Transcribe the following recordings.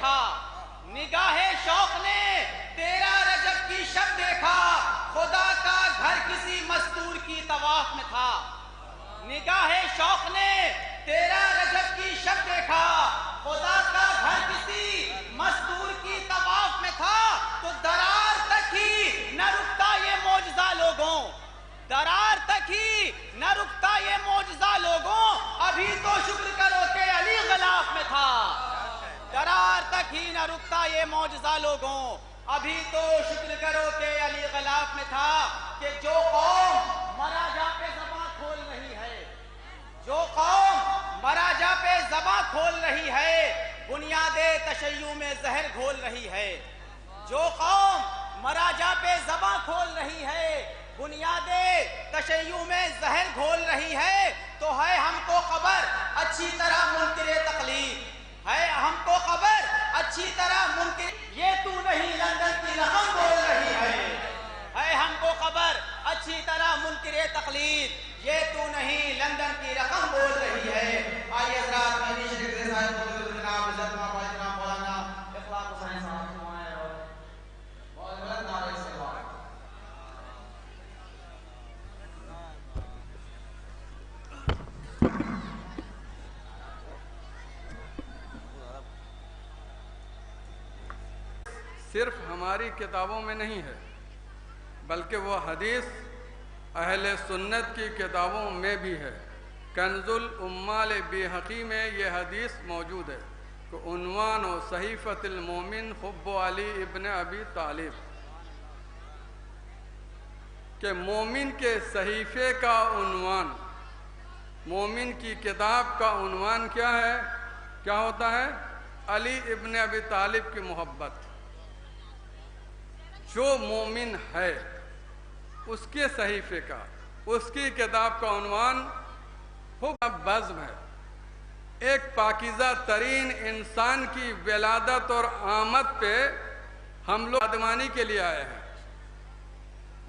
دیکھا، نگاہ شوق نے 13 رجب کی شب دیکھا، خدا کا گھر کسی مستور کی طواف میں تھا۔ نگاہ شوق نے 13 رجب کی شب دیکھا، خدا کا گھر کسی مستور کی طواف میں تھا، تو درار تک ہی نہ رکتا یہ معجزہ لوگوں، درار تک ہی نہ رکتا یہ معجزہ لوگوں، ابھی تو شکر کرو کہ علی غلاف میں تھا۔ درار تک ہی نہ رکتا یہ معجزہ لوگوں، ابھی تو شکر کرو کہ علی غلاف میں تھا، کہ جو قوم مراجع پہ زباں کھول رہی ہے، جو قوم مراجع پہ زباں کھول رہی ہے، بنیاد تشیع میں زہر گھول رہی ہے، جو قوم مراجع پہ زباں کھول رہی ہے، بنیاد تشیع میں زہر گھول رہی ہے، تو ہے ہم کو خبر اچھی طرح منکر تقلید، ہے ہم کو خبر اچھی طرح منکر، یہ تو نہیں لندن کی رقم بول رہی ہے ہم کو خبر اچھی طرح منکر تقلید، یہ تو نہیں لندن کی رقم بول رہی ہے۔ آئیے حضرات مہدی شریف کے ساتھ بزرگ جناب عزت مآب جناب مولانا اخلاق حسین صاحب فرمائیں اور بہت بلند نعرہ استقبال۔ صرف ہماری کتابوں میں نہیں ہے، بلکہ وہ حدیث اہل سنت کی کتابوں میں بھی ہے۔ کنز الامال بیہقی میں یہ حدیث موجود ہے کہ عنوان و صحیفۃ المومن حب علی ابن ابی طالب، کہ مومن کے صحیفے کا عنوان، مومن کی کتاب کا عنوان کیا ہے؟ کیا ہوتا ہے؟ علی ابن ابی طالب کی محبت۔ جو مومن ہے اس کے صحیفے کا، اس کی کتاب کا عنوان حب بزم ہے۔ ایک پاکیزہ ترین انسان کی ولادت اور آمد پہ ہم لوگ آدمانی کے لیے آئے ہیں،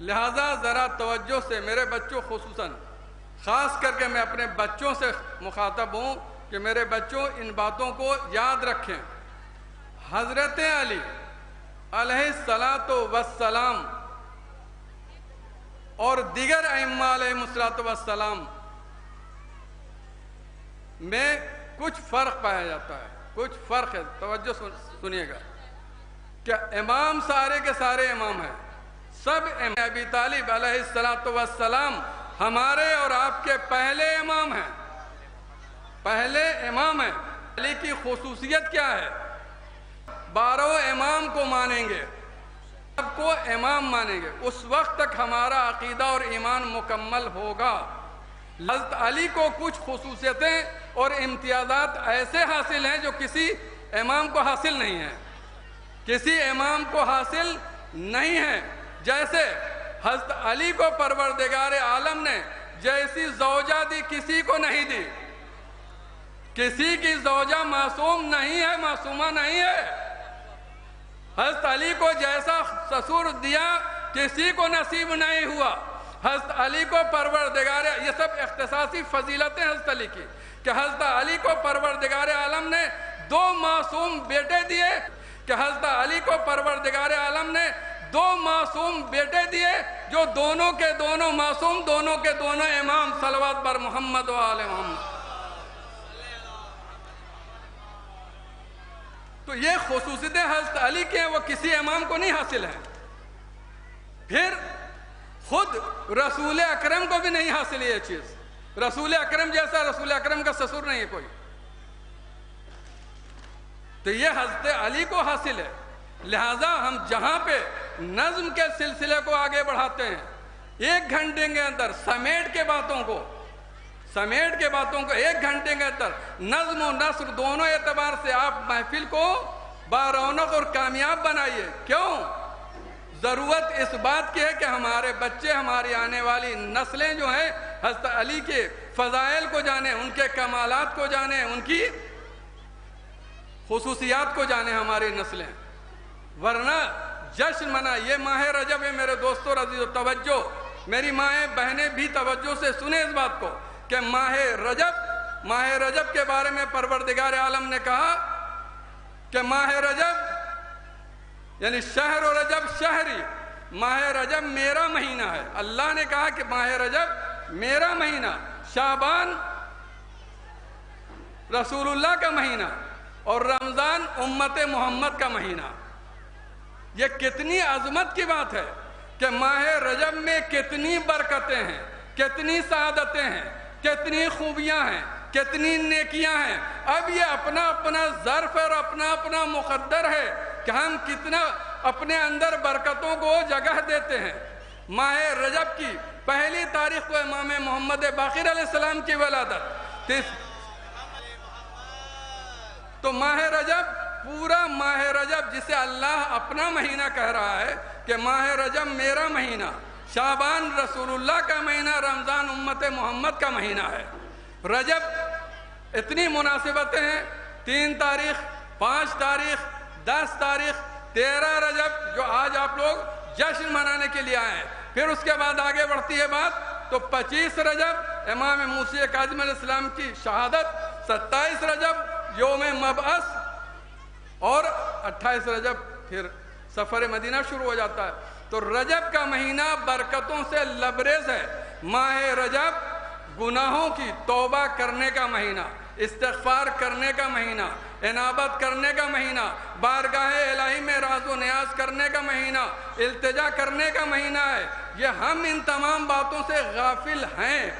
لہذا ذرا توجہ سے میرے بچوں، خصوصاً خاص کر کے میں اپنے بچوں سے مخاطب ہوں کہ میرے بچوں ان باتوں کو یاد رکھیں۔ حضرت علی علیہ السلام اور دیگر ائمہ علیہ السلام میں کچھ فرق پایا جاتا ہے، کچھ فرق ہے، توجہ سنیے گا، کہ امام سارے کے سارے امام ہیں، سب ابی طالب علیہ السلام ہمارے اور آپ کے پہلے امام ہیں، پہلے امام ہیں۔ علی کی خصوصیت کیا ہے؟ 12 امام کو مانیں گے، سب کو امام مانیں گے، اس وقت تک ہمارا عقیدہ اور ایمان مکمل ہوگا۔ حضرت علی کو کچھ خصوصیتیں اور امتیازات ایسے حاصل ہیں جو کسی امام کو حاصل نہیں ہیں، کسی امام کو حاصل نہیں ہیں۔ جیسے حضرت علی کو پروردگار عالم نے جیسی زوجہ دی کسی کو نہیں دی، کسی کی زوجہ معصوم نہیں ہے، معصومہ نہیں ہے۔ حضرت علی کو جیسا سسر دیا کسی کو نصیب نہیں ہوا۔ حضرت علی کو پروردگار، یہ سب اختصاصی فضیلتیں حضرت علی کی، کہ حضرت علی کو پروردگار عالم نے 2 معصوم بیٹے دیے، کہ حضرت علی کو پروردگار عالم نے 2 معصوم بیٹے دیے جو دونوں کے دونوں معصوم، دونوں کے دونوں امام، صلوات بر محمد و آل محمد۔ تو یہ خصوصیتیں حضرت علی کے ہیں، وہ کسی امام کو نہیں حاصل ہیں۔ پھر خود رسول اکرم کو بھی نہیں حاصل یہ چیز، رسول اکرم جیسا رسول اکرم کا سسر نہیں ہے کوئی، تو یہ حضرت علی کو حاصل ہے۔ لہٰذا ہم جہاں پہ نظم کے سلسلے کو آگے بڑھاتے ہیں، 1 گھنٹے کے اندر سمیٹ کے باتوں کو 1 گھنٹے کے اندر نظم و نثر دونوں اعتبار سے آپ محفل کو بارونق اور کامیاب بنائیے۔ کیوں؟ ضرورت اس بات کی ہے کہ ہمارے بچے، ہماری آنے والی نسلیں جو ہیں حضرت علی کے فضائل کو جانیں، ان کے کمالات کو جانیں، ان کی خصوصیات کو جانیں ہماری نسلیں، ورنہ جشن منا۔ یہ ماہ رجب ہے میرے دوستوں، عزیز و توجہ، میری مائیں بہنیں بھی توجہ سے سنیں اس بات کو، کہ ماہ رجب کے بارے میں پروردگار عالم نے کہا کہ ماہ رجب یعنی شہر و رجب شہری، ماہ رجب میرا مہینہ ہے۔ اللہ نے کہا کہ ماہ رجب میرا مہینہ، شعبان رسول اللہ کا مہینہ اور رمضان امت محمد کا مہینہ۔ یہ کتنی عظمت کی بات ہے کہ ماہ رجب میں کتنی برکتیں ہیں، کتنی سعادتیں ہیں، کتنی خوبیاں ہیں، کتنی نیکیاں ہیں۔ اب یہ اپنا اپنا ظرف اور اپنا اپنا مقدر ہے کہ ہم کتنا اپنے اندر برکتوں کو جگہ دیتے ہیں۔ ماہ رجب کی پہلی تاریخ کو امام محمد باقر علیہ السلام کی ولادت، تو ماہ رجب، پورا ماہ رجب جسے اللہ اپنا مہینہ کہہ رہا ہے کہ ماہ رجب میرا مہینہ، شعبان رسول اللہ کا مہینہ، رمضان امت محمد کا مہینہ ہے۔ رجب اتنی مناسبتیں ہیں، 3 تاریخ، 5 تاریخ، 10 تاریخ، 13 رجب جو آج آپ لوگ جشن منانے کے لیے آئے ہیں۔ پھر اس کے بعد آگے بڑھتی ہے بات تو 25 رجب امام موسی کاظم علیہ السلام کی شہادت، 27 رجب یوم مبعث اور 28 رجب پھر سفر مدینہ شروع ہو جاتا ہے۔ تو رجب کا مہینہ برکتوں سے لبریز ہے۔ ماہ رجب گناہوں کی توبہ کرنے کا مہینہ، استغفار کرنے کا مہینہ، انابت کرنے کا مہینہ، بارگاہ الہی میں راز و نیاز کرنے کا مہینہ، التجا کرنے کا مہینہ ہے۔ یہ ہم ان تمام باتوں سے غافل ہیں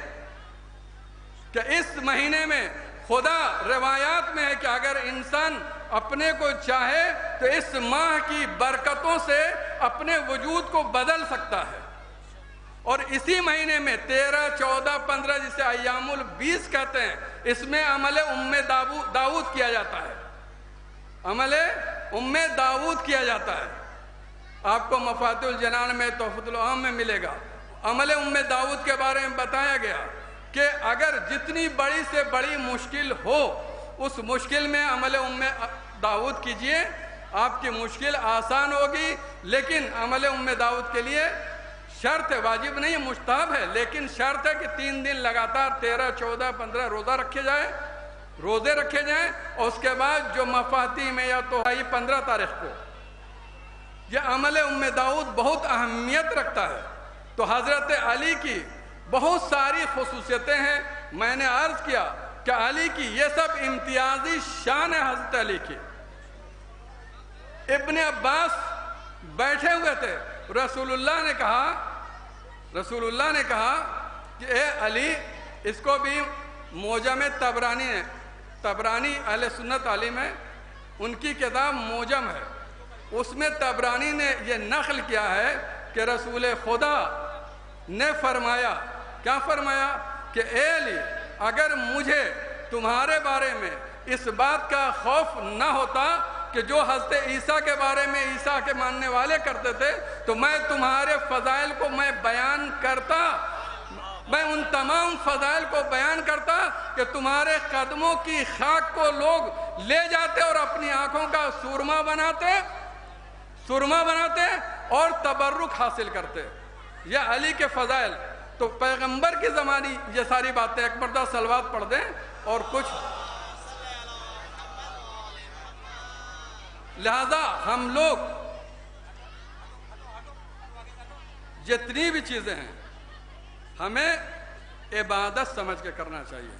کہ اس مہینے میں خدا روایات میں ہے کہ اگر انسان اپنے کو چاہے تو اس ماہ کی برکتوں سے اپنے وجود کو بدل سکتا ہے۔ اور اسی مہینے میں 13، 14، 15 جسے ایام ال20 کہتے ہیں، اس میں عمل داؤد کیا جاتا ہے، عمل داؤد کیا جاتا ہے۔ آپ کو مفاتیح الجنان میں، تحفۃ العام میں ملے گا۔ عمل داؤد کے بارے میں بتایا گیا کہ اگر جتنی بڑی سے بڑی مشکل ہو، اس مشکل میں عمل داؤد کیجئے، آپ کی مشکل آسان ہوگی۔ لیکن عمل داؤد کے لیے شرط ہے، واجب نہیں ہے، مستحب ہے، لیکن شرط ہے کہ 3 دن لگاتار 13، 14، 15 روزے رکھے جائیں، اور اس کے بعد جو مفاتیح میں یا تو 15 تاریخ کو یہ عمل داؤد بہت اہمیت رکھتا ہے۔ تو حضرت علی کی بہت ساری خصوصیتیں ہیں۔ میں نے عرض کیا کہ علی کی یہ سب امتیازی شان ہے۔ حضرت علی کی ابن عباس بیٹھے ہوئے تھے، رسول اللہ نے کہا کہ اے علی، اس کو بھی موجم طبرانی ہے، طبرانی اہل سنت عالم ہے، ان کی کتاب موجم ہے، اس میں طبرانی نے یہ نقل کیا ہے کہ رسول خدا نے فرمایا، کیا فرمایا کہ اے علی، اگر مجھے تمہارے بارے میں اس بات کا خوف نہ ہوتا کہ جو حضرت عیسیٰ کے بارے میں عیسیٰ کے ماننے والے کرتے تھے، تو میں تمہارے فضائل کو بیان کرتا، میں ان تمام فضائل کو بیان کرتا کہ تمہارے قدموں کی خاک کو لوگ لے جاتے اور اپنی آنکھوں کا سرما بناتے اور تبرک حاصل کرتے۔ یہ علی کے فضائل تو پیغمبر کی زمانی یہ ساری باتیں، ایک مرتبہ صلوات پڑھ دیں اور کچھ۔ لہذا ہم لوگ جتنی بھی چیزیں ہیں ہمیں عبادت سمجھ کے کرنا چاہیے،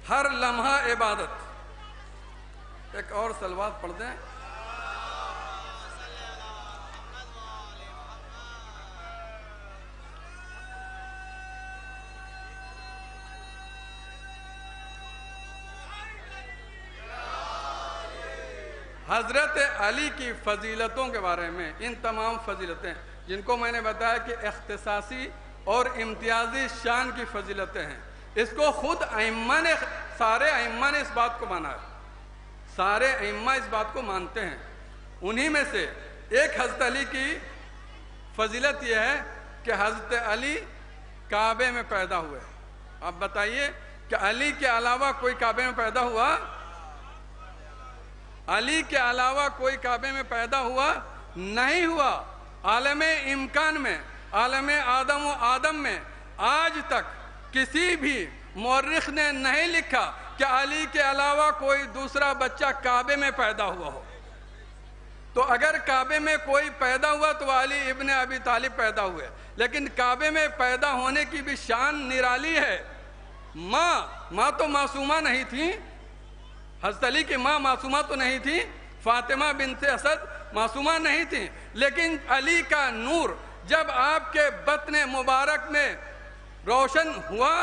ہر لمحہ عبادت۔ ایک اور صلوات پڑھ دیں۔ حضرت علی کی فضیلتوں کے بارے میں، ان تمام فضیلتیں جن کو میں نے بتایا کہ اختصاصی اور امتیازی شان کی فضیلتیں ہیں، اس کو خود سارے ائمہ نے اس بات کو مانا ہے، سارے ائمہ اس بات کو مانتے ہیں۔ انہی میں سے ایک حضرت علی کی فضیلت یہ ہے کہ حضرت علی کعبے میں پیدا ہوئے۔ اب بتائیے کہ علی کے علاوہ کوئی کعبے میں پیدا ہوا؟ علی کے علاوہ کوئی کعبے میں پیدا ہوا نہیں ہوا۔ عالم امکان میں، عالم آدم و آدم میں آج تک کسی بھی مورخ نے نہیں لکھا کہ علی کے علاوہ کوئی دوسرا بچہ کعبے میں پیدا ہوا ہو۔ تو اگر کعبے میں کوئی پیدا ہوا تو علی ابن ابی طالب پیدا ہوئے، لیکن کعبے میں پیدا ہونے کی بھی شان نرالی ہے۔ ماں تو معصومہ نہیں تھی، حضرت علی کی ماں معصومہ تو نہیں تھی، فاطمہ بنت اسد معصومہ نہیں تھی، لیکن علی کا نور جب آپ کے بطن مبارک میں روشن ہوا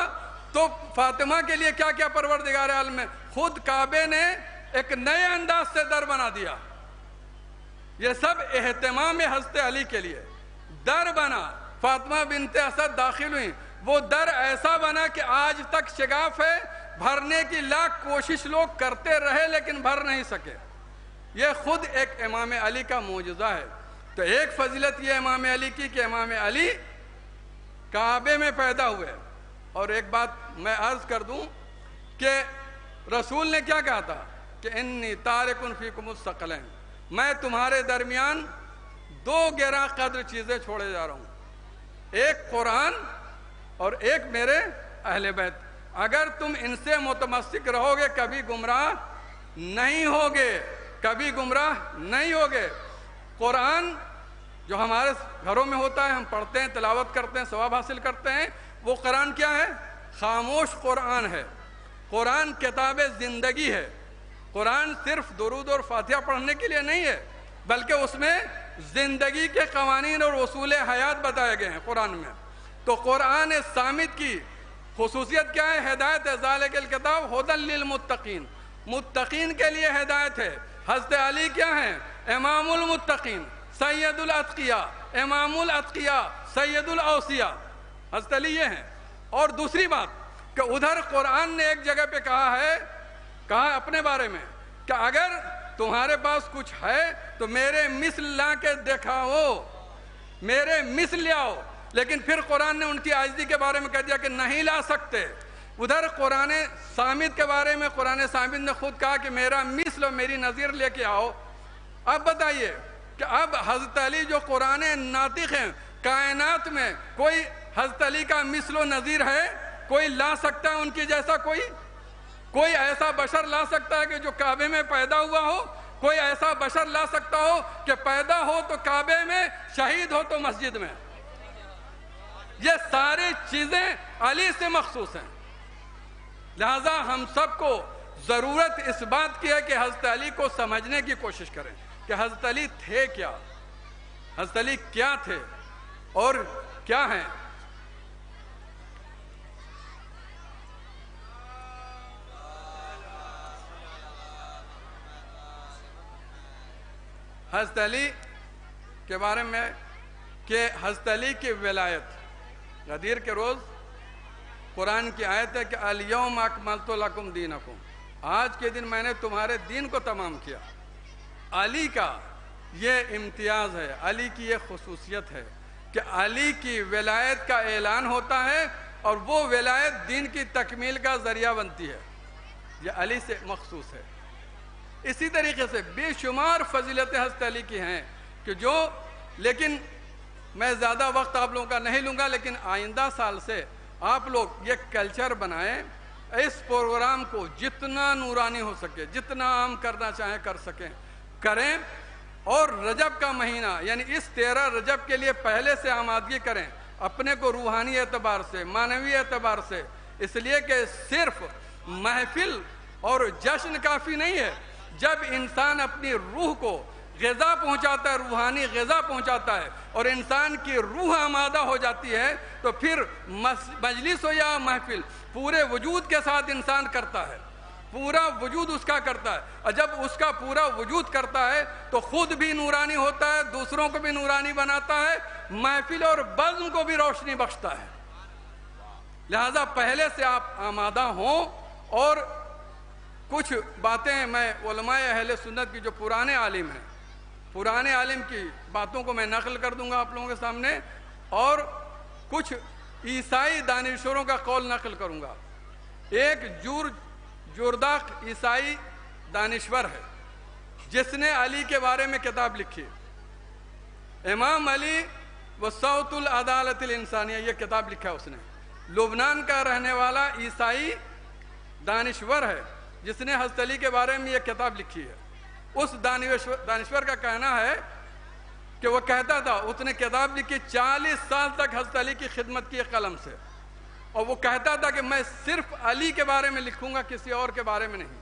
تو فاطمہ کے لیے کیا کیا پروردگار عالم میں خود کعبے نے ایک نئے انداز سے در بنا دیا۔ یہ سب اہتمام حضرت علی کے لیے در بنا۔ فاطمہ بنت اسد داخل ہوئی، وہ در ایسا بنا کہ آج تک شگاف ہے، بھرنے کی لاکھ کوشش لوگ کرتے رہے لیکن بھر نہیں سکے۔ یہ خود ایک امام علی کا معجزہ ہے۔ تو ایک فضیلت یہ امام علی کی کہ امام علی کعبے میں پیدا ہوئے۔ اور ایک بات میں عرض کر دوں کہ رسول نے کیا کہا تھا کہ انی تارکن فیکم الثقلین، میں تمہارے درمیان دو گراں قدر چیزیں چھوڑے جا رہا ہوں، ایک قرآن اور ایک میرے اہل بیت۔ اگر تم ان سے متمسک رہو گے کبھی گمراہ نہیں ہوگے، کبھی گمراہ نہیں ہوگے۔ قرآن جو ہمارے گھروں میں ہوتا ہے، ہم پڑھتے ہیں، تلاوت کرتے ہیں، ثواب حاصل کرتے ہیں، وہ قرآن کیا ہے؟ خاموش قرآن ہے۔ قرآن کتاب زندگی ہے۔ قرآن صرف درود اور فاتحہ پڑھنے کے لیے نہیں ہے، بلکہ اس میں زندگی کے قوانین اور اصول حیات بتائے گئے ہیں قرآن میں۔ تو قرآن صامت کی خصوصیت کیا ہے؟ ہدایت ہے۔ ذالک الکتاب ھدی للمتقین، متقین کے لیے ہدایت ہے۔ حضرت علی کیا ہیں؟ امام المتقین، سید الاتقیاء، امام الاتقیاء، سید الاوصیاء، حضرت علی یہ ہیں۔ اور دوسری بات کہ ادھر قرآن نے ایک جگہ پہ کہا اپنے بارے میں کہ اگر تمہارے پاس کچھ ہے تو میرے مثل لا کے دکھاؤ، میرے مثل لاؤ۔ لیکن پھر قرآن نے ان کی عاجزی کے بارے میں کہہ دیا کہ نہیں لا سکتے۔ ادھر قرآن صامت کے بارے میں قرآن صامت نے خود کہا کہ میرا مثل و میری نظیر لے کے آؤ۔ اب بتائیے کہ اب حضرت علی جو قرآن ناطق ہیں، کائنات میں کوئی حضرت علی کا مثل و نظیر ہے؟ کوئی لا سکتا ہے ان کی جیسا؟ کوئی ایسا بشر لا سکتا ہے کہ جو کعبے میں پیدا ہوا ہو؟ کوئی ایسا بشر لا سکتا ہو کہ پیدا ہو تو کعبے میں، شہید ہو تو مسجد میں؟ یہ ساری چیزیں علی سے مخصوص ہیں۔ لہذا ہم سب کو ضرورت اس بات کی ہے کہ حضرت علی کو سمجھنے کی کوشش کریں کہ حضرت علی تھے کیا، حضرت علی کیا تھے اور کیا ہیں۔ حضرت علی کے بارے میں کہ حضرت علی کی ولایت، غدیر کے روز قرآن کی آیت ہے کہ الیوم اکملت لکم دینکم، آج کے دن میں نے تمہارے دین کو تمام کیا۔ علی کا یہ امتیاز ہے، علی کی یہ خصوصیت ہے کہ علی کی ولایت کا اعلان ہوتا ہے اور وہ ولایت دین کی تکمیل کا ذریعہ بنتی ہے۔ یہ علی سے مخصوص ہے۔ اسی طریقے سے بے شمار فضیلتیں حضرت علی کی ہیں کہ لیکن میں زیادہ وقت آپ لوگوں کا نہیں لوں گا، لیکن آئندہ سال سے آپ لوگ یہ کلچر بنائیں، اس پروگرام کو جتنا نورانی ہو سکے، جتنا عام کرنا چاہیں کریں، اور رجب کا مہینہ یعنی اس 13 رجب کے لیے پہلے سے آمادگی کریں اپنے کو روحانی اعتبار سے، معنوی اعتبار سے، اس لیے کہ صرف محفل اور جشن کافی نہیں ہے۔ جب انسان اپنی روح کو غذا پہنچاتا ہے، روحانی غذا پہنچاتا ہے اور انسان کی روح آمادہ ہو جاتی ہے تو پھر مجلس ہو یا محفل پورے وجود کے ساتھ انسان کرتا ہے، پورا وجود اس کا کرتا ہے، اور جب اس کا پورا وجود کرتا ہے تو خود بھی نورانی ہوتا ہے، دوسروں کو بھی نورانی بناتا ہے، محفل اور بزم کو بھی روشنی بخشتا ہے۔ لہذا پہلے سے آپ آمادہ ہوں۔ اور کچھ باتیں میں علماء اہل سنت کی جو پرانے عالم ہیں، پرانے عالم کی باتوں کو میں نقل کر دوں گا آپ لوگوں کے سامنے، اور کچھ عیسائی دانشوروں کا قول نقل کروں گا۔ ایک جورداق عیسائی دانشور ہے جس نے علی کے بارے میں کتاب لکھی، امام علی وصوت العدالت الانسانیہ، یہ کتاب لکھا ہے اس نے۔ لبنان کا رہنے والا عیسائی دانشور ہے جس نے حضرت علی کے بارے میں یہ کتاب لکھی ہے۔ اس دانشور کا کہنا ہے کہ وہ کہتا تھا، اس نے کتاب لکھی 40 سال تک حضرت علی کی خدمت کی قلم سے، اور وہ کہتا تھا کہ میں صرف علی کے بارے میں لکھوں گا، کسی اور کے بارے میں نہیں۔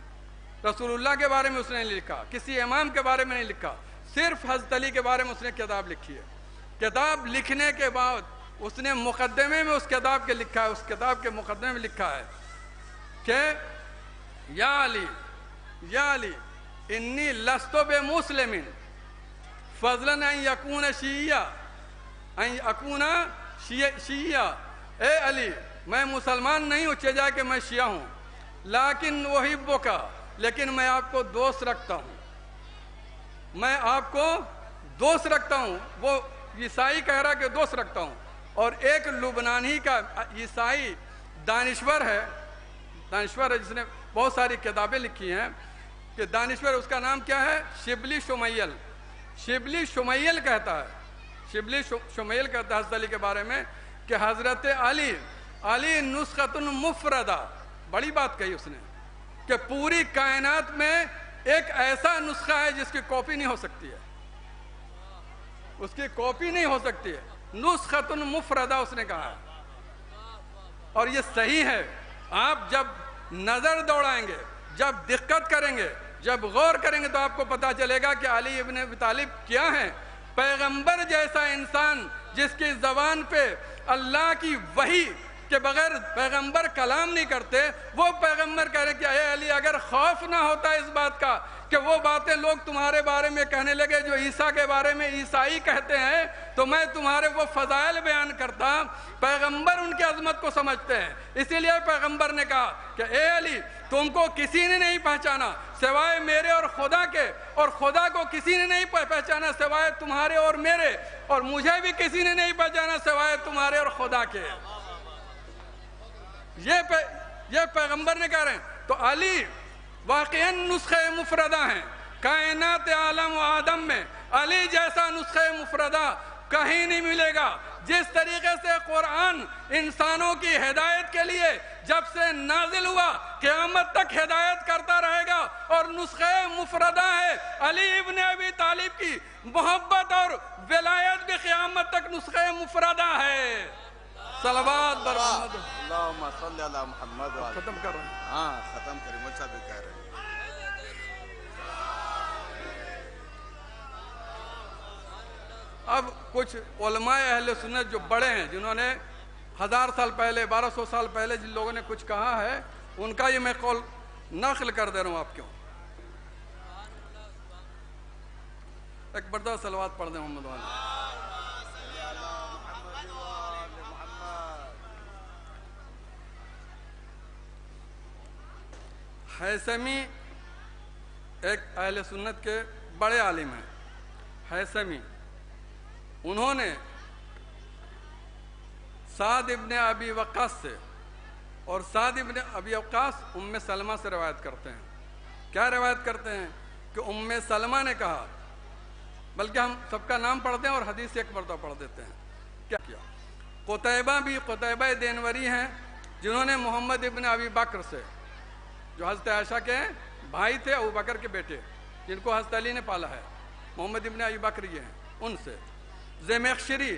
رسول اللہ کے بارے میں اس نے نہیں لکھا، کسی امام کے بارے میں نہیں لکھا، صرف حضرت علی کے بارے میں اس نے کتاب لکھی ہے۔ کتاب لکھنے کے بعد اس نے مقدمے میں اس کتاب کے لکھا ہے، اس کتاب کے مقدمے میں لکھا ہے کہ یا علی انی لست بمسلم فضلا ان یکون شیعہ، اے علی میں مسلمان نہیں ہوں چاہے کہ میں شیعہ ہوں، لیکن احبک، لیکن میں آپ کو دوست رکھتا ہوں، میں آپ کو دوست رکھتا ہوں۔ وہ عیسائی کہہ رہا کہ دوست رکھتا ہوں، اور ایک لبنانی کا عیسائی دانشور ہے جس نے بہت ساری کتابیں لکھی ہیں، کہ دانشور اس کا نام کیا ہے؟ شبلی شمیل کہتا ہے، شبلی شمیل کہتا ہے حضرت علی کے بارے میں کہ حضرت علی نسخۃ مفردہ، بڑی بات کہی اس نے کہ پوری کائنات میں ایک ایسا نسخہ ہے جس کی کاپی نہیں ہو سکتی ہے، اس کی کاپی نہیں ہو سکتی ہے، نسخۃ مفردہ اس نے کہا ہے۔ اور یہ صحیح ہے، آپ جب نظر دوڑائیں گے، جب دقت کریں گے، جب غور کریں گے تو آپ کو پتا چلے گا کہ علی ابن ابی طالب کیا ہیں، پیغمبر جیسا انسان جس کی زبان پہ اللہ کی وحی کے بغیر پیغمبر کلام نہیں کرتے، وہ پیغمبر کہہ رہے کہ اے علی اگر خوف نہ ہوتا اس بات کا کہ وہ باتیں لوگ تمہارے بارے میں کہنے لگے جو عیسیٰ کے بارے میں عیسائی کہتے ہیں، تو میں تمہارے وہ فضائل بیان کرتا۔ پیغمبر ان کی عظمت کو سمجھتے ہیں، اسی لیے پیغمبر نے کہا کہ اے علی تم کو کسی نے نہیں پہچانا سوائے میرے اور خدا کے، اور خدا کو کسی نے نہیں پہچانا سوائے تمہارے اور میرے، اور مجھے بھی کسی نے نہیں پہچانا سوائے تمہارے اور خدا کے۔ یہ پیغمبر نے کہہ رہے ہیں۔ تو علی واقعاً نسخہ مفردہ ہیں، کائنات عالم و آدم میں علی جیسا نسخہ مفردہ کہیں نہیں ملے گا۔ جس طریقے سے قرآن انسانوں کی ہدایت کے لیے جب سے نازل ہوا قیامت تک ہدایت کرتا رہے گا، اور نسخہ مفردہ ہے علی ابن ابی طالب کی محبت اور ولایت بھی قیامت تک نسخہ مفردہ ہے۔ صلوات بر محمد، اللہم صلی علی محمد۔ ختم کر رہے ہیں۔ ہاں ختم کریں، مجھ سے بھی کہہ رہے ہیں۔ اب کچھ علماء اہل سنت جو بڑے ہیں، جنہوں نے 1000 سال پہلے 1200 سال پہلے جن لوگوں نے کچھ کہا ہے، ان کا یہ میں قول نقل کر دے رہا ہوں آپ کیوں۔ ایک بردہ صلوات پڑھ دیں محمد والا۔ حیثمی ایک اہل سنت کے بڑے عالم ہیں، حیثمی، انہوں نے سعد ابن ابی وقاص سے، اور سعد ابن ابی وقاص ام سلمہ سے روایت کرتے ہیں۔ کیا روایت کرتے ہیں؟ کہ ام سلمہ نے کہا، بلکہ ہم سب کا نام پڑھتے ہیں اور حدیث ایک مرتبہ پڑھ دیتے ہیں۔ کیا کیا؟ قتیبہ دینوری ہیں، جنہوں نے محمد ابن ابی بکر سے، جو حضرت عائشہ کے بھائی تھے، ابو بکر کے بیٹے، جن کو حضرت علی نے پالا ہے، محمد ابن ابی بکر یہ ہیں، ان سے۔ زمیخشری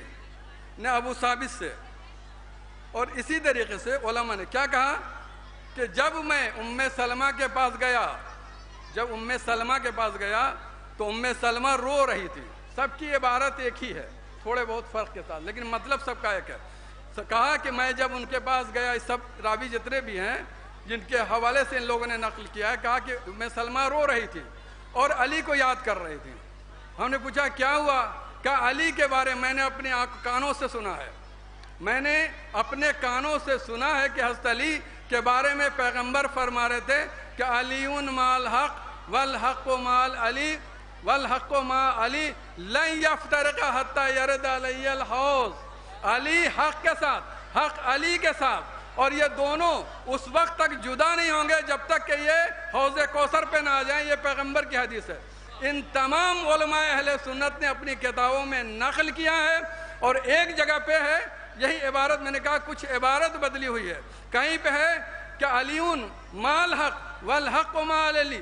نے ابو ثابت سے، اور اسی طریقے سے علماء نے کیا کہا کہ جب میں ام سلمہ کے پاس گیا تو ام سلمہ رو رہی تھی۔ سب کی عبارت ایک ہی ہے، تھوڑے بہت فرق کے ساتھ، لیکن مطلب سب کا ایک ہے۔ کہا کہ میں جب ان کے پاس گیا، سب راوی جتنے بھی ہیں جن کے حوالے سے ان لوگوں نے نقل کیا ہے، کہا کہ ام سلمہ رو رہی تھی اور علی کو یاد کر رہی تھی۔ ہم نے پوچھا کیا ہوا؟ کہا علی کے بارے میں نے اپنے کانوں سے سنا ہے، میں نے اپنے کانوں سے سنا ہے کہ حضرت علی کے بارے میں پیغمبر فرما رہے تھے کہ علیون مال حق والحق مال علی والحق مع علی لن یفترق حتی یرد علی الحوض۔ علی حق کے ساتھ، حق علی کے ساتھ، اور یہ دونوں اس وقت تک جدا نہیں ہوں گے جب تک کہ یہ حوض کوثر پہ نہ آ جائیں۔ یہ پیغمبر کی حدیث ہے۔ ان تمام علماء اہل سنت نے اپنی کتابوں میں نقل کیا ہے، اور ایک جگہ پہ ہے یہی عبارت، میں نے کہا کچھ عبارت بدلی ہوئی ہے، کہیں پہ ہے کہ علیون مال حق والحق مع علی،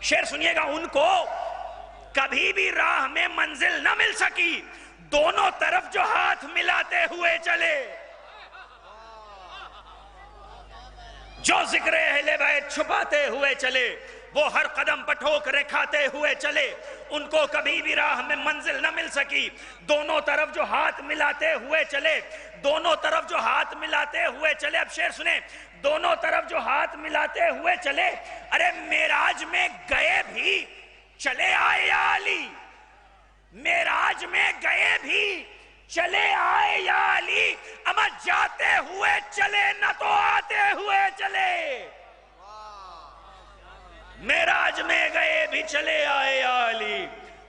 شعر سنیے گا، ان کو کبھی بھی راہ میں منزل نہ مل سکی، دونوں طرف جو ہاتھ ملاتے ہوئے چلے، جو ذکر اہل بیت چھپاتے ہوئے چلے، وہ ہر قدم پر ٹھوکریں کھاتے ہوئے چلے، ان کو کبھی بھی راہ میں منزل نہ مل سکی، دونوں طرف جو ہاتھ ملاتے ہوئے چلے، دونوں طرف جو ہاتھ ملاتے ہوئے چلے۔ اب شعر سنیں، دونوں طرف جو ہاتھ ملاتے ہوئے چلے، ارے معراج میں گئے بھی چلے آئے یا علی، معراج میں گئے بھی چلے آئے یا علی، اما جاتے ہوئے چلے نہ تو آتے ہوئے چلے، معراج میں گئے بھی چلے آئے یا علی،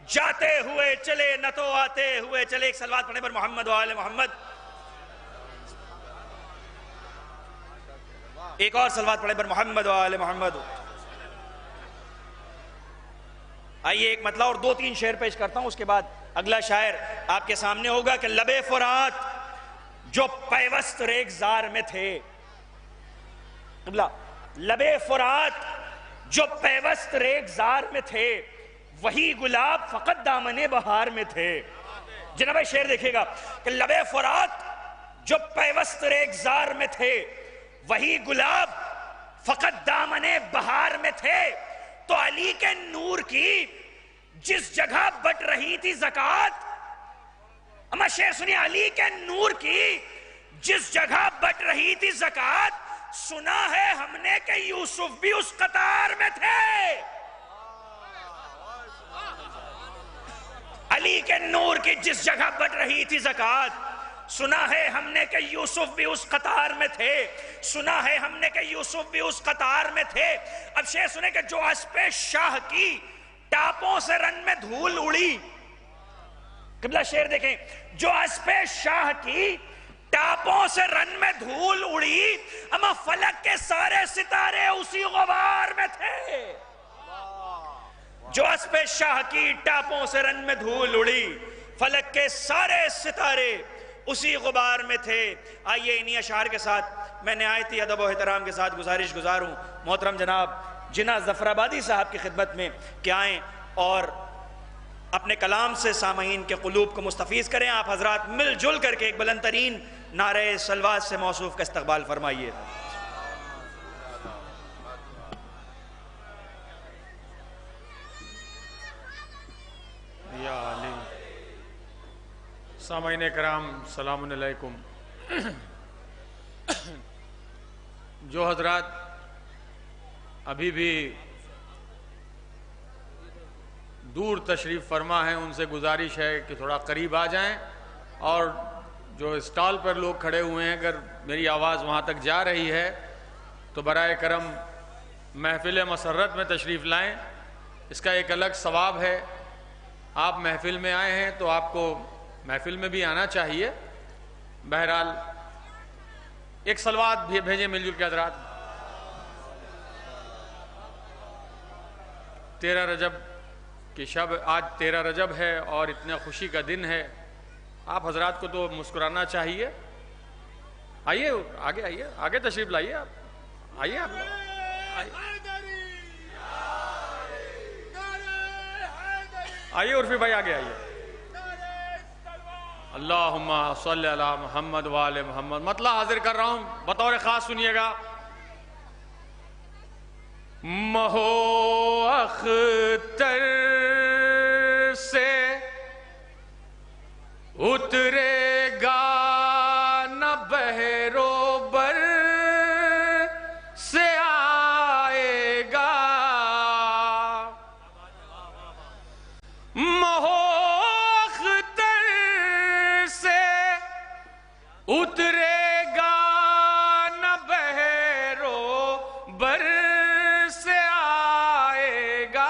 جاتے ہوئے چلے نہ تو آتے ہوئے چلے۔ ایک صلوات پڑھنے پر محمد و آل محمد، ایک اور صلوات پڑھنے پر محمد و آل محمد۔ آئیے ایک مطلع اور دو تین شعر پیش کرتا ہوں، اس کے بعد اگلا شاعر آپ کے سامنے ہوگا کہ لبے فرات جو پیوست ریگزار میں تھے، لبے فرات جو پیوست ریگزار میں تھے، وہی گلاب فقط دامن بہار میں تھے۔ جناب شعر دیکھے گا کہ لبے فرات جو پیوست ریگزار میں تھے، وہی گلاب فقط دامن بہار میں تھے، تو علی کے نور کی جس جگہ بٹ رہی تھی زکوٰۃ، اما شعر سنیے، علی کے نور کی جس جگہ بٹ رہی تھی زکوٰۃ، سنا ہے ہم نے کہ یوسف بھی اس قطار میں تھے۔ علی کے نور کی جس جگہ بٹ رہی تھی زکوٰۃ، سنا ہے ہم نے کہ یوسف بھی اس قطار میں تھے، سنا ہے ہم نے کہ یوسف بھی اس قطار میں تھے۔ اب شعر سنیں کہ جو اسپِ شاہ کی ٹاپوں سے رن میں دھول اڑی، قبلہ شعر دیکھیں، جو اسپِ شاہ کی ٹاپوں سے رن میں دھول اڑی، اما فلک کے سارے ستارے اسی غبار میں تھے۔ جو اسپِ شاہ کی ٹاپوں سے رن میں دھول اڑی، فلک کے سارے ستارے اسی غبار میں تھے۔ آئیے انہی اشعار کے ساتھ میں نہایتی ادب و احترام کے ساتھ گزارش گزاروں محترم جناب جناح ظفر آبادی صاحب کی خدمت میں کہ آئیں اور اپنے کلام سے سامعین کے قلوب کو مستفیض کریں۔ آپ حضرات مل جل کر کے ایک بلند ترین نعرہ صلوات سے موصوف کا استقبال فرمائیے۔ یا علی۔ سامعین کرام السلام علیکم۔ جو حضرات ابھی بھی دور تشریف فرما ہیں، ان سے گزارش ہے کہ تھوڑا قریب آ جائیں، اور جو اسٹال پر لوگ کھڑے ہوئے ہیں، اگر میری آواز وہاں تک جا رہی ہے تو برائے کرم محفل مسرت میں تشریف لائیں، اس کا ایک الگ ثواب ہے۔ آپ محفل میں آئے ہیں تو آپ کو محفل میں بھی آنا چاہیے۔ بہرحال ایک صلوات بھی بھیجیں مل جل کے حضرات۔ 13 رجب کی شب، آج 13 رجب ہے اور اتنا خوشی کا دن ہے، آپ حضرات کو تو مسکرانا چاہیے۔ آئیے آگے، آئیے آگے تشریف لائیے، آپ آئیے، آپ آئیے عرفی بھائی، آگے آئیے۔ اللہم صلی علی محمد وآل محمد۔ مطلع حاضر کر رہا ہوں، بطور خاص سنیے گا۔ مہو اختر سے اترے گا نہ بحرو بر سے آئے گا، مہو اختر سے اترے گا نہ بحرو بر سے آئے گا،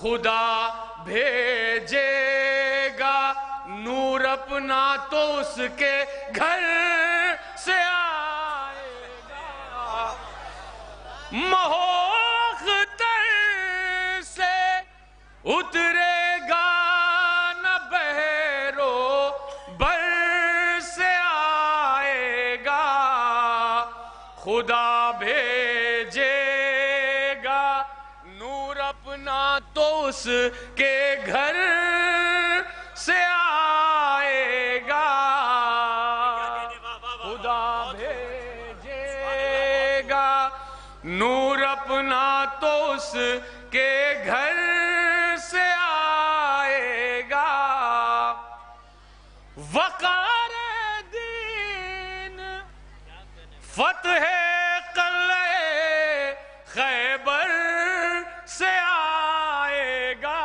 خدا بھیجے گا نور اپنا تو اس کے گھر سے آئے گا، مہو اختر سے اترے گا نہ بحرو بر سے آئے گا، خدا بھیجے گا نور تو اس کے گھر سے آئے گا، خدا بھیجے گا نور اپنا تو اس کے گھر سے آئے گا، وقار دین فتح قلعہ خیبر سے آئے گا۔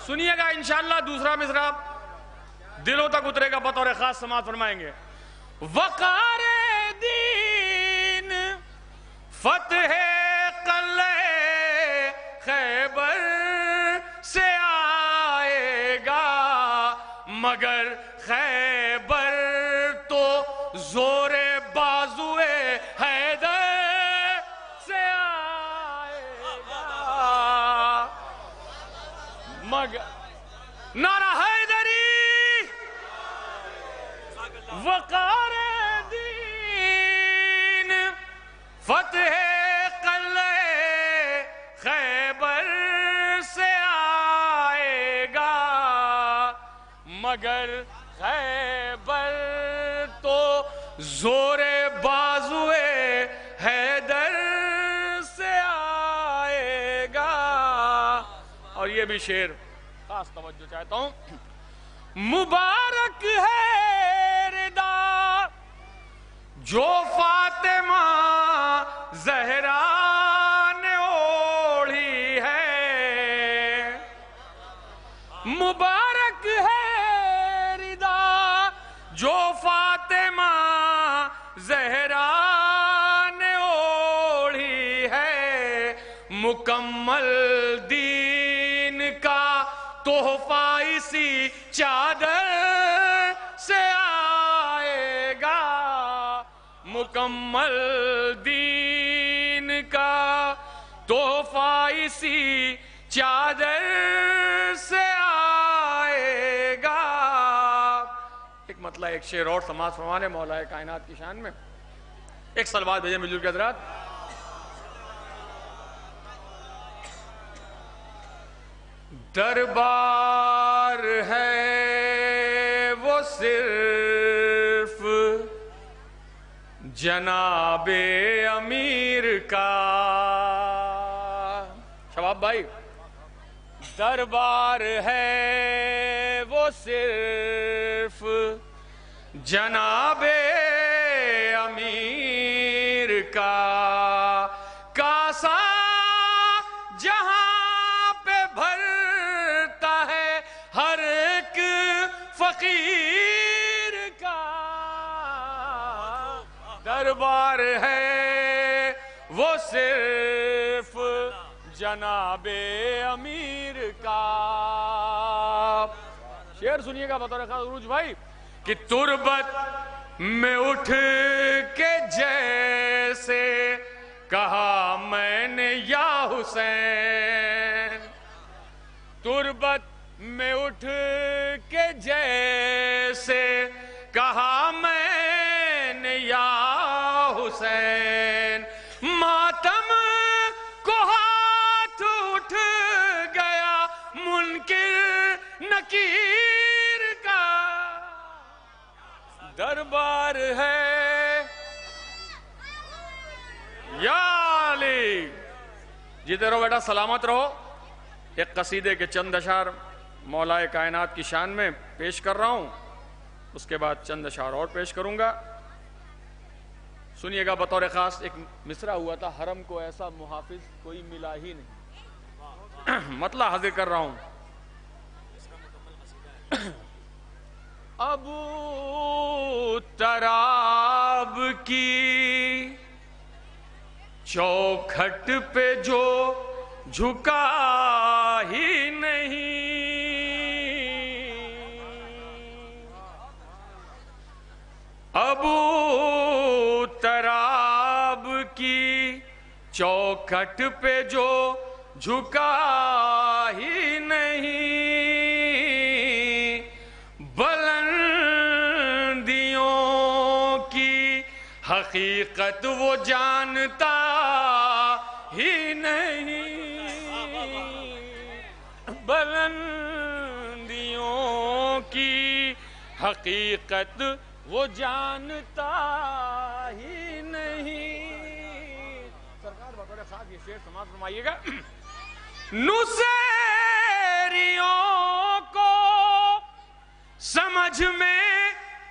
سنیے گا انشاءاللہ دوسرا مصرع دلوں تک اترے گا، بطور خاص سماعت فرمائیں گے۔ وقار دین فتح قلعہ خیبر سے آئے گا، مگر خیبر تو زور بازوئے حیدر سے آئے گا، مگر نعرہ حیدری، وقار دین فتح قلعہ خیبر سے آئے گا، مگر خیبر تو زور بازوئے حیدر سے آئے گا۔ اور یہ بھی شعر خاص توجہ چاہتا ہوں۔ مبارک ہے ردا جو فاطمہ زہرا نے اوڑھی ہے، مبارک ہے ردا جو فاطمہ زہرا نے اوڑھی ہے، مکمل دین کا تحفہ اسی چادر سے آئے گا، مکمل دین کا تحفہ اسی چادر سے آئے گا۔ ایک مطلب ایک شعر اور سماعت فرمانے مولا کائنات کی شان میں، ایک صلوات بھیجیں مل جل کے حضرات۔ دربار ہے وہ صرف جناب امیر کا، شباب بھائی، دربار ہے وہ صرف جناب امیر کا، کاسا جہاں پہ بھرتا ہے ہر ایک فقیر کا، دربار ہے وہ صرف جناب امیر کا۔ شعر سنیے گا بطور خاص عروج بھائی، کہ تربت میں اٹھ کے جیسے کہا میں نے یا حسین، تربت میں اٹھ کے جیسے کہا میں نے یا حسین، ماتم کو ہاتھ اٹھ گیا منکر نکیر کا، دربار ہے یا علی۔ جیتے رہو بیٹا، سلامت رہو۔ ایک قصیدے کے چند اشعار مولا کائنات کی شان میں پیش کر رہا ہوں، اس کے بعد چند اشعار اور پیش کروں گا۔ سنیے گا بطور خاص، ایک مصرع ہوا تھا، حرم کو ایسا محافظ کوئی ملا ہی نہیں، مطلع حاضر کر رہا ہوں۔ ابو تراب کی چوکھٹ پہ جو جھکا ہی نہیں، ابو تراب کی چوکھٹ پہ جو جھکا ہی نہیں، بلندیوں کی حقیقت وہ جانتا ہی نہیں، حقیقت وہ جانتا ہی نہیں. سرکار بطور خاص یہ شعر سماعت فرمائیے گا. نصیریوں کو سمجھ میں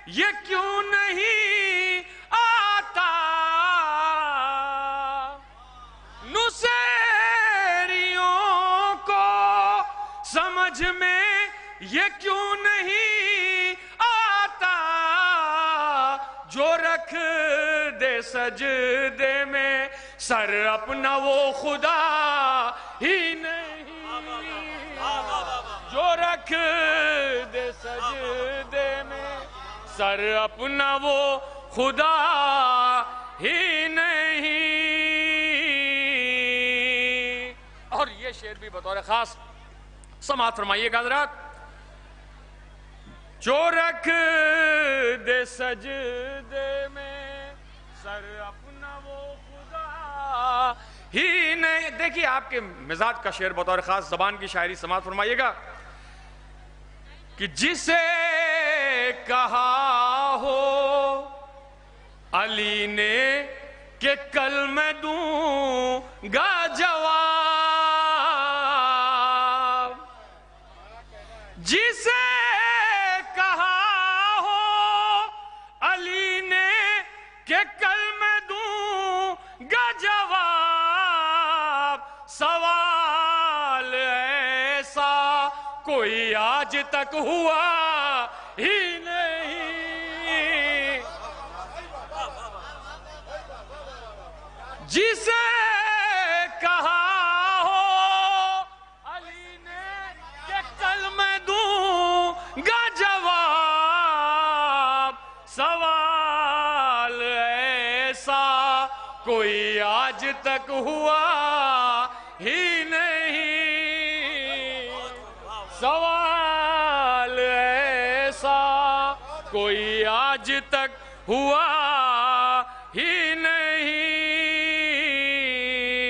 یہ کیوں نہیں آتا, نصیریوں کو سمجھ میں یہ کیوں نہیں آتا, جو رکھ دے سجدے میں سر اپنا وہ خدا ہی نہیں, جو رکھ دے سجدے میں سر اپنا وہ خدا ہی نہیں. اور یہ شعر بھی بطور خاص سماعت فرمائیے گا حضرات. جو رکھ دے سجدے میں سر اپنا وہ خدا ہی نہیں. دیکھیے آپ کے مزاج کا شعر بطور خاص زبان کی شاعری سماعت فرمائیے گا کہ جسے کہا ہو علی نے کہ کل میں دوں گا جواب, جسے کہا ہو علی نے کہ کل میں دوں گا جواب, سوال ایسا کوئی آج تک ہوا ہی نہیں, جسے کہا ہو علی نے کہ کل میں دوں گا جواب, سوال ایسا کوئی آج تک ہوا ہی نہیں, سوال ایسا کوئی آج تک ہوا ہی نہیں.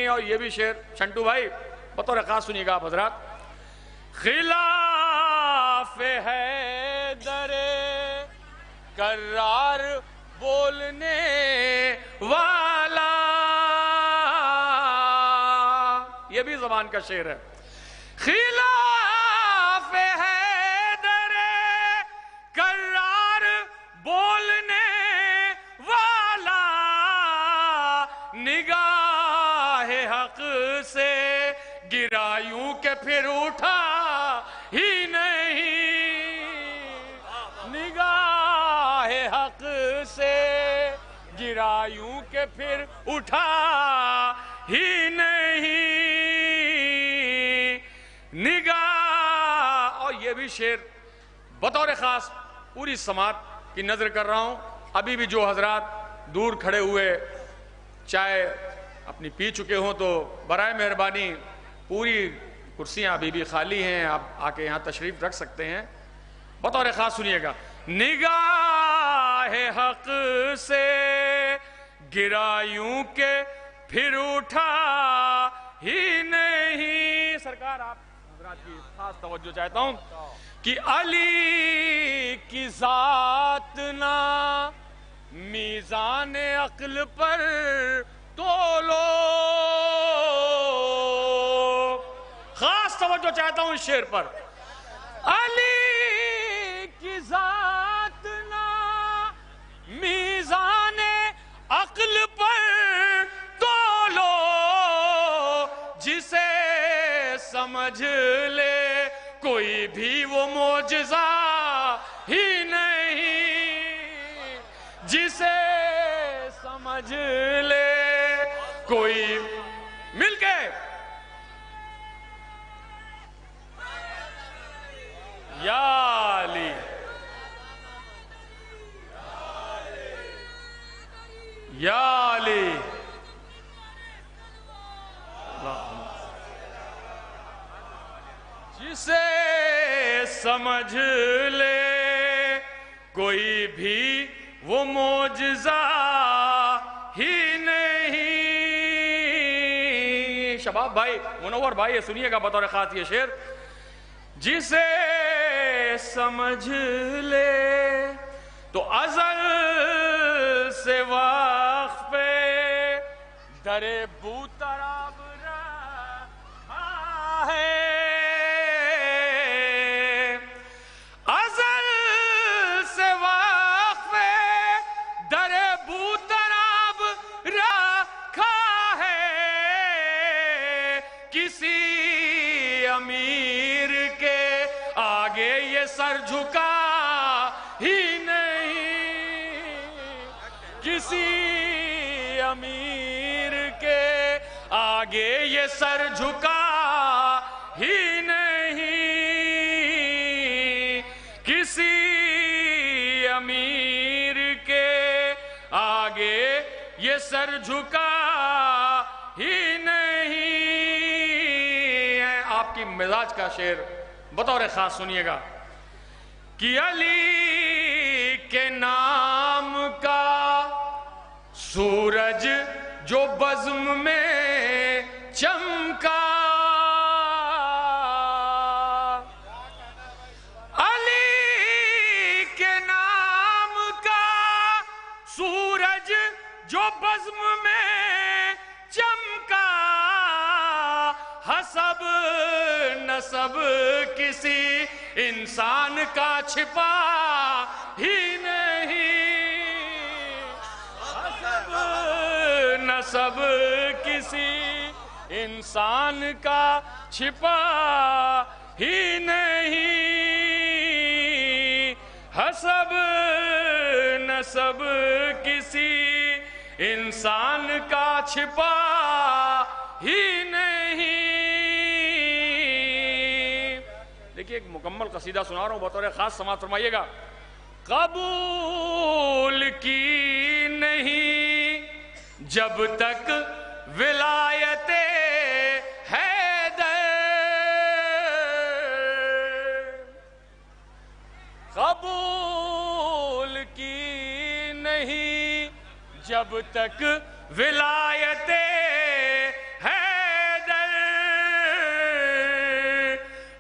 اور یہ بھی شعر شنٹو بھائی بطور خاص سنیے گا آپ حضرات. خلاف حیدر کرار بولنے والا, یہ بھی زبان کا شعر ہے. خلاف حیدر کرار بولنے والا, نگاہ حق سے گرا یوں کہ پھر اٹھا ہی نہیں, نگاہ حق سے گرا یوں کہ پھر اٹھا ہی نہیں, نگاہ. اور یہ بھی شعر بطور خاص پوری سماعت کی نظر کر رہا ہوں. ابھی بھی جو حضرات دور کھڑے ہوئے چائے اپنی پی چکے ہوں تو برائے مہربانی پوری کرسیاں ابھی بھی خالی ہیں, آپ آ کے یہاں تشریف رکھ سکتے ہیں. بطور خاص سنیے گا. نگاہ حق سے گرا یوں کہ پھر اٹھا ہی نہیں. سرکار آپ حضرات کی خاص توجہ چاہتا ہوں کہ علی کی ذات نہ میزان عقل پر تولو. خاص توجہ چاہتا ہوں اس شعر پر. علی کی ذات نہ میزان عقل پر تولو, جسے سمجھ لے کوئی بھی وہ معجزہ ہی نہیں, جسے سمجھ لے کوئی. مل کے یا علی, یا علی, جسے سمجھ لے کوئی بھی وہ معجزہ ہی نہیں. شباب بھائی, منور بھائی, یہ سنیے گا بطور خاص یہ شعر. جسے سمجھ لے تو ازل سے واقف در بوتراب رہا ہے، ازل سے واقف در بوتراب رکھا ہے، کسی امیر کے آگے یہ سر جھکا ہی نہیں، کسی امیر کے آگے یہ سر جھکا ہی نہیں، کسی امیر کے آگے یہ سر جھکا ہی نہیں ہے۔ آپ کی مزاج کا شعر بطور خاص سنیے گا کہ علی کے نام کا سورج جو بزم میں چمکا، علی کے نام کا سورج جو بزم میں چمکا، حسب نسب کسی انسان کا چھپا ہی نہیں، حسب نسب کسی انسان کا چھپا ہی نہیں، حسب نسب کسی انسان کا چھپا ہی نہیں۔ دیکھیے ایک مکمل قصیدہ سنا رہا ہوں، بطور خاص سماعت فرمائیے گا۔ قبول کی نہیں جب تک ولایت حیدر، قبول کی نہیں جب تک ولایت حیدر،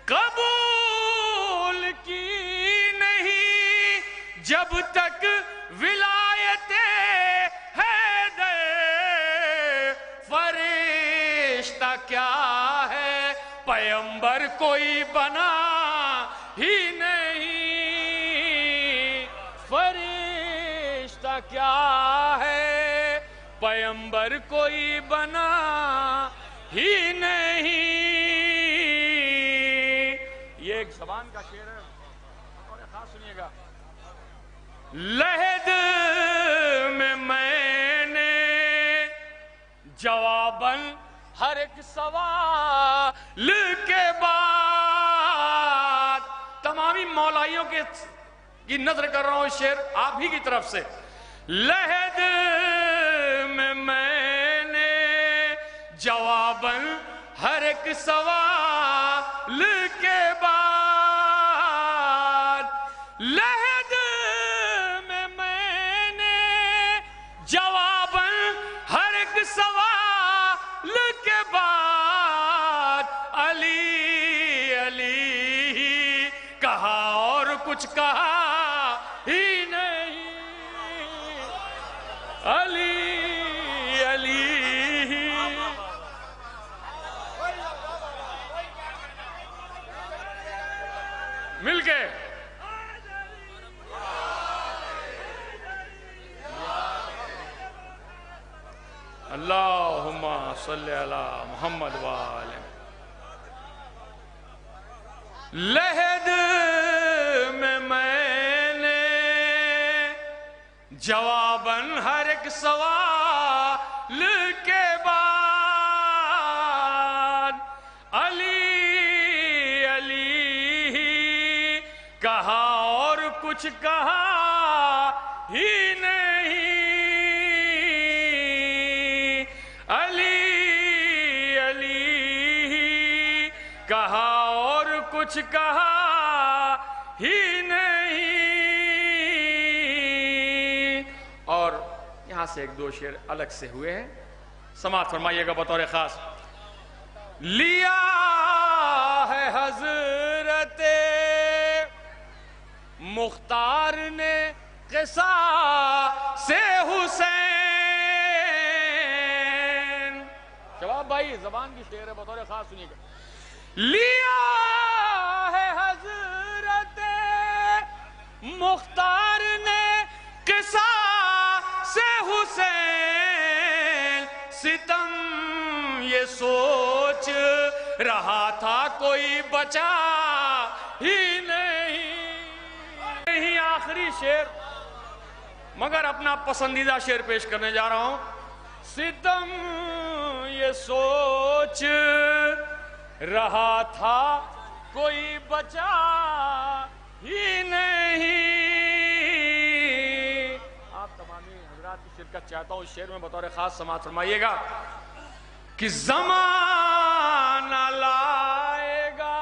قبول کی نہیں جب تک ولایت حیدر، فرشتہ کیا ہے پیغمبر کوئی بنا ہی نہیں، فرشتہ کیا ہے پیغمبر کوئی بنا ہی نہیں۔ یہ ایک زبان کا شعر ہے اور خاص سنیے گا۔ لحد میں نے جواباً ہر ایک سوال کے بعد، تمامی مولائیوں کی نظر کر رہا ہوں شعر آپ ہی کی طرف سے، لحد میں نے جواباً ہر ایک سوال کے بعد، لحد میں نے جواباً ہر ایک سوال کے بعد، علی علی کہا اور کچھ کہا ہی نہیں، علی علی مل کے اللہم صلی علی محمد وآلہ۔ لحد میں نے جواباً ہر ایک سوال کے بعد، علی علی کہا اور کچھ کہا ہی نہیں، علی علی کہا اور کچھ کہا ہی نہیں۔ اور یہاں سے ایک دو شعر الگ سے ہوئے ہیں، سماعت فرمائیے گا بطور خاص۔ لیا ہے حضرت مختار نے قصہ سے حسین. شباب بھائی زبان کی شعر ہے بطور خاص سنیے گا. لیا ہے حضرت مختار نے قصہ سے حسین, ستم یہ سوچ رہا تھا کوئی بچا ہی نہیں. آخری شعر مگر اپنا پسندیدہ شعر پیش کرنے جا رہا ہوں. ستم یہ سوچ رہا تھا کوئی بچا ہی نہیں. آپ تمامی حضرات کی شرکت چاہتا ہوں اس شعر میں بطور خاص سماعت فرمائیے گا کہ زمانہ لائے گا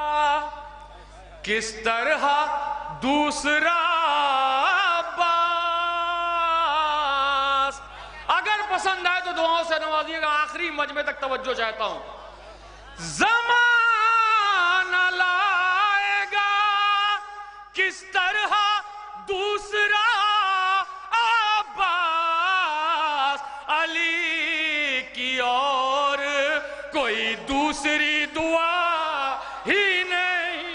کس طرح دوسرا عباس. اگر پسند آئے تو دعاؤں سے نوازیے گا. آخری مجمع تک توجہ چاہتا ہوں. زمانہ لائے گا کس طرح دوسرا عباس, علی کی اور کوئی دوسری دعا ہی نہیں.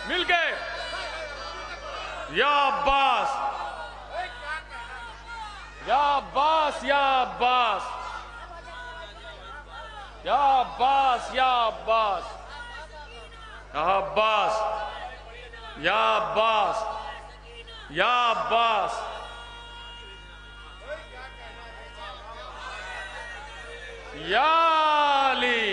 مل گئے یا عباس یا عباس یا عباس یا عباس یا عباس یا عباس یا عباس یا عباس یا علی.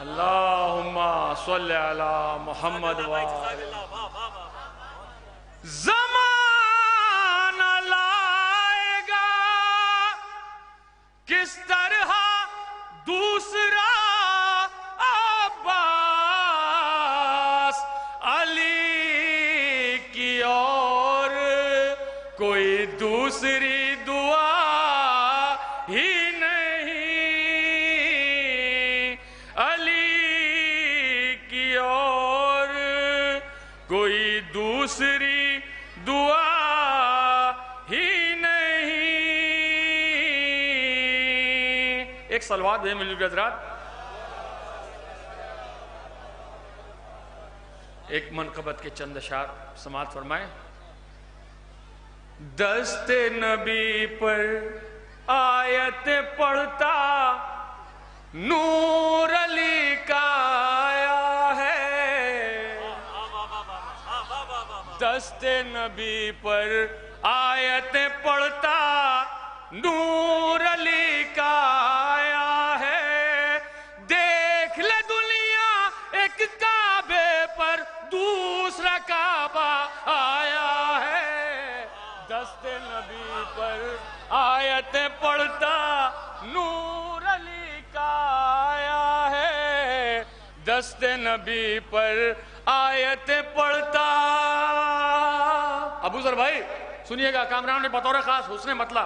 اللہم صلی علی محمد زمانہ لائے گا کس طرح دوسرا عباس, علی کی اور کوئی دوسری دعا ہی نہیں. علی کی اور کوئی دوسری دعا ہی نہیں. ایک صلوات ہے مل حضرات. ایک منقبت کے چند اشعار سماعت فرمائیں. دست نبی پر آیت پڑھتا نور علی کا آیا ہے. دست نبی پر آیت پڑھتا نور علی کا آیا ہے. دیکھ لے دنیا ایک کعبے پر دوسرا کعبہ آیا ہے. دست نبی پر آیت پڑھتا نور علی کا آیا ہے. دست نبی پر آیت پڑھتا. ابو ذر بھائی سنیے گا, کامران نے بطور خاص حسن مطلع.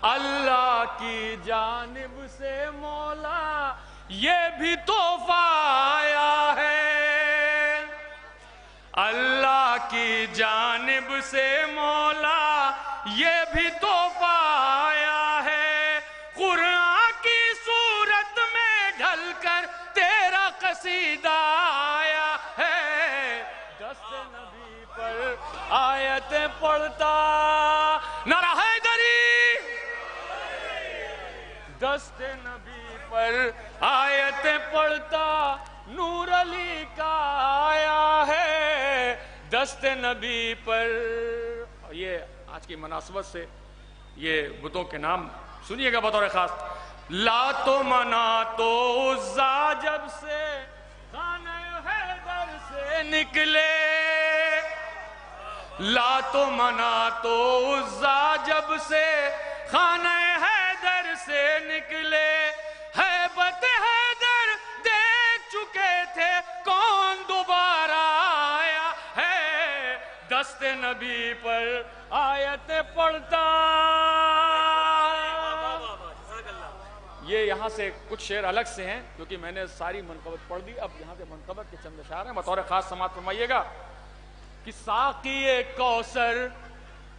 اللہ کی جانب سے مولا یہ بھی تحفہ آیا ہے. اللہ کی جانب سے مولا یہ بھی تحفہ آیا ہے. قرآن کی صورت میں ڈھل کر تیرا قصیدہ آیا ہے. دست نبی پر آیت پڑھتا نعرہ حیدری. دست نبی پر آیت پڑھتا نور علی کا آیا ہے. دست نبی پر. یہ آج کی مناسبت سے یہ بتوں کے نام سنیے گا بطور خاص. لات و منات و عزا جب سے خانہ حیدر سے نکلے. لات و منات و عزا جب سے خانہ حیدر سے نکلے. ہیبت حیدر دیکھ چکے تھے کون دوبارہ آیا ہے. دست نبی پر آیت پڑھتا یہ یہاں سے کچھ شعر الگ سے ہیں کیونکہ میں نے ساری منقبت پڑھ دی. اب یہاں سے منقبت کے چند اشعار ہیں, بطور خاص سماعت فرمائیے گا کہ ساقی کوثر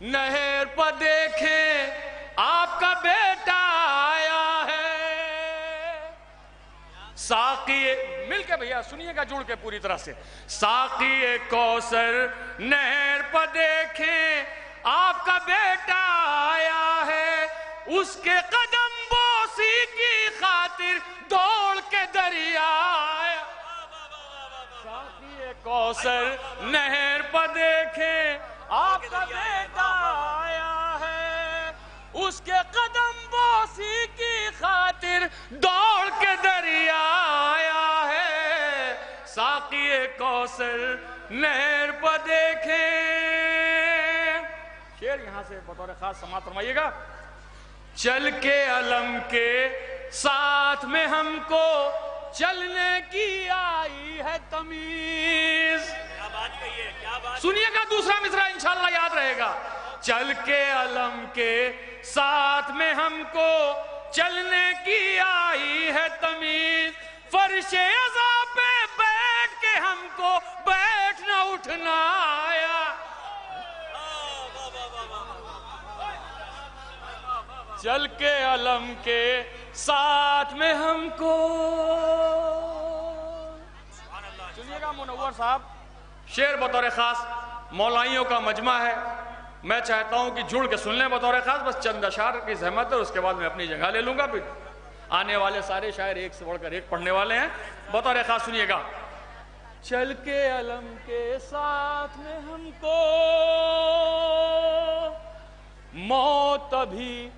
نہر پر دیکھیں آپ کا بیٹا آیا ہے. ساقی, مل کے بھیا سنیے گا جڑ کے پوری طرح سے. ساقی کوثر نہر پر دیکھیں آپ کا بیٹا آیا ہے, اس کے قدم بوسی کی خاطر دوڑ کے دریا آیا. ساقی کوثر نہر پر دیکھیں آپ کا بیٹا آیا ہے, اس کے قدم بوسی کی خاطر دوڑ کے دریا آیا ہے. ساقی کوثر نہر پر دیکھیں. شعر یہاں سے بطور خاص سماعت فرمائیے گا. چل کے علم کے ساتھ میں ہم کو چلنے کی آئی ہے تمیز. سنیے گا دوسرا مصرع انشاءاللہ یاد رہے گا. چل کے علم کے ساتھ میں ہم کو چلنے کی آئی ہے تمیز, فرش عزا پہ بیٹھ کے ہم کو بیٹھنا اٹھنا آیا. چل کے علم کے ساتھ میں ہم کو. سنیے گا منور صاحب, شعر بطور خاص مولائیوں کا مجمع ہے, میں چاہتا ہوں کہ جڑ کے سن لیں بطور خاص. بس چند اشعار کی زحمت ہے, اس کے بعد میں اپنی جگہ لے لوں گا. پھر آنے والے سارے شاعر ایک سے بڑھ کر ایک پڑھنے والے ہیں. بطور خاص سنیے گا. چل کے علم کے ساتھ میں ہم کو موت ابھی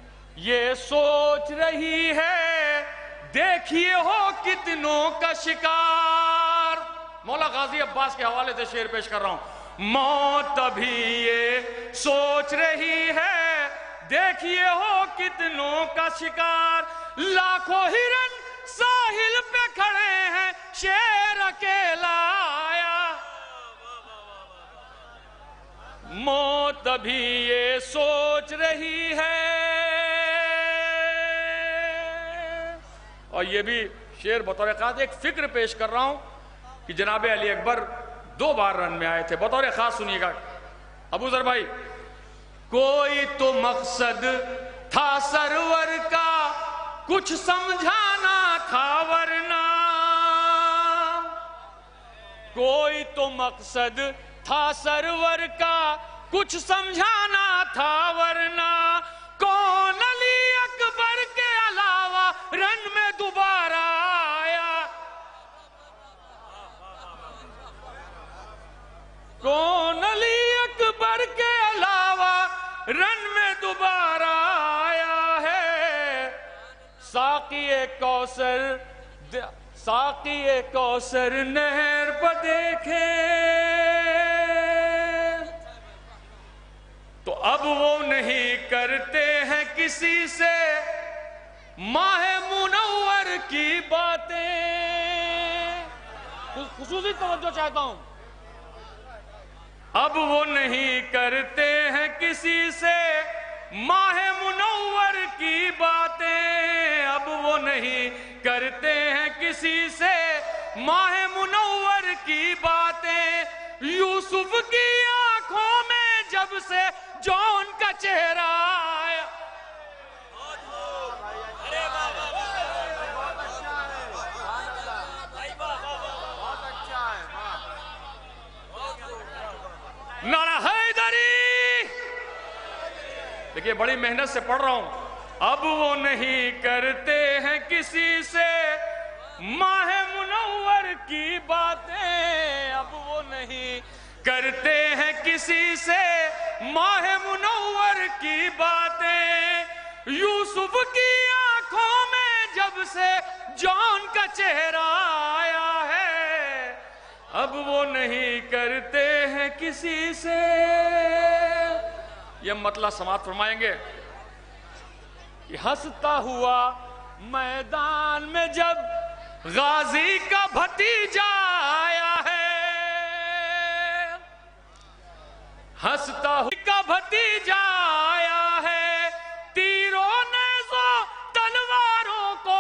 یہ سوچ رہی ہے, دیکھیے ہو کتنوں کا شکار. مولا غازی عباس کے حوالے سے شعر پیش کر رہا ہوں. موت ابھی یہ سوچ رہی ہے, دیکھیے ہو کتنوں کا شکار. لاکھوں ہرن ساحل پہ کھڑے ہیں, شیر اکیلا آیا. موت ابھی یہ سوچ رہی ہے. اور یہ بھی شعر بطور خاص ایک فکر پیش کر رہا ہوں کہ جناب علی اکبر 2 بار رن میں آئے تھے. بطور خاص سنیے گا. ابو ذر بھائی, کوئی تو مقصد تھا سرور کا, کچھ سمجھانا تھا ورنہ. کوئی تو مقصد تھا سرور کا, کچھ سمجھانا تھا ورنہ. کون علی اکبر کے علاوہ رن میں دوبارہ آیا. کون علی اکبر کے علاوہ رن میں دوبارہ آیا ہے. ساقی کوثر, ساقی کوثر نہر پر دیکھے تو اب وہ نہیں کرتے ہیں کسی سے ماہ منور کی باتیں. خصوصی توجہ چاہتا ہوں. اب وہ نہیں کرتے ہیں کسی سے ماہ منور کی باتیں. اب وہ نہیں کرتے ہیں کسی سے ماہ منور کی باتیں. یوسف کی آنکھوں میں جب سے جون کا چہرہ آیا. نعرہ حیدری. دیکھیے بڑی محنت سے پڑھ رہا ہوں. اب وہ نہیں کرتے ہیں کسی سے ماہ منور کی باتیں. اب وہ نہیں کرتے ہیں کسی سے ماہ منور کی باتیں. یوسف کی آنکھوں میں جب سے جون کا چہرہ آیا ہے. اب وہ نہیں کرتے ہیں کسی سے. یہ مطلب سماعت فرمائیں گے. ہنستا ہوا میدان میں جب غازی کا بھتیجا آیا ہے. ہنستا ہوا کا بھتیجا آیا ہے. تیروں نیزوں تلواروں کو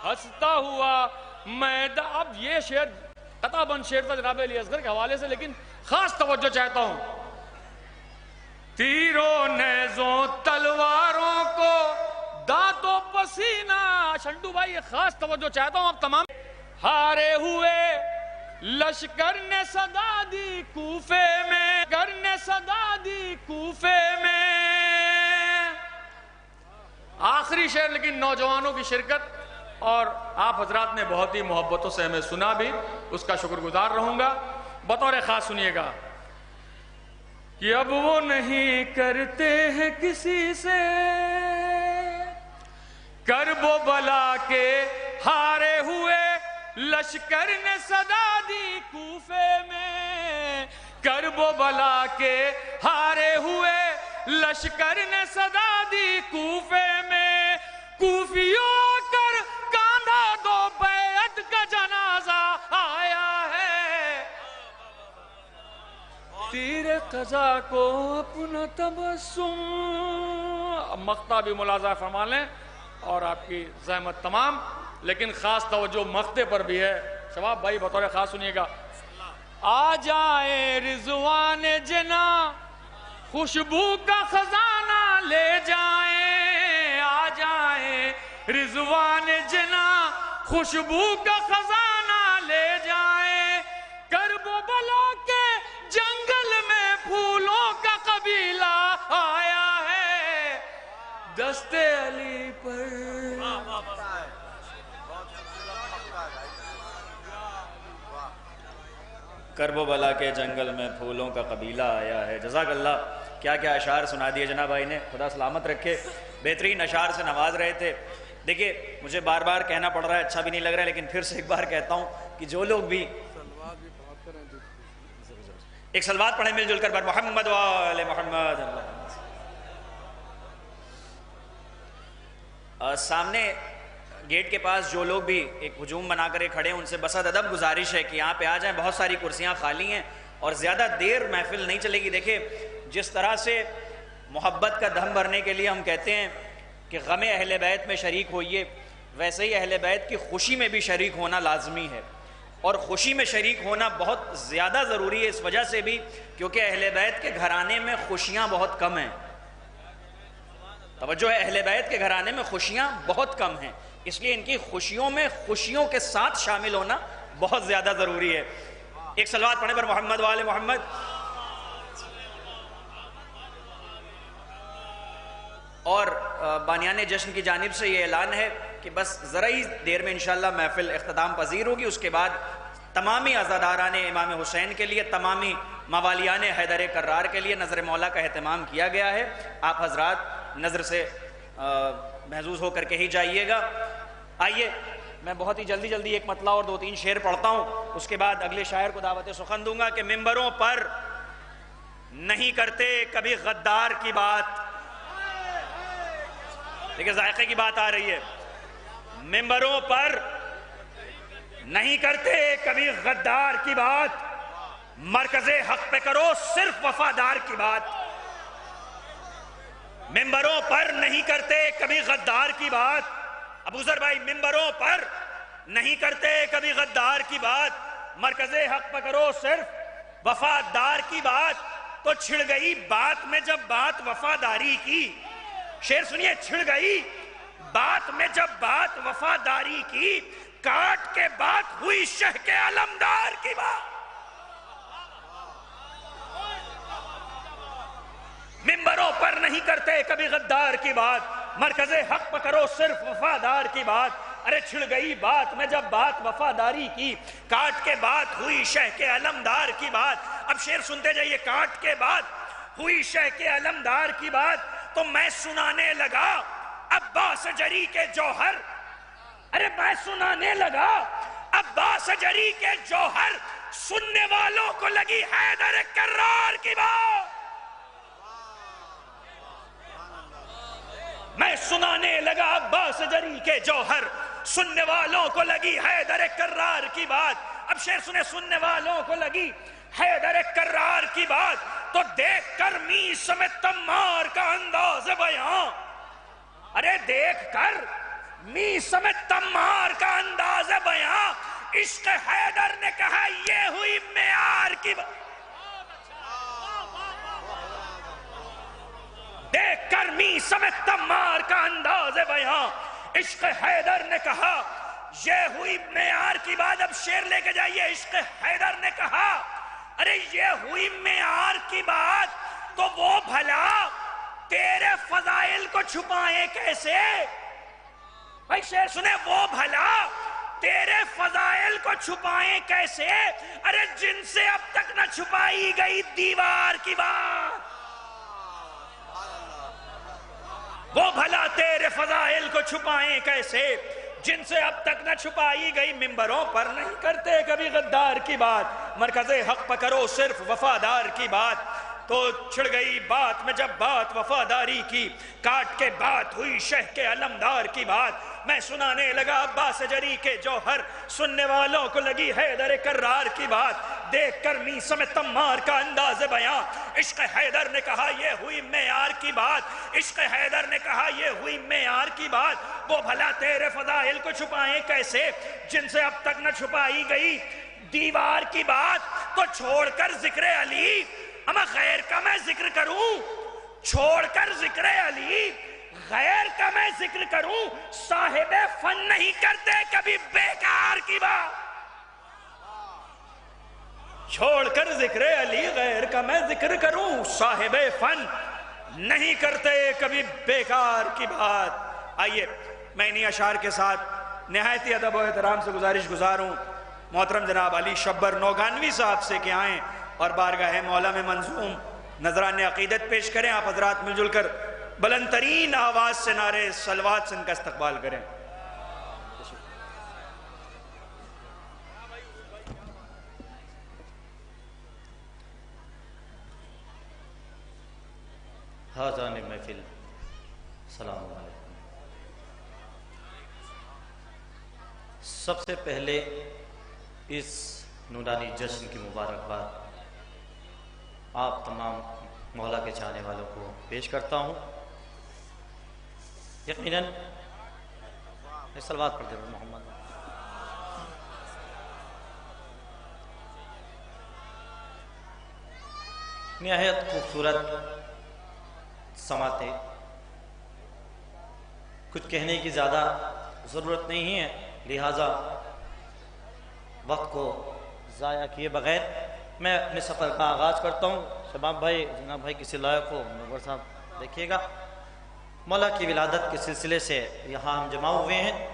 ہنستا ہوا میدان. اب یہ شعر قطع بند شعر تھا جناب علی اصغر کے حوالے سے، لیکن خاص توجہ چاہتا ہوں. تیروں نیزوں تلواروں کو دانتوں پسینہ. شنٹو بھائی یہ خاص توجہ چاہتا ہوں اب تمام. ہارے ہوئے لشکر نے صدا دی کوفے میں، کرنے صدا دی کوفے میں. آخری شعر لیکن نوجوانوں کی شرکت اور آپ حضرات نے بہت ہی محبتوں سے ہمیں سنا بھی، اس کا شکر گزار رہوں گا. بطور خاص سنیے گا کہ اب وہ نہیں کرتے ہیں کسی سے کرب و بلا کے، ہارے ہوئے لشکر نے صدا دی کوفے میں. کرب و بلا کے ہارے ہوئے لشکر نے صدا دی کوفے میں. کوفیوں کر کاندھا دو بیعت کا جنازہ آیا ہے. تیر قضا کو اپنا تبسم. مقطع بھی ملاحظہ فرما لیں اور آپ کی زحمت تمام، لیکن خاص توجہ مقطع پر بھی ہے. شباب بھائی بطور خاص سنیے گا. آ جائیں رضوان جنا خوشبو کا خزانہ لے جائیں. آ جائیں رضوان جنا خوشبو کا خزانہ لے جائیں. کرب و بلا کے جنگل میں پھولوں کا قبیلہ آیا ہے. دست علی پر کرب و بلا کے جنگل میں پھولوں کا قبیلہ آیا ہے. جزاک اللہ. کیا کیا اشعار سنا دیے جناب بھائی نے، خدا سلامت رکھے. بہترین اشعار سے نواز رہے تھے. دیکھیے مجھے بار بار کہنا پڑ رہا ہے، اچھا بھی نہیں لگ رہا ہے، لیکن پھر سے ایک بار کہتا ہوں کہ جو لوگ بھی ایک سلوات پڑھیں مل جل کر بر محمد و آل محمد. سامنے گیٹ کے پاس جو لوگ بھی ایک ہجوم بنا کر کھڑے ہیں ان سے بسد ادب گزارش ہے کہ یہاں پہ آ جائیں. بہت ساری کرسیاں خالی ہیں اور زیادہ دیر محفل نہیں چلے گی. دیکھیں جس طرح سے محبت کا دم بھرنے کے لیے ہم کہتے ہیں کہ غم اہل بیت میں شریک ہوئیے، ویسے ہی اہل بیت کی خوشی میں بھی شریک ہونا لازمی ہے. اور خوشی میں شریک ہونا بہت زیادہ ضروری ہے اس وجہ سے بھی کیونکہ اہل بیت کے گھرانے میں خوشیاں بہت کم ہیں. توجہ ہے، اہل بیت کے گھرانے میں خوشیاں بہت کم ہیں، اس لیے ان کی خوشیوں میں خوشیوں کے ساتھ شامل ہونا بہت زیادہ ضروری ہے. ایک صلوات پڑھیں پر محمد و آل محمد. اور بانیان جشن کی جانب سے یہ اعلان ہے کہ بس ذرا ہی دیر میں انشاءاللہ محفل اختتام پذیر ہوگی. اس کے بعد تمامی عزاداران امام حسین کے لیے، تمامی موالیان حیدر کرار کے لیے نظر مولا کا اہتمام کیا گیا ہے. آپ حضرات نظر سے محظوظ ہو کر کے ہی جائیے گا. آئیے میں بہت ہی جلدی ایک مطلع اور 2-3 شعر پڑھتا ہوں، اس کے بعد اگلے شاعر کو دعوت سخن دوں گا کہ ممبروں پر نہیں کرتے کبھی غدار کی بات. دیکھیں ذائقے کی بات آ رہی ہے. ممبروں پر نہیں کرتے کبھی غدار کی بات، مرکز حق پہ کرو صرف وفادار کی بات. ممبروں پر نہیں کرتے کبھی غدار کی بات. ابو ذر بھائی ممبروں پر نہیں کرتے کبھی غدار کی بات، مرکز حق پہ کرو صرف وفادار کی بات. تو چھڑ گئی بات میں جب بات وفاداری کی. شعر سنیے. چھڑ گئی بات میں جب بات وفاداری کی، کاٹ کے بات ہوئی شہ کے علمدار کی بات. ممبروں پر نہیں کرتے کبھی غدار کی بات، مرکز حق پکڑو صرف وفادار کی بات. ارے چھڑ گئی بات میں جب بات وفاداری کی، کاٹ کے بات ہوئی شہ کے علمدار کی بات. اب شعر سنتے جائیے. کاٹ کے بات ہوئی شہ کے علمدار کی بات، تو میں سنانے لگا عباس جری کے جوہر. ارے میں سنانے لگا عباس جری کے جوہر، سننے والوں کو لگی حیدر کرار کی بات. میں سنانے لگا عباس جری کے جوہر، سننے والوں کو لگی حیدر کرار کی بات. اب شعر سنے. سننے والوں کو لگی حیدر کرار کی بات، تو دیکھ کر میس میں تمار کا انداز بیان. ارے دیکھ کر می سمیت تمار کا انداز بیاں، عشق حیدر نے کہا یہ ہوئی معیار کی بات. دیکھ کر می سمیت تمار کا انداز بیاں، عشق حیدر نے کہا یہ ہوئی معیار کی بات. اب شعر لے کے جائیے. عشق حیدر نے کہا ارے یہ ہوئی معیار کی بات تو وہ بھلا تیرے فضائل کو چھپائیں کیسے. بھائی شعر سنیں. وہ بھلا تیرے فضائل کو چھپائیں کیسے، ارے جن سے اب تک نہ چھپائی گئی دیوار کی بات. وہ بھلا تیرے فضائل کو چھپائیں کیسے جن سے اب تک نہ چھپائی گئی. ممبروں پر نہیں کرتے کبھی غدار کی بات، مرکز حق پر کرو صرف وفادار کی بات. تو چھڑ گئی بات میں جب بات وفاداری کی، کاٹ کے بات ہوئی شہ کے علمدار کی بات. میں سنانے لگا عباس جری کے جوہر، سننے والوں کو لگی حیدر کرار کی بات. دیکھ کر می سمیت تمار کا انداز بیاں، عشق حیدر نے کہا یہ ہوئی معیار کی بات. عشق حیدر نے کہا یہ ہوئی معیار کی بات. وہ بھلا تیرے فضائل کو چھپائیں کیسے جن سے اب تک نہ چھپائی گئی دیوار کی بات. تو چھوڑ کر ذکر علی اما غیر کا میں ذکر کروں، چھوڑ کر ذکر علی غیر کا میں ذکر کروں. صاحب فن نہیں کرتے کبھی بیکار کی بات. چھوڑ کر ذکر علی غیر کا میں ذکر کروں، صاحب فن نہیں کرتے کبھی بیکار کی بات. آئیے میں انہی اشعار کے ساتھ نہایت ادب و احترام سے گزارش گزاروں محترم جناب علی شبر نوگانوی صاحب سے کہ آئیں اور بارگاہ مولا میں منظوم نذران عقیدت پیش کریں. آپ حضرات مل جل کر بلند ترین آواز سے نعرے صلوات سے ان کا استقبال کریں. حاضران محفل السلام علیکم. سب سے پہلے اس نورانی جشن کی مبارکباد آپ تمام مولا کے چاہنے والوں کو پیش کرتا ہوں. یقیناً صلوات پڑھتے ہوئے محمد. نہایت خوبصورت سماعتیں، کچھ کہنے کی زیادہ ضرورت نہیں ہے، لہٰذا وقت کو ضائع کیے بغیر میں اپنے سفر کا آغاز کرتا ہوں. شباب بھائی، جناب بھائی کسی لائق ہو منور صاحب دیکھیے گا. مولا کی ولادت کے سلسلے سے یہاں ہم جمع ہوئے ہیں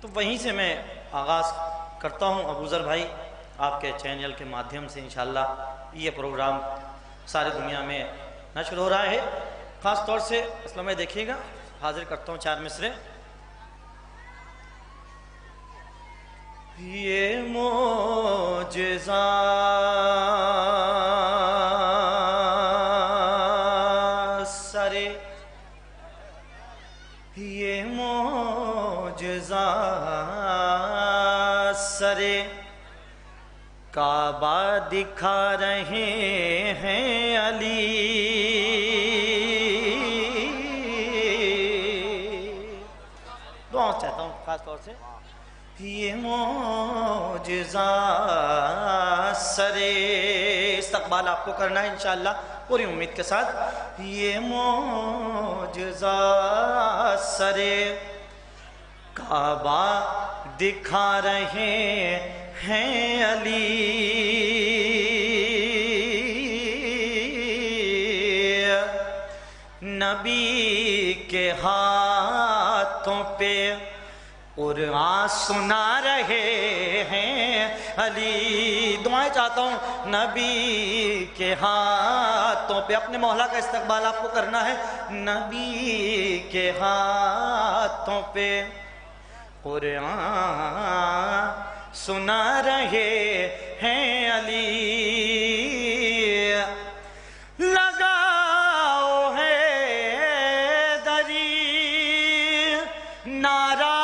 تو وہیں سے میں آغاز کرتا ہوں. ابوذر بھائی آپ کے چینل کے مادھیم سے انشاءاللہ یہ پروگرام ساری دنیا میں نشر ہو رہا ہے. خاص طور سے اسلام میں دیکھیے گا، حاضر کرتا ہوں 4 مصرے. یہ معجزہ سرے، یہ معجزہ سرے کعبہ دکھا رہے ہیں علی. دعا چاہتا ہوں خاص طور سے. یہ معجزہ سرے، استقبال آپ کو کرنا ہے انشاءاللہ پوری امید کے ساتھ. یہ معجزہ سرے کعبہ دکھا رہے ہیں علی. نبی کے ہاتھوں پہ قرآن سنا رہے ہیں علی. دعائیں چاہتا ہوں. نبی کے ہاتھوں پہ اپنے مولا کا استقبال آپ کو کرنا ہے. نبی کے ہاتھوں پہ قرآن سنا رہے ہیں علی. لگاؤ ہے دری نعرہ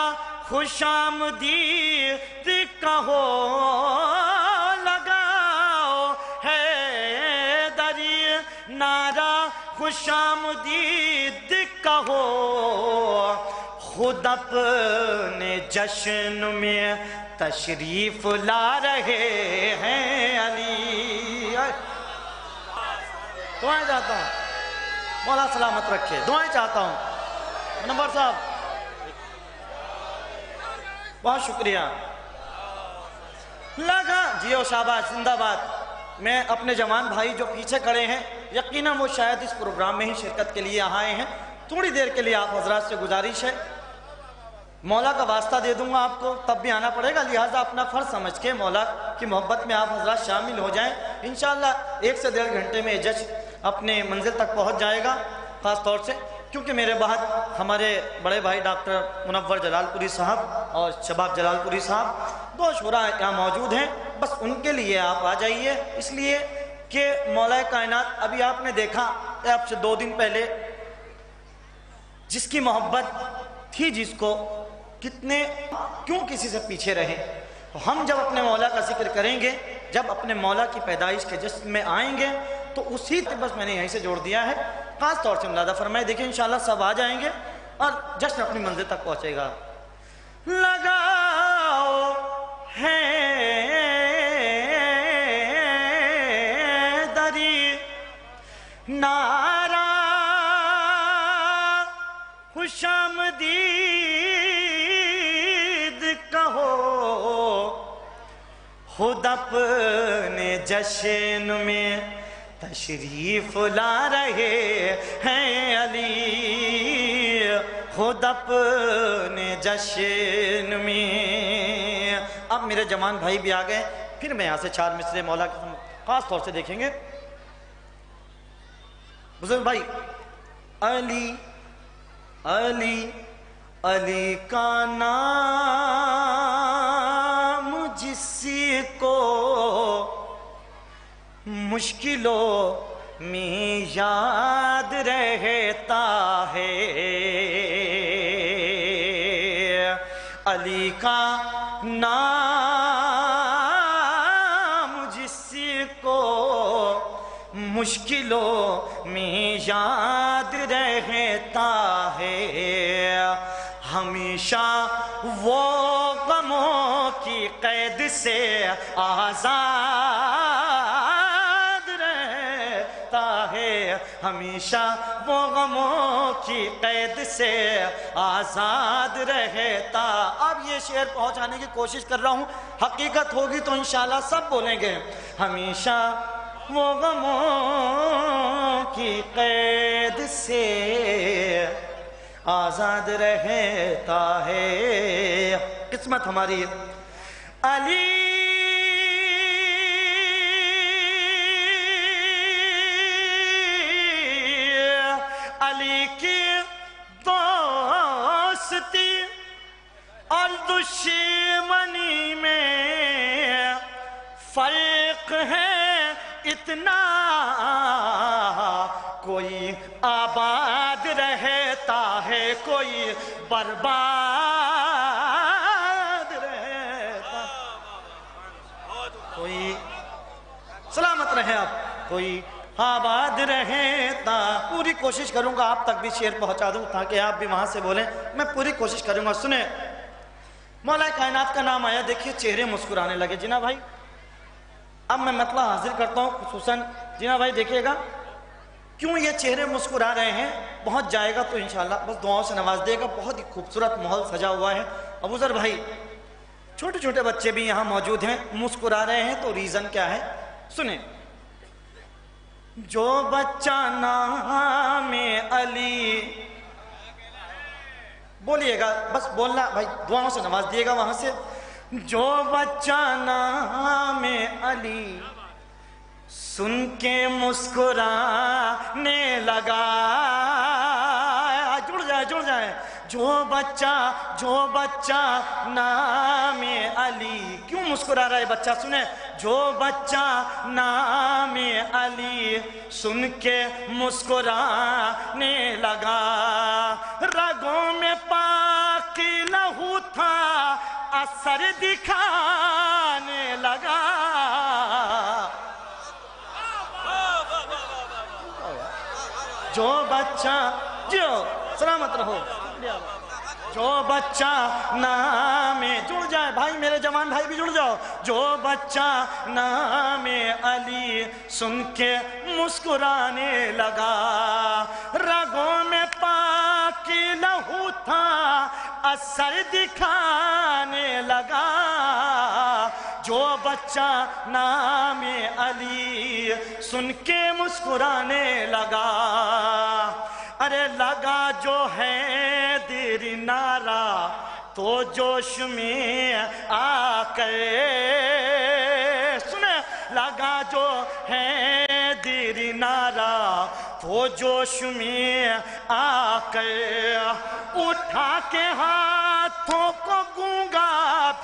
خوش آمدید کہو. لگاؤ ہے دری نعرہ خوش آمدید کہو. خود اپنے جشن میں تشریف لا رہے ہیں علی. دعائیں چاہتا ہوں، مولا سلامت رکھے. دعائیں چاہتا ہوں منور صاحب. بہت شکریہ. لگا جیو شاباش زندہ باد. میں اپنے جوان بھائی جو پیچھے کھڑے ہیں یقیناً وہ شاید اس پروگرام میں ہی شرکت کے لیے آئے ہیں. تھوڑی دیر کے لیے آپ حضرات سے گزارش ہے، مولا کا واسطہ دے دوں گا آپ کو، تب بھی آنا پڑے گا، لہٰذا اپنا فرض سمجھ کے مولا کی محبت میں آپ حضرات شامل ہو جائیں. انشاءاللہ 1 سے 1.5 گھنٹے میں جج اپنے منزل تک پہنچ جائے گا. خاص طور سے کیونکہ میرے بعد ہمارے بڑے بھائی ڈاکٹر منور جلال پوری صاحب اور شباب جلال پوری صاحب 2 شعراء یہاں موجود ہیں، بس ان کے لیے آپ آ جائیے. اس لیے کہ مولا کائنات ابھی آپ نے دیکھا کہ آپ سے 2 دن پہلے جس کی محبت تھی، جس کو کتنے کیوں کسی سے پیچھے رہے. ہم جب اپنے مولا کا ذکر کریں گے، جب اپنے مولا کی پیدائش کے جشن میں آئیں گے تو اسی بس میں نے یہیں سے جوڑ دیا ہے. خاص طور سے ملادہ فرمائے. دیکھیں انشاءاللہ سب آ جائیں گے اور جشن اپنی منزل تک پہنچے گا. لگاؤ ہے دری نعرہ خوش آمدید کہو، خود اپنے جشن میں تشریف لا رہے ہیں علی، خود اپنے جشن میں. اب میرے جوان بھائی بھی آ گئے، پھر میں یہاں سے 4 مصرے مولا کے خاص طور سے دیکھیں گے. بزرگ بھائی علی علی علی کا نام جس کو مشکلوں میں یاد رہتا ہے، علی کا نام جس کو مشکلوں میں یاد رہتا ہے، ہمیشہ وہ غموں کی قید سے آزاد رہتا ہے، ہمیشہ وہ غموں کی قید سے آزاد رہتا. اب یہ شعر پہنچانے کی کوشش کر رہا ہوں، حقیقت ہوگی تو انشاءاللہ سب بولیں گے. ہمیشہ وہ غموں کی قید سے آزاد رہتا ہے. قسمت ہماری علی علی کی دوستی اور دشمنی میں فرق ہے اتنا، کوئی آباد رہتا ہے کوئی برباد رہتا، کوئی سلامت رہے آپ، کوئی آباد رہتا. پوری کوشش کروں گا آپ تک بھی شعر پہنچا دوں تاکہ آپ بھی وہاں سے بولیں. میں پوری کوشش کروں گا. سنیں، مولا کائنات کا نام آیا، دیکھیے چہرے مسکرانے لگے. جناب بھائی اب میں مطلب حاضر کرتا ہوں خصوصاً، جناب بھائی دیکھیے گا کیوں یہ چہرے مسکرا رہے ہیں. پہنچ جائے گا تو انشاءاللہ بس دعاؤں سے نواز دے گا. بہت ہی خوبصورت ماحول سجا ہوا ہے. ابو ذر بھائی چھوٹے چھوٹے بچے بھی یہاں موجود ہیں، مسکرا رہے ہیں تو ریزن کیا ہے سنیں. جو بچہ نام علی، بولیے گا بس بولنا بھائی، دعاؤں سے نواز دیے گا وہاں سے. جو بچہ نام علی سن کے مسکرانے لگا، جڑ جائے. جو بچہ نام علی، کیوں مسکرا رہا ہے بچہ سنیں. جو بچہ نام علی سن کے مسکرانے لگا، رگوں میں پاکی لہو تھا اثر دکھانے لگا. جو بچہ جو سلامت رہو، جو بچہ نام جڑ جائے بھائی، میرے جوان بھائی بھی جڑ جاؤ. جو بچہ نام علی سن کے مسکرانے لگا، رگوں میں پاکی لہو تھا اثر دکھانے لگا. جو بچہ نام علی سن کے مسکرانے لگا، ارے لگا جو ہے دیر نعرہ تو جوش میں آ کر، سنیں لگا جو ہے دیر نعرہ تو جوش میں آ کر، اٹھا کے ہاتھوں کو گونگا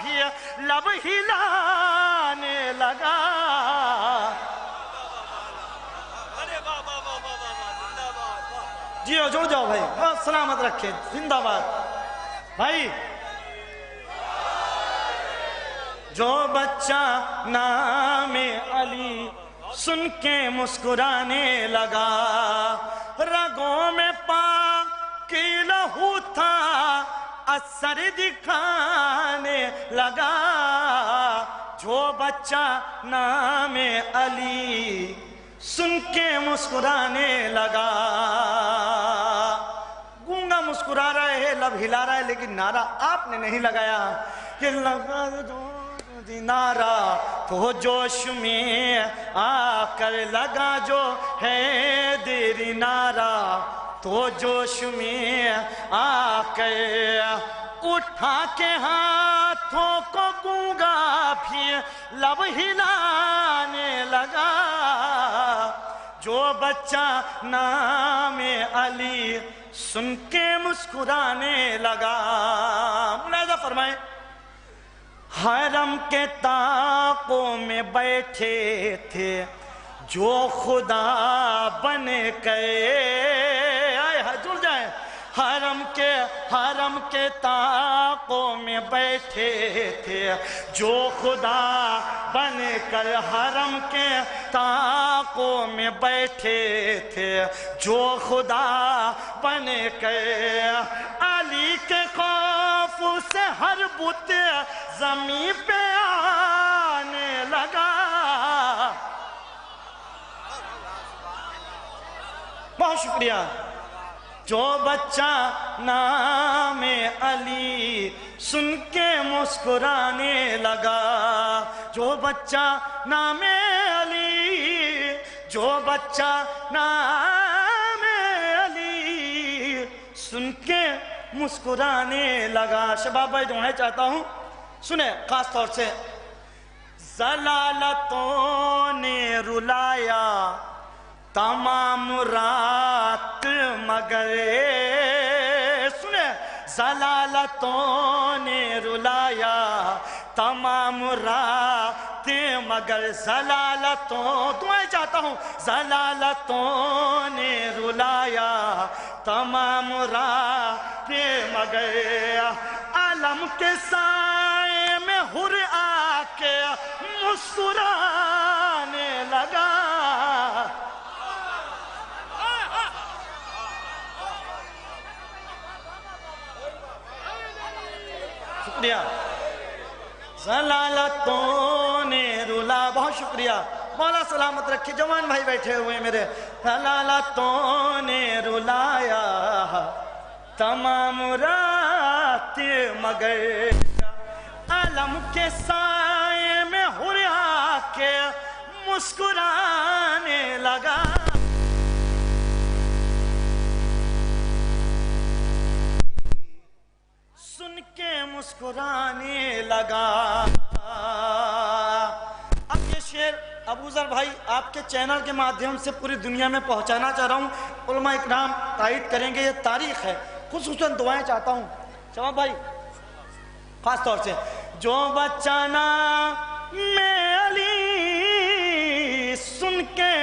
بھی لب ہلانے لگا. جیو جڑ جاؤ بھائی، بہت سلامت رکھے، زندہ باد بھائی. جو بچہ نام علی سن کے مسکرانے لگا، رگوں میں پاکی لہو تھا اثر دکھانے لگا. جو بچہ نام علی سن کے مسکرانے لگا، گونگا مسکرا رہا ہے، لب ہلا رہا ہے، لیکن نعرہ آپ نے نہیں لگایا کہ لگا جو نعرہ تو جوش میں آ کر، لگا جو ہے دیر نعرہ تو جوش میں آ کر، اٹھا کے ہاتھوں کو گونگا بھی لب ہلانے لگا. جو بچہ نام علی سن کے مسکرانے لگا. ملاحظہ فرمائیں، حرم کے طاقوں میں بیٹھے تھے جو خدا بن گئے، آئے جڑ جائیں. حرم کے طاقوں میں بیٹھے تھے جو خدا بن کر، حرم کے طاقوں میں بیٹھے تھے جو خدا بن کر. علی کے خوف سے ہر بت زمین پہ آنے لگا. بہت شکریہ. جو بچہ نام علی سن کے مسکرانے لگا، جو بچہ نام علی، جو بچہ نام علی سن کے مسکرانے لگا. شباب بھائی دعائیں چاہتا ہوں، سنیں خاص طور سے. ضلالتوں نے رلایا تمام رات مگر، سنیں ضلالتوں نے رلایا تمام رات مگر، ضلالتوں دعائیں چاہتا ہوں، ضلالتوں نے رلایا تمام رات مگر، علم کے سائے میں ہر آ کے مسکرانے لگا. شکریہ. ضلالتوں نے رلا، بہت شکریہ. مولا سلامت رکھے. جوان بھائی بیٹھے ہوئے میرے. ضلالتوں نے رلایا تمام رات مگر، علم کے سائے میں ہر آ کے مسکرانے لگا. سن کے مسکرانے لگا. اب یہ شعر ابوذر بھائی آپ کے چینل کے مادھیم سے پوری دنیا میں پہنچانا چاہ رہا ہوں. علماء اکرام تائید کریں گے، یہ تاریخ ہے. خصوصاً دعائیں چاہتا ہوں شباب بھائی خاص طور سے. جو بچہ نام علی سن کے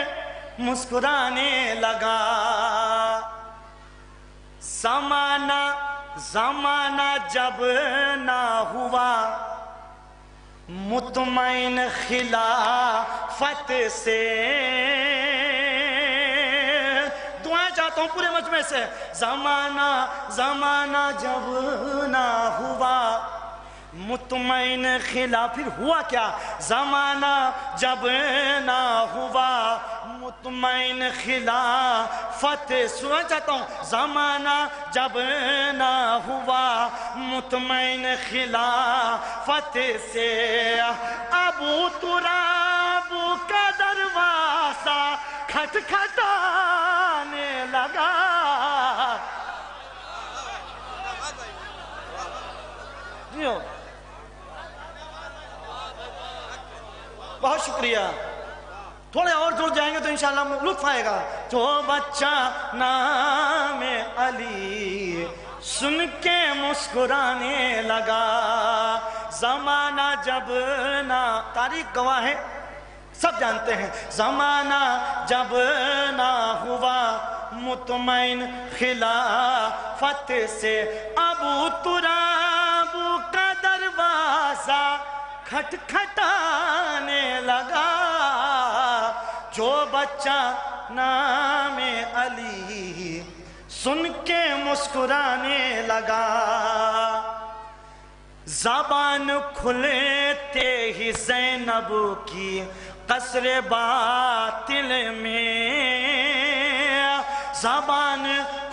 مسکرانے لگا، زمانہ جب نہ ہوا مطمئن خلافت سے. دعائیں چاہتا چاہتا ہوں پورے مجمع سے. زمانہ جب نہ ہوا مطمئن خلا، پھر ہوا کیا؟ زمانہ جب نہ ہوا مطمئن خلافت. سننا چاہتا ہوں. زمانہ جب نہ ہوا مطمئن خلافت سے ابو تراب کا دروازہ کھٹکھٹانے لگا. بہت شکریہ. تھوڑے اور جڑ جائیں گے تو انشاءاللہ لطف آئے گا. جو بچہ نام علی سن کے مسکرانے لگا. زمانہ جب نہ، تاریخ گواہ ہے سب جانتے ہیں. زمانہ جب نہ ہوا مطمئن خلافت سے ابو تراب کا دروازہ کھٹکھٹانے لگا. جو بچہ نام علی سن کے مسکرانے لگا. زبان کھلتے ہی زینب کی قصر باطل میں، زبان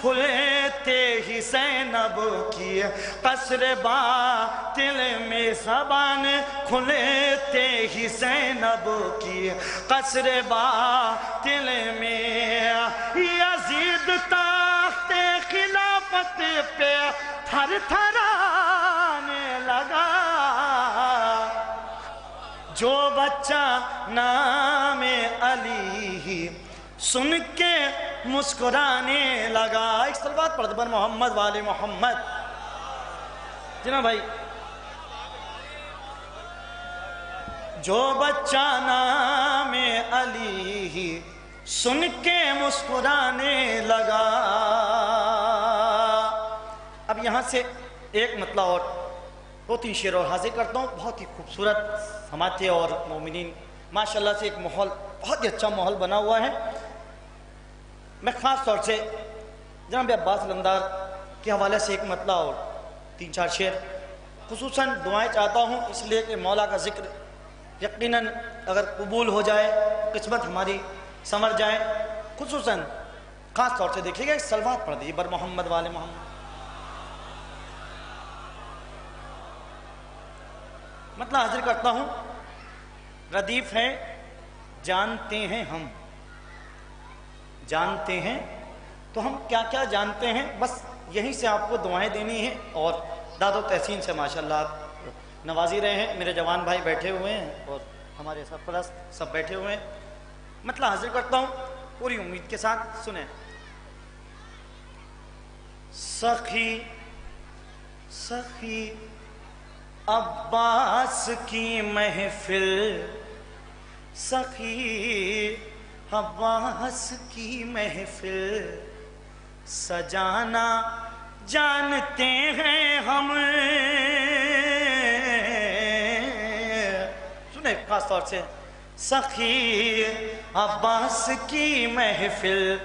کھلتے ہی زینب کی قصر باطل میں، زبان کھلتے ہی زینب کی قصر باطل میں یزید تخت خلافت پہ تھر تھرانے لگا. جو بچہ نام علی سن کے مسکرانے لگا. ایک صلوات پڑھ دے بر محمد والے محمد. جناب بھائی، جو بچہ نام علی سن کے مسکرانے لگا. اب یہاں سے ایک مطلع اور 2-3 شعر اور حاضر کرتا ہوں. بہت ہی خوبصورت سماعتیں اور مومنین ماشاءاللہ سے ایک ماحول، بہت ہی اچھا ماحول بنا ہوا ہے. میں خاص طور سے جناب عباس علمدار کے حوالے سے ایک مطلع اور 3-4 شعر خصوصاً دعائیں چاہتا ہوں، اس لیے کہ مولا کا ذکر یقیناً اگر قبول ہو جائے، قسمت ہماری سنور جائے. خصوصاً خاص طور سے دیکھیے گا ایک صلوات پڑھ دیجیے بر محمد والے محمد. مطلب حاضر کرتا ہوں. ردیف ہے جانتے ہیں ہم، جانتے ہیں تو ہم کیا کیا جانتے ہیں، بس یہیں سے آپ کو دعائیں دینی ہیں. اور داد و تحسین سے ماشاءاللہ آپ نوازی رہے ہیں. میرے جوان بھائی بیٹھے ہوئے ہیں اور ہمارے سرپرست سب بیٹھے ہوئے ہیں. مطلب حاضر کرتا ہوں پوری امید کے ساتھ. سنیں. سخی سخی عباس کی محفل، سخی عباس کی محفل سجانا جانتے ہیں ہم. سنیں خاص طور سے. سخی عباس کی محفل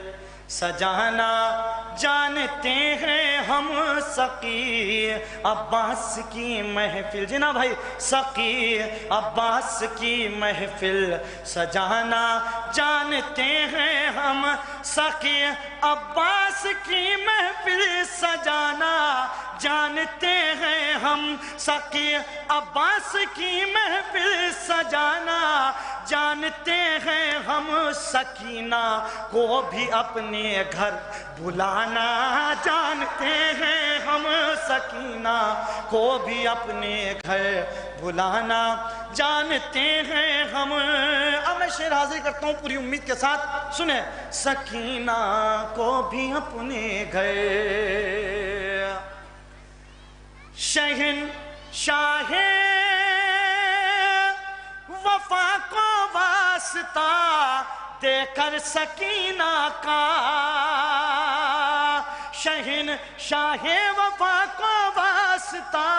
سجانا جانتے ہیں ہم. سخی عباس کی محفل. جی نا بھائی. سخی عباس کی محفل سجانا جانتے ہیں ہم. سخی عباس کی محفل سجانا جانتے ہیں ہم. سخی عباس کی محفل سجانا جانتے ہیں ہم. سکینہ کو بھی اپنے گھر بلانا جانتے ہیں ہم. سکینہ کو بھی اپنے گھر بلانا جانتے ہیں ہم. اب میں شعر حاضر کرتا ہوں پوری امید کے ساتھ. سنیں. سکینہ کو بھی اپنے گھر شہنشاہ وفا کو واسطہ دے کر سکینہ کا. شہنشاہ وفا کو واسطہ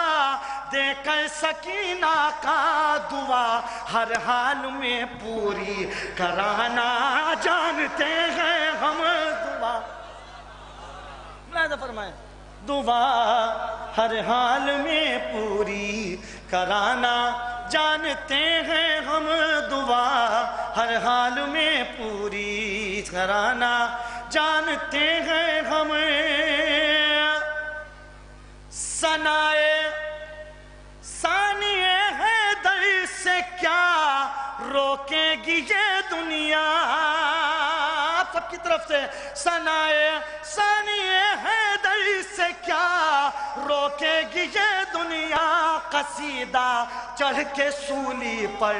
دے کر سکینہ کا. دعا ہر حال میں پوری کرانا جانتے ہیں ہم. دعا ملاحظہ فرمائیں، دعا ہر حال میں پوری کرانا جانتے ہیں ہم، دعا ہر حال میں پوری کرانا جانتے ہیں ہم، ثنائے ثانی حیدر سے کیا روکے گی یہ دنیا، آپ سب کی طرف سے ثنائے ثانی حیدر سے کیا روکے گی یہ دنیا، قصیدہ چڑھ کے سولی پر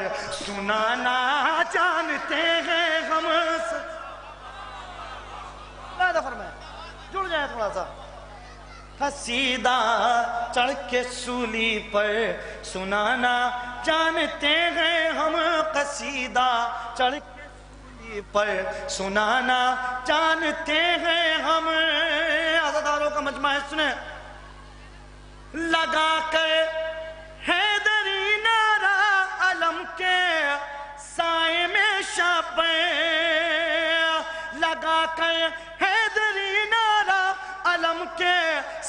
سنانا جانتے ہیں ہم، ملاحظہ فرمائیں، جڑ جائیں تھوڑا سا، قصیدہ چڑھ کے سولی پر سنانا جانتے ہیں ہم، قصیدہ چڑھ کے سولی پر سنانا جانتے ہیں ہم، عزاداروں کا مجمع ہے، سنیں، لگا کر حیدری نعرہ علم کے سائے میں شب، لگا کر حیدری نعرہ علم کے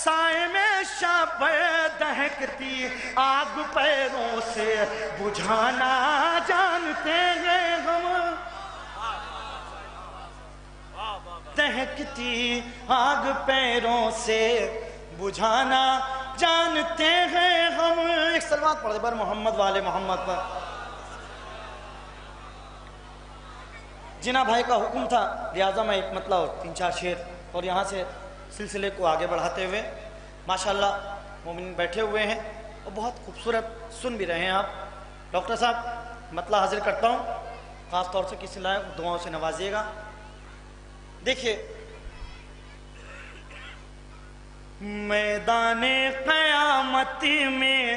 سائے میں شب، دہکتی آگ پیروں سے بجھانا جانتے ہیں ہم، دہکتی آگ پیروں سے بجھانا جانتے ہیں ہم، ایک سلوات پڑھ دے بر محمد والے محمد پر، جنہ بھائی کا حکم تھا لہٰذا میں ایک مطلب 3-4 شعر اور یہاں سے سلسلے کو آگے بڑھاتے ہوئے، ماشاءاللہ مومنین بیٹھے ہوئے ہیں اور بہت خوبصورت سن بھی رہے ہیں آپ، ڈاکٹر صاحب مطلب حاضر کرتا ہوں، خاص طور سے کسی لائق دعاؤں سے نوازیے گا۔ دیکھیے، میدان قیامت میں،